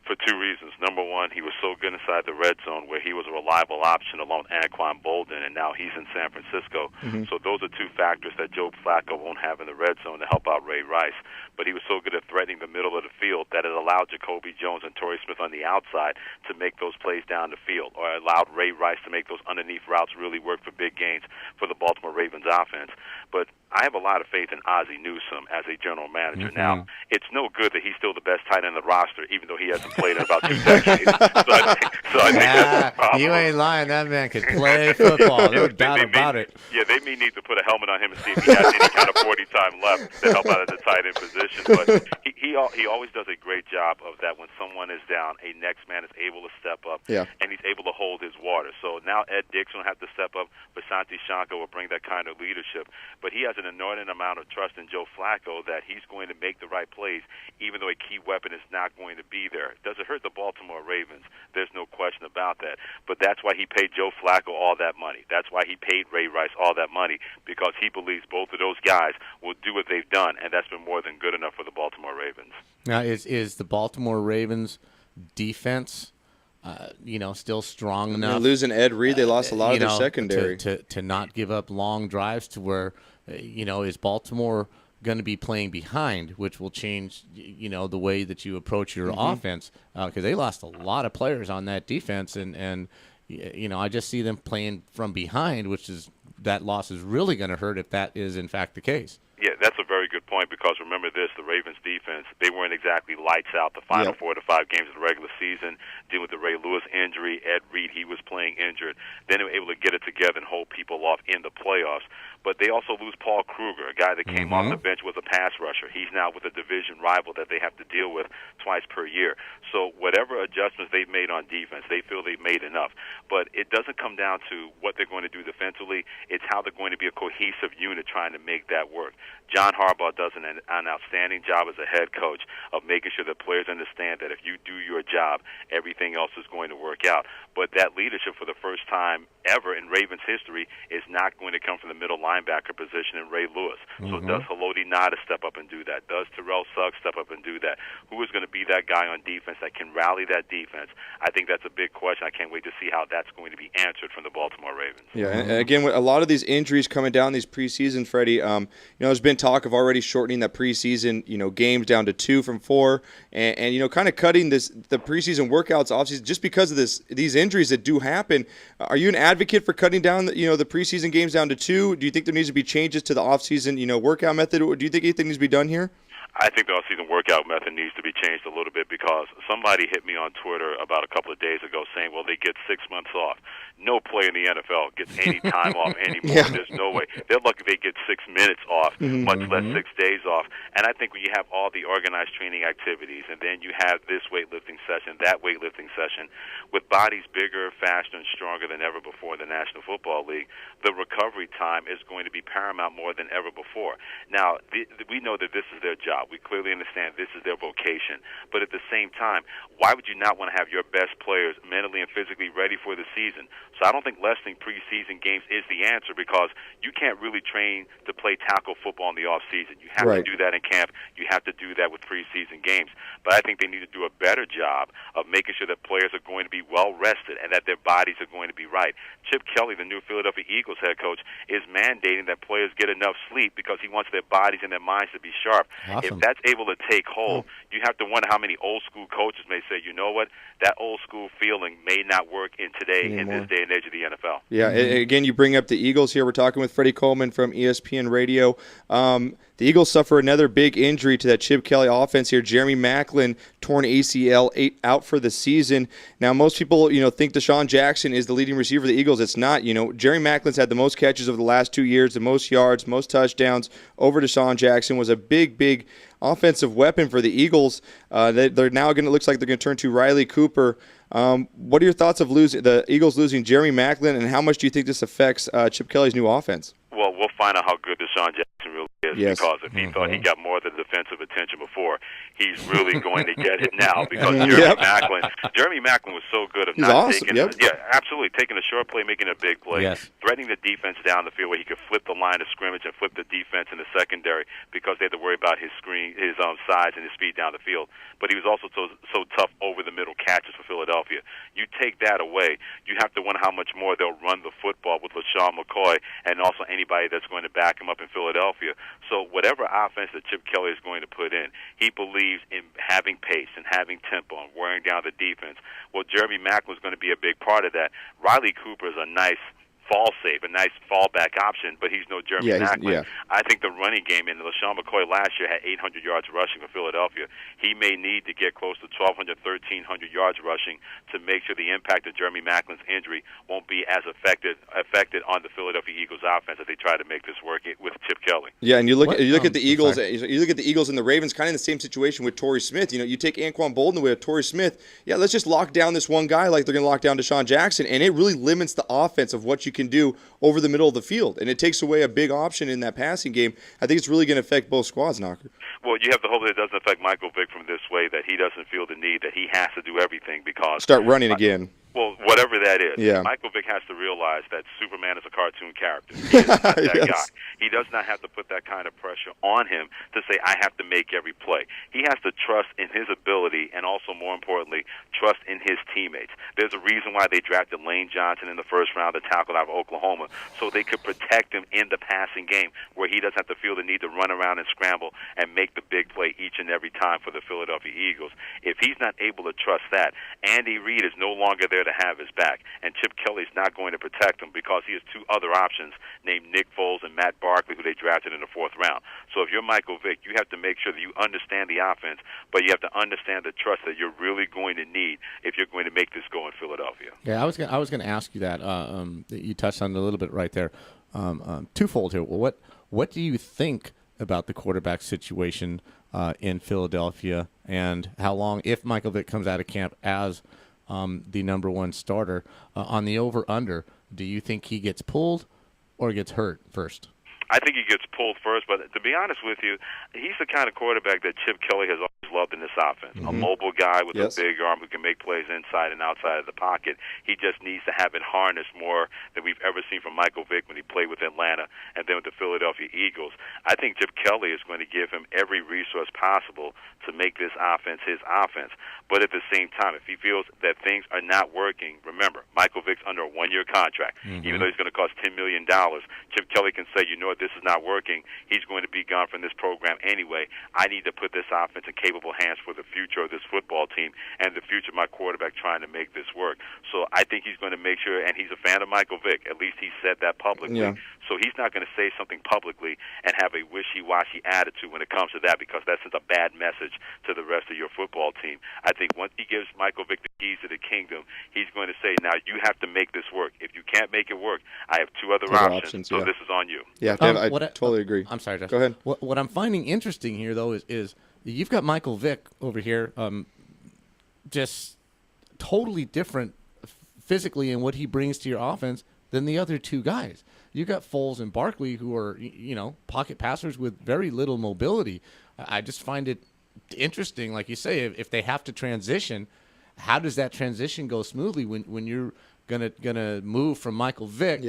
For two reasons. Number one, he was so good inside the red zone where he was a reliable option along with Anquan Bolden, and now he's in San Francisco. So those are two factors that Joe Flacco won't have in the red zone to help out Ray Rice. But he was so good at threatening the middle of the field that it allowed Jacoby Jones and Torrey Smith on the outside to make those plays down the field, or allowed Ray Rice to make those underneath routes really work for big gains for the Baltimore Ravens offense. But I have a lot of faith in Ozzie Newsome as a general manager. Now, it's no good that he's still the best tight end in the roster, even though he hasn't played in about 2 decades. So I think that's the problem. You ain't lying. That man could play football. No doubt about it. Yeah, they may need to put a helmet on him and see if he has any kind of 40 time left to help out at the tight end position. But he always does a great job of that. When someone is down, a next man is able to step up, and he's able to hold his water. So now Ed Dixon will have to step up. Visante Shenko will bring that kind of leadership. But he has an inordinate amount of trust in Joe Flacco that he's going to make the right plays, even though a key weapon is not going to be there. Does it hurt the Baltimore Ravens? There's no question about that. But that's why he paid Joe Flacco all that money. That's why he paid Ray Rice all that money, because he believes both of those guys will do what they've done, and that's been more than good enough for the Baltimore Ravens. Now, is the Baltimore Ravens defense still strong enough? They're losing Ed Reed. They lost a lot of their secondary. To not give up long drives to where, is Baltimore going to be playing behind, which will change, the way that you approach your offense, because they lost a lot of players on that defense, and I just see them playing from behind, that loss is really going to hurt if that is in fact the case. Yeah, that's a very good point, because remember this, the Ravens defense, they weren't exactly lights out the final 4 to 5 games of the regular season, dealing with the Ray Lewis injury. Ed Reed, he was playing injured. Then they were able to get it together and hold people off in the playoffs. But they also lose Paul Kruger, a guy that came off the bench, was a pass rusher. He's now with a division rival that they have to deal with twice per year. So whatever adjustments they've made on defense, they feel they've made enough. But it doesn't come down to what they're going to do defensively. It's how they're going to be a cohesive unit trying to make that work. John Harbaugh does an outstanding job as a head coach of making sure that players understand that if you do your job, everything else is going to work out. But that leadership, for the first time ever in Ravens history, is not going to come from the middle linebacker position in Ray Lewis. So does Haloti Nada step up and do that? Does Terrell Suggs step up and do that? Who is going to be that guy on defense that can rally that defense? I think that's a big question. I can't wait to see how that's going to be answered from the Baltimore Ravens. Yeah, and again, with a lot of these injuries coming down these preseason, Freddie, there's been talk of already shortening that preseason, games down to 2 from 4, and kind of cutting the preseason workouts offseason just because of these injuries that do happen. Are you an advocate for cutting down the preseason games down to 2? Do you think there needs to be changes to the offseason workout method? Or do you think anything needs to be done here? I think the off-season workout method needs to be changed a little bit, because somebody hit me on Twitter about a couple of days ago saying, well, they get 6 months off. No player in the NFL gets any time off anymore. There's no way. They're lucky they get 6 minutes off, much less 6 days off. And I think when you have all the organized training activities, and then you have this weightlifting session, that weightlifting session, with bodies bigger, faster, and stronger than ever before in the National Football League, the recovery time is going to be paramount more than ever before. Now, we know that this is their job. We clearly understand this is their vocation. But at the same time, why would you not want to have your best players mentally and physically ready for the season? So I don't think lessening preseason games is the answer, because you can't really train to play tackle football in the off-season. You have to do that in camp. You have to do that with preseason games. But I think they need to do a better job of making sure that players are going to be well-rested and that their bodies are going to be right. Chip Kelly, the new Philadelphia Eagles head coach, is mandating that players get enough sleep because he wants their bodies and their minds to be sharp. If that's able to take hold, you have to wonder how many old-school coaches may say, you know what, that old-school feeling may not work in this day and age of the NFL. Yeah, again, you bring up the Eagles here. We're talking with Freddie Coleman from ESPN Radio. The Eagles suffer another big injury to that Chip Kelly offense here. Jeremy Maclin, torn ACL, out for the season. Now, most people, think Deshaun Jackson is the leading receiver of the Eagles. It's not. Jeremy Maclin's had the most catches over the last 2 years, the most yards, most touchdowns over Deshaun Jackson. Was a big offensive weapon for the Eagles. They're now looks like they're going to turn to Riley Cooper. What are your thoughts of the Eagles losing Jeremy Maclin, and how much do you think this affects Chip Kelly's new offense? Well, we'll find out how good Deshaun Jackson really is is, because if he Mm-hmm. thought he got more of the defensive attention before, he's really going to get it now, because Jeremy Maclin was so good of He's not awesome, taking absolutely taking a short play, making a big play, Yes. threatening the defense down the field where he could flip the line of scrimmage and flip the defense in the secondary, because they had to worry about his size and his speed down the field. But he was also so tough over the middle catches for Philadelphia. You take that away, you have to wonder how much more they'll run the football with LaShawn McCoy and also anybody that's going to back him up in Philadelphia. So whatever offense that Chip Kelly is going to put in, he believes in having pace and having tempo and wearing down the defense. Well, Jeremy Maclin is going to be a big part of that. Riley Cooper is a nice fall safe, a nice fallback option, but he's no Jeremy Maclin. I think the running game, and LaShawn McCoy last year had 800 yards rushing for Philadelphia. He may need to get close to 1,200, 1,300 yards rushing to make sure the impact of Jeremy Maclin's injury won't be as affected on the Philadelphia Eagles offense as they try to make this work with Chip Kelly. Yeah, and you look at the Eagles. You look at the Eagles and the Ravens, kind of in the same situation with Torrey Smith. You take Anquan Bolden away with Torrey Smith. Yeah, let's just lock down this one guy like they're going to lock down Deshaun Jackson, and it really limits the offense of what you can do over the middle of the field, and it takes away a big option in that passing game. I think it's really going to affect both squads, Knocker. Well, you have to hope that it doesn't affect Michael Vick from this way, that he doesn't feel the need that he has to do everything because Start running again. Well, whatever that is, Yeah. Michael Vick has to realize that Superman is a cartoon character. He is not that guy. He does not have to put that kind of pressure on him to say, I have to make every play. He has to trust in his ability and also, more importantly, trust in his teammates. There's a reason why they drafted Lane Johnson in the first round, the tackle out of Oklahoma, so they could protect him in the passing game where he doesn't have to feel the need to run around and scramble and make the big play each and every time for the Philadelphia Eagles. If he's not able to trust that, Andy Reid is no longer there to have his back, and Chip Kelly's not going to protect him because he has two other options named Nick Foles and Matt Barkley, who they drafted in the fourth round. So if you're Michael Vick, you have to make sure that you understand the offense, but you have to understand the trust that you're really going to need if you're going to make this go in Philadelphia. Yeah, I was going to ask you that. You touched on it a little bit right there. Twofold here. Well, what do you think about the quarterback situation in Philadelphia, and how long, if Michael Vick comes out of camp as the number one starter, on the over-under, do you think he gets pulled or gets hurt first? I think he gets pulled first, but to be honest with you, he's the kind of quarterback that Chip Kelly has always loved in this offense. A mobile guy with a big arm who can make plays inside and outside of the pocket. He just needs to have it harnessed more than we've ever seen from Michael Vick when he played with Atlanta and then with the Philadelphia Eagles. I think Chip Kelly is going to give him every resource possible to make this offense his offense. But at the same time, if he feels that things are not working, remember, Michael Vick's under a one-year contract. Even though he's going to cost $10 million, Chip Kelly can say, you know what, this is not working. He's going to be gone from this program anyway. I need to put this offense in capable hands for the future of this football team and the future of my quarterback trying to make this work. So I think he's going to make sure, and he's a fan of Michael Vick. At least he said that publicly. Yeah. So he's not going to say something publicly and have a wishy-washy attitude when it comes to that, because that sends a bad message to the rest of your football team. I think once he gives Michael Vick the keys to the kingdom, he's going to say, now you have to make this work. If you can't make it work, I have two other options, so this is on you. Yeah, I totally agree. I'm sorry, Jeff. Go ahead. What I'm finding interesting here, though, is you've got Michael Vick over here, just totally different physically in what he brings to your offense than the other two guys. You got Foles and Barkley, who are, pocket passers with very little mobility. I just find it interesting, like you say, if they have to transition, how does that transition go smoothly when you're gonna move from Michael Vick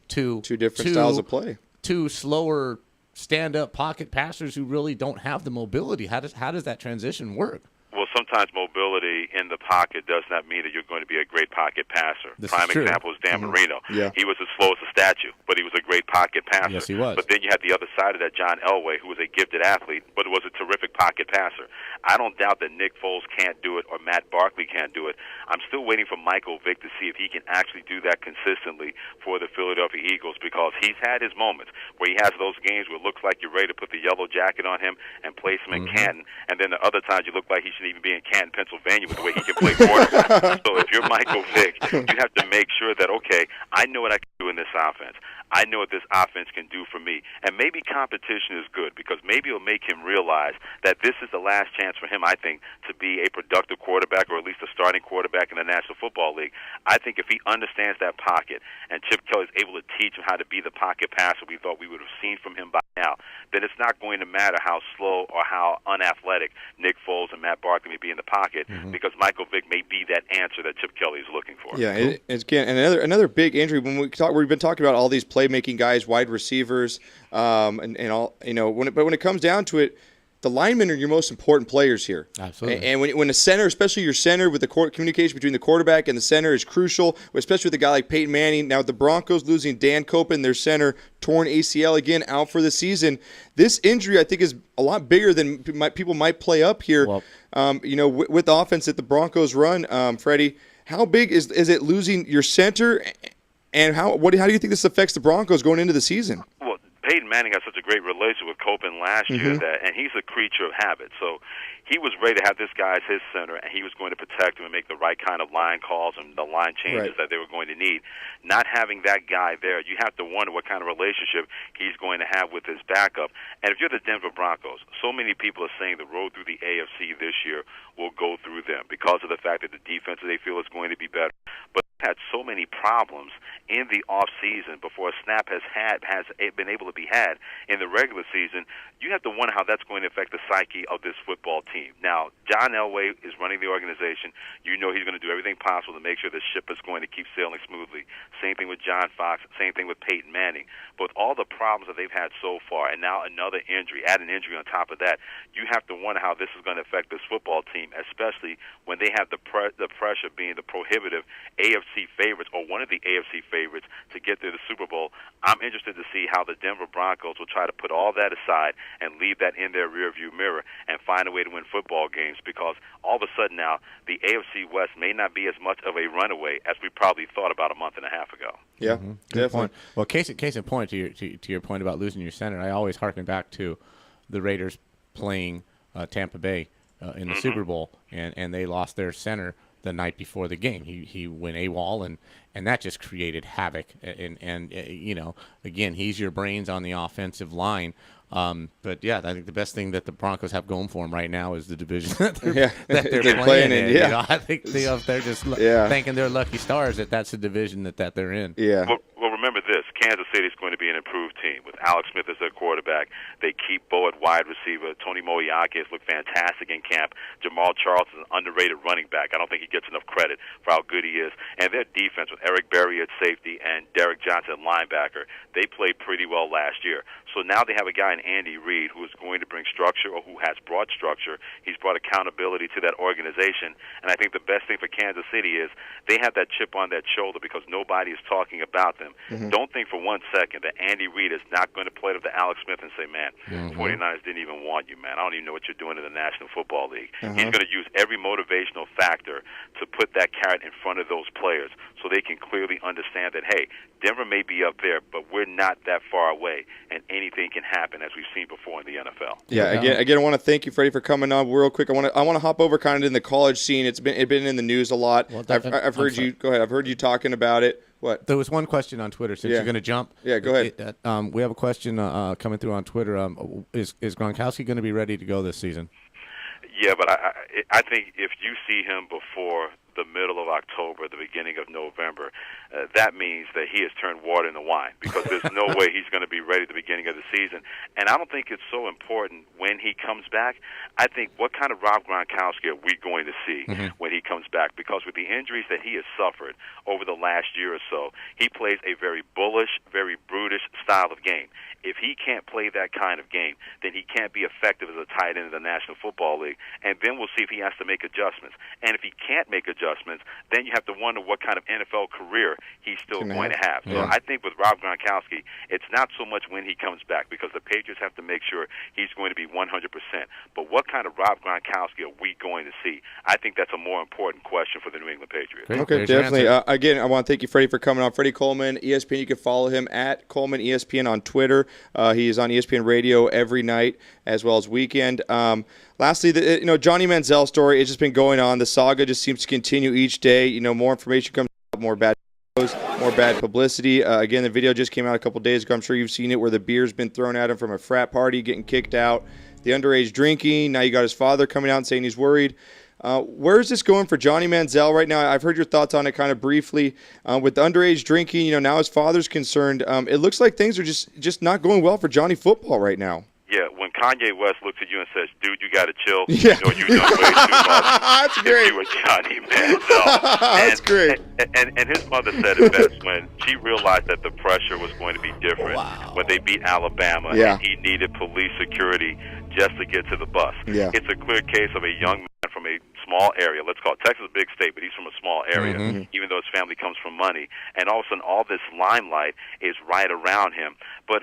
to two different styles of play, two slower stand-up pocket passers who really don't have the mobility? How does that transition work? Well, sometimes mobility in the pocket does not mean that you're going to be a great pocket passer. Prime example is Dan Marino. Yeah. He was as slow as a statue, but he was a great pocket passer. Yes, he was. But then you had the other side of that, John Elway, who was a gifted athlete, but was a terrific pocket passer. I don't doubt that Nick Foles can't do it or Matt Barkley can't do it. I'm still waiting for Michael Vick to see if he can actually do that consistently for the Philadelphia Eagles, because he's had his moments where he has those games where it looks like you're ready to put the yellow jacket on him and place him in Canton, and then the other times you look like he should even be in Canton, Pennsylvania, with the way he can play quarterback. So if you're Michael Vick, you have to make sure that, okay, I know what I can do in this offense. I know what this offense can do for me. And maybe competition is good because maybe it'll make him realize that this is the last chance for him, I think, to be a productive quarterback or at least a starting quarterback in the National Football League. I think if he understands that pocket and Chip Kelly's able to teach him how to be the pocket passer we thought we would have seen from him by now, then it's not going to matter how slow or how unathletic Nick Foles and Matt Barkley may be in the pocket because Michael Vick may be that answer that Chip Kelly is looking for. Yeah, it's again, and another big injury. When we've been talking about all these playmaking guys, wide receivers, and all, when it comes down to it, the linemen are your most important players here. Absolutely. And when a center, especially your center with the communication between the quarterback and the center is crucial, especially with a guy like Peyton Manning. Now, the Broncos losing Dan Copen, their center, torn ACL again, out for the season. This injury, I think, is a lot bigger than people might play up here. Well, with the offense that the Broncos run, Freddie, how big is it losing your center, and how do you think this affects the Broncos going into the season? Well, Peyton Manning had such a great relationship with Copen last year and he's a creature of habit. So he was ready to have this guy as his center, and he was going to protect him and make the right kind of line calls and the line changes that they were going to need. Not having that guy there, you have to wonder what kind of relationship he's going to have with his backup. And if you're the Denver Broncos, so many people are saying the road through the AFC this year will go through them because of the fact that the defense they feel is going to be better. But they've had so many problems in the off season before a snap has been able to be had in the regular season. You have to wonder how that's going to affect the psyche of this football team. Now, John Elway is running the organization. You know he's going to do everything possible to make sure the ship is going to keep sailing smoothly. Same thing with John Fox. Same thing with Peyton Manning. But with all the problems that they've had so far, and now another injury, add an injury on top of that, you have to wonder how this is going to affect this football team, especially when they have the pressure being the prohibitive AFC favorites or one of the AFC favorites to get to the Super Bowl. I'm interested to see how the Denver Broncos will try to put all that aside and leave that in their rearview mirror and find a way to win football games, because all of a sudden now the AFC West may not be as much of a runaway as we probably thought about a month and a half ago. Yeah, Good point. Well, case in point, to your point about losing your center, I always harken back to the Raiders playing Tampa Bay in the Super Bowl, and they lost their center the night before the game. He went AWOL, and that just created havoc. And again, he's your brains on the offensive line. But yeah, I think the best thing that the Broncos have going for them right now is the division that they're playing in. Yeah. I think they're just thanking their lucky stars that that's the division that they're in. Yeah. Well, remember this: Kansas City is going to be an improved team with Alex Smith as their quarterback. They keep Bo at wide receiver. Tony Moiaki has looked fantastic in camp. Jamal Charles is an underrated running back. I don't think he gets enough credit for how good he is. And their defense with Eric Berry at safety and Derek Johnson at linebacker, they played pretty well last year. So now they have a guy in Andy Reid who is going to bring structure, or who has brought structure. He's brought accountability to that organization. And I think the best thing for Kansas City is they have that chip on that shoulder because nobody is talking about them. Don't think for 1 second that Andy Reid is not going to play up to Alex Smith and say, man, 49ers didn't even want you, man. I don't even know what you're doing in the National Football League. He's going to use every motivational factor to put that carrot in front of those players so they can clearly understand that, hey, Denver may be up there, but we're not that far away, and anything can happen, as we've seen before in the NFL. Yeah, again, I want to thank you, Freddie, for coming on real quick. I want to hop over kind of in the college scene. It's been in the news a lot. Well, I've heard you. Go ahead. I've heard you talking about it. What? There was one question on Twitter. Since you're going to jump, go ahead. We have a question coming through on Twitter. Is Gronkowski going to be ready to go this season? Yeah, but I think if you see him before the middle of October, the beginning of November, that means that he has turned water into wine, because there's no way he's going to be ready at the beginning of the season. And I don't think it's so important when he comes back. I think, what kind of Rob Gronkowski are we going to see when he comes back? Because with the injuries that he has suffered over the last year or so, he plays a very bullish, very brutish style of game. If he can't play that kind of game, then he can't be effective as a tight end in the National Football League. And then we'll see if he has to make adjustments. And if he can't make adjustments, then you have to wonder what kind of NFL career he's still going to have. So I think with Rob Gronkowski, it's not so much when he comes back, because the Patriots have to make sure he's going to be 100%. But what kind of Rob Gronkowski are we going to see? I think that's a more important question for the New England Patriots. Okay, definitely. Again, I want to thank you, Freddie, for coming on. Freddie Coleman, ESPN. You can follow him at Coleman ESPN on Twitter. He is on ESPN Radio every night as well as weekend. Lastly, the Johnny Manziel story has just been going on. The saga just seems to continue each day. More information comes out, more bad More bad publicity. Again, the video just came out a couple days ago. I'm sure you've seen it where the beer's been thrown at him from a frat party, getting kicked out. The underage drinking. Now you got his father coming out and saying he's worried. Where is this going for Johnny Manziel right now? I've heard your thoughts on it kind of briefly. With the underage drinking, now his father's concerned. It looks like things are just not going well for Johnny football right now. Yeah, when Kanye West looks at you and says, "Dude, you got to chill," Yeah. you done way too much. That's great. You were Johnny Manziel. That's great. And his mother said it best when she realized that the pressure was going to be different when they beat Alabama, and he needed police security just to get to the bus. Yeah. It's a clear case of a young man from a small area. Let's call it Texas a big state, but he's from a small area, even though his family comes from money. And all of a sudden, all this limelight is right around him. But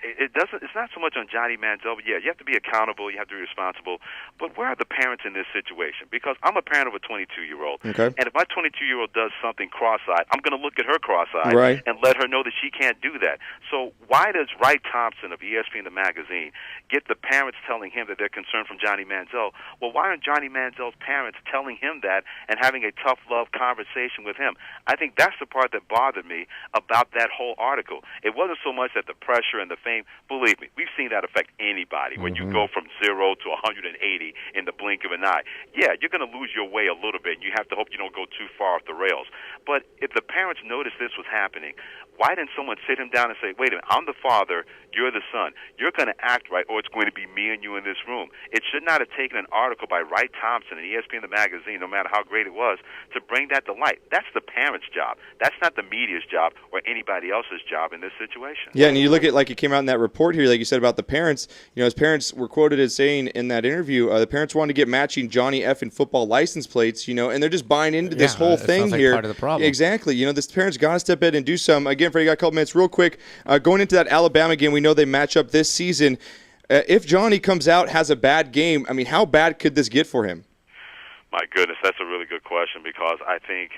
it's not so much on Johnny Manziel. But yeah, you have to be accountable. You have to be responsible. But where are the parents in this situation? Because I'm a parent of a 22-year-old. Okay. And if my 22-year-old does something cross-eyed, I'm going to look at her cross-eyed Right. and let her know that she can't do that. So why does Wright Thompson of ESPN the magazine get the parents telling him that they're concerned from Johnny Manziel? Well, why aren't Johnny Manziel's parents telling him that and having a tough love conversation with him? I think that's the part that bothered me about that whole article. It wasn't so much that the pressure and the fame. Believe me, we've seen that affect anybody. When you go from 0 to 180 in the blink of an eye, yeah, you're going to lose your way a little bit, and you have to hope you don't go too far off the rails. But if the parents noticed this was happening, why didn't someone sit him down and say, wait a minute, I'm the father, you're the son. You're going to act right, or it's going to be me and you in this room. It should not have taken an article by Wright Thompson and ESPN the magazine, no matter how great it was, to bring that to light. That's the parents' job. That's not the media's job or anybody else's job in this situation. Yeah, and you look at, like it came out in that report here, like you said about the parents, his parents were quoted as saying in that interview, the parents wanted to get matching Johnny effing football license plates, and they're just buying into this whole thing sounds like here. part of the problem. Exactly. This parents got to step in and do something. Again, Freddie, got a couple minutes real quick. Going into that Alabama game, we know they match up this season. If Johnny comes out, has a bad game, how bad could this get for him? My goodness, that's a really good question, because I think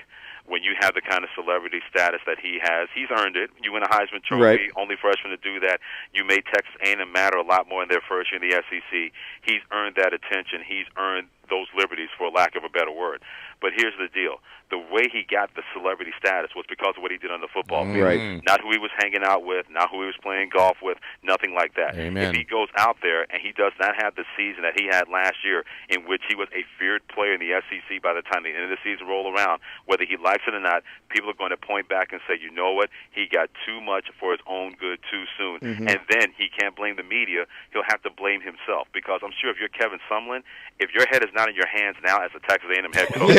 when you have the kind of celebrity status that he has, he's earned it. You win a Heisman Trophy, Right. Only freshman to do that. You made Texas A&M matter a lot more in their first year in the SEC. He's earned that attention. He's earned those liberties, for lack of a better word. But here's the deal. The way he got the celebrity status was because of what he did on the football field. Right. Not who he was hanging out with, not who he was playing golf with, nothing like that. Amen. If he goes out there and he does not have the season that he had last year, in which he was a feared player in the SEC by the time the end of the season roll around, whether he likes it or not, people are going to point back and say, you know what, he got too much for his own good too soon. Mhm. And then he can't blame the media. He'll have to blame himself, because I'm sure if you're Kevin Sumlin, if your head is not in your hands now as a Texas A&M head coach,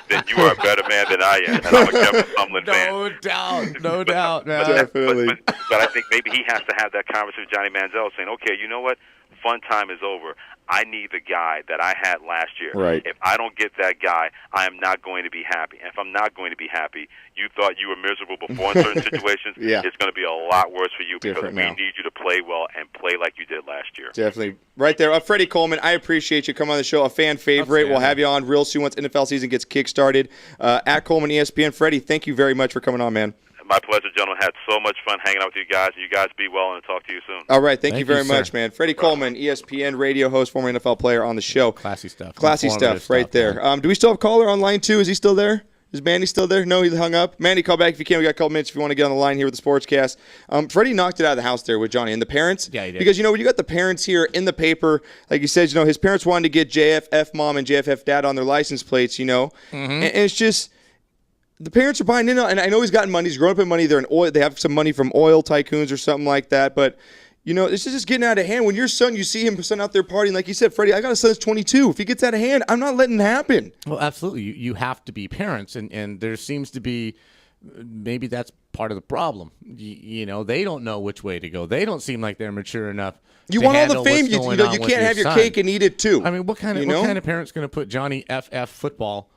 then you are a better man than I am. And I'm a Kevin Sumlin fan. No doubt. Definitely. But I think maybe he has to have that conversation with Johnny Manziel, saying, okay, you know what? Fun time is over. I need the guy that I had last year. Right. If I don't get that guy, I am not going to be happy. And if I'm not going to be happy, you thought you were miserable before in certain situations, Yeah. it's going to be a lot worse for you, because Different we now. need you to play well and play like you did last year. Definitely. Right there. Freddie Coleman, I appreciate you coming on the show. A fan favorite. We'll have you on real soon once NFL season gets kick-started. At Coleman ESPN. Freddie, thank you very much for coming on, man. My pleasure, gentlemen. Had so much fun hanging out with you guys. You guys be well, and I'll talk to you soon. All right. Thank you Thank very you, much, sir. man. Freddie Coleman, ESPN radio host, former NFL player on the show. Classy stuff. Classy Informative stuff right stuff, there. man. Do we still have a caller on line 2? Is he still there? Is Manny still there? No, he hung up. Manny, call back if you can. We got a couple minutes if you want to get on the line here with the Sportscast. Freddie knocked it out of the house there with Johnny and the parents. Yeah, he did. Because, when you got the parents here in the paper, like you said, his parents wanted to get JFF mom and JFF dad on their license plates, And it's just, the parents are buying in, and I know he's gotten money. He's grown up in money. They're in oil. They have some money from oil tycoons or something like that. But, this is just getting out of hand. When your son, you see him son out there partying, like you said, Freddie, I got a son that's 22. If he gets out of hand, I'm not letting it happen. Well, absolutely. You have to be parents, and there seems to be maybe that's part of the problem. They don't know which way to go. They don't seem like they're mature enough. You to want all the handle fame. what's You going on can't with have your son. cake and eat it too. I mean, what kind of parent's going to put Johnny FF football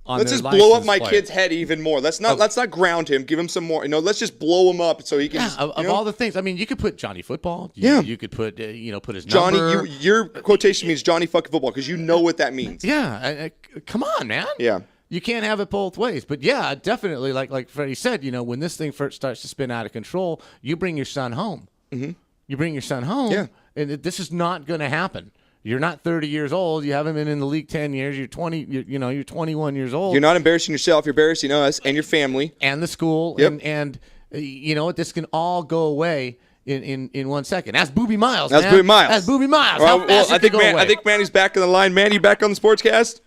on Let's their just blow up license my plate? kid's head even more. Let's not ground him. Give him some more. Let's just blow him up so he can. Yeah, of all the things. I mean, you could put Johnny football. You could put put his Johnny. number. Your quotation means Johnny fucking football because you know what that means. Yeah, come on, man. Yeah. You can't have it both ways. But yeah, definitely, like Freddie said, when this thing first starts to spin out of control, you bring your son home. Mm-hmm. You bring your son home, Yeah. and this is not going to happen. You're not 30 years old. You haven't been in the league 10 years. You're 20. You're 21 years old. You're not embarrassing yourself. You're embarrassing us and your family and the school. Yep. And you know what? This can all go away in 1 second. That's Booby Miles. That's man. Booby Miles. That's Booby Miles. Well, How fast I it can think go away. I think Manny's back on the line. Manny, you back on the Sportscast?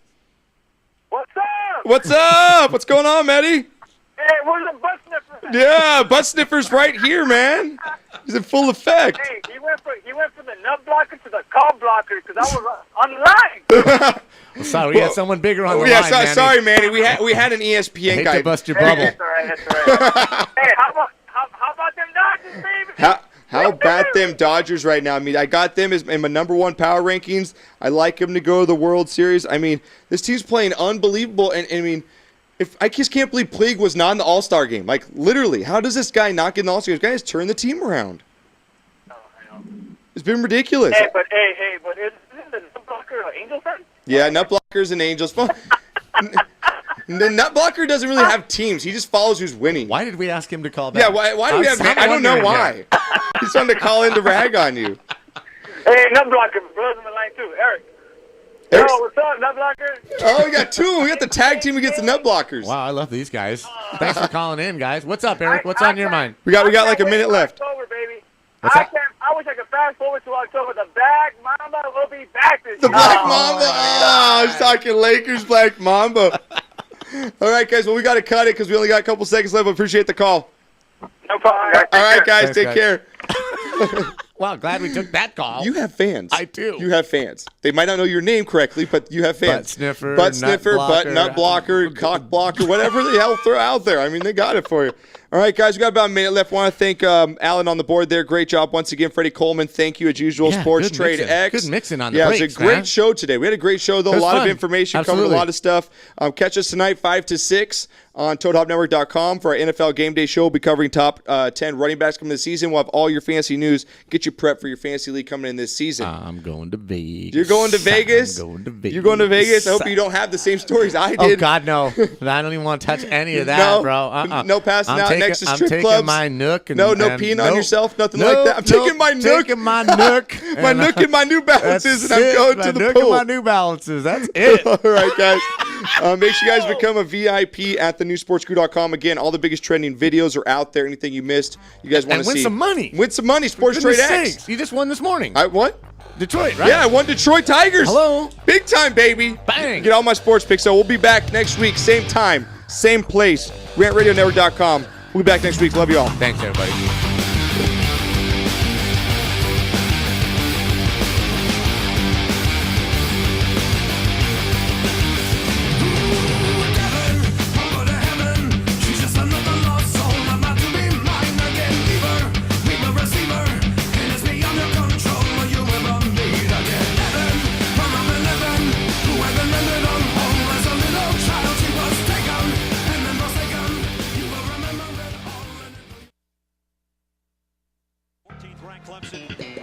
What's up? What's up? What's going on, Matty? Hey, where's the butt sniffer? Yeah, butt sniffer's right here, man. He's in full effect. Hey, he went from the nut blocker to the call blocker because I was online. Sorry, we had someone bigger on the yeah, line, Manny. sorry, Manny. We had an ESPN Hate guy. to bust your bubble. That's all right. Hey, how about them Dodgers, baby? How about them Dodgers right now? I mean, I got them in my number one power rankings. I like them to go to the World Series. I mean, this team's playing unbelievable. And I mean, if I just can't believe Puig was not in the All-Star game. Like, literally, how does this guy not get in the All-Star game? This guy has turned the team around. Oh, I know. It's been ridiculous. Hey, but isn't the nut blocker an Angels fan? Yeah, nut blockers and Angels. Well, the nut blocker doesn't really have teams. He just follows who's winning. Why did we ask him to call back? Yeah, why do we have? I don't know why. He's trying to call in to rag on you. Hey, nut blocker, brother's on the line too, Eric. Yo, what's up, nut blocker? Oh, we got two. We got the tag team against the nut blockers. Wow, I love these guys. Thanks for calling in, guys. What's up, Eric? What's on your mind? We got like a minute left. October, baby. What's that? I wish I could fast forward to October. The Black Mamba will be back this year. The Black Mamba. Oh, I was talking Lakers Black Mamba. All right, guys. Well, we got to cut it because we only got a couple seconds left. Appreciate the call. No problem, guys. All right, guys. Thanks, take guys. care. Wow, glad we took that call. You have fans. I do. You have fans. They might not know your name correctly, but you have fans. Butt sniffer, nut blocker, cock blocker, whatever the hell throw out there. I mean, they got it for you. All right, guys, we got about a minute left. Want to thank Alan on the board there. Great job once again. Freddie Coleman, thank you as usual. Yeah, Sports good Trade mixing. X. Good mixing on the Yeah, breaks, it was a great man. show today. We had a great show, though. It A was lot of fun. information, covered Absolutely. a lot of stuff. Catch us tonight, 5 to 6 on ToadHopNetwork.com for our NFL Game Day show. We'll be covering top 10 running backs coming this season. We'll have all your fantasy news. Get you prepped for your fantasy league coming in this season. I'm going to Vegas. You're going to Vegas? I'm going to Vegas. You're going to Vegas? I hope you don't have the same stories I Oh, did. God, no. I don't even want to touch any of that, No. bro. No passing out next to strip I'm clubs. taking my nook. And, No and peeing on nope. yourself, nothing Nope, like that. I'm taking nope, my nook. Taking my nook. My nook and my New Balances, and I'm going to the nook pool. and my New Balances. That's it. All right, guys. Make sure you guys become a VIP at thenewsportscrew.com. Again, all the biggest trending videos are out there. Anything you missed, you guys want And to win see. some money. Win some money. Sports Trade Goodness X. sakes, you just won this morning. I what? Detroit, right? Yeah, I won Detroit Tigers. Hello. Big time, baby. Bang. Get all my sports picks. So we'll be back next week, same time, same place. RantRadioNetwork.com. We'll be back next week. Love you all. Thanks, everybody. Clemson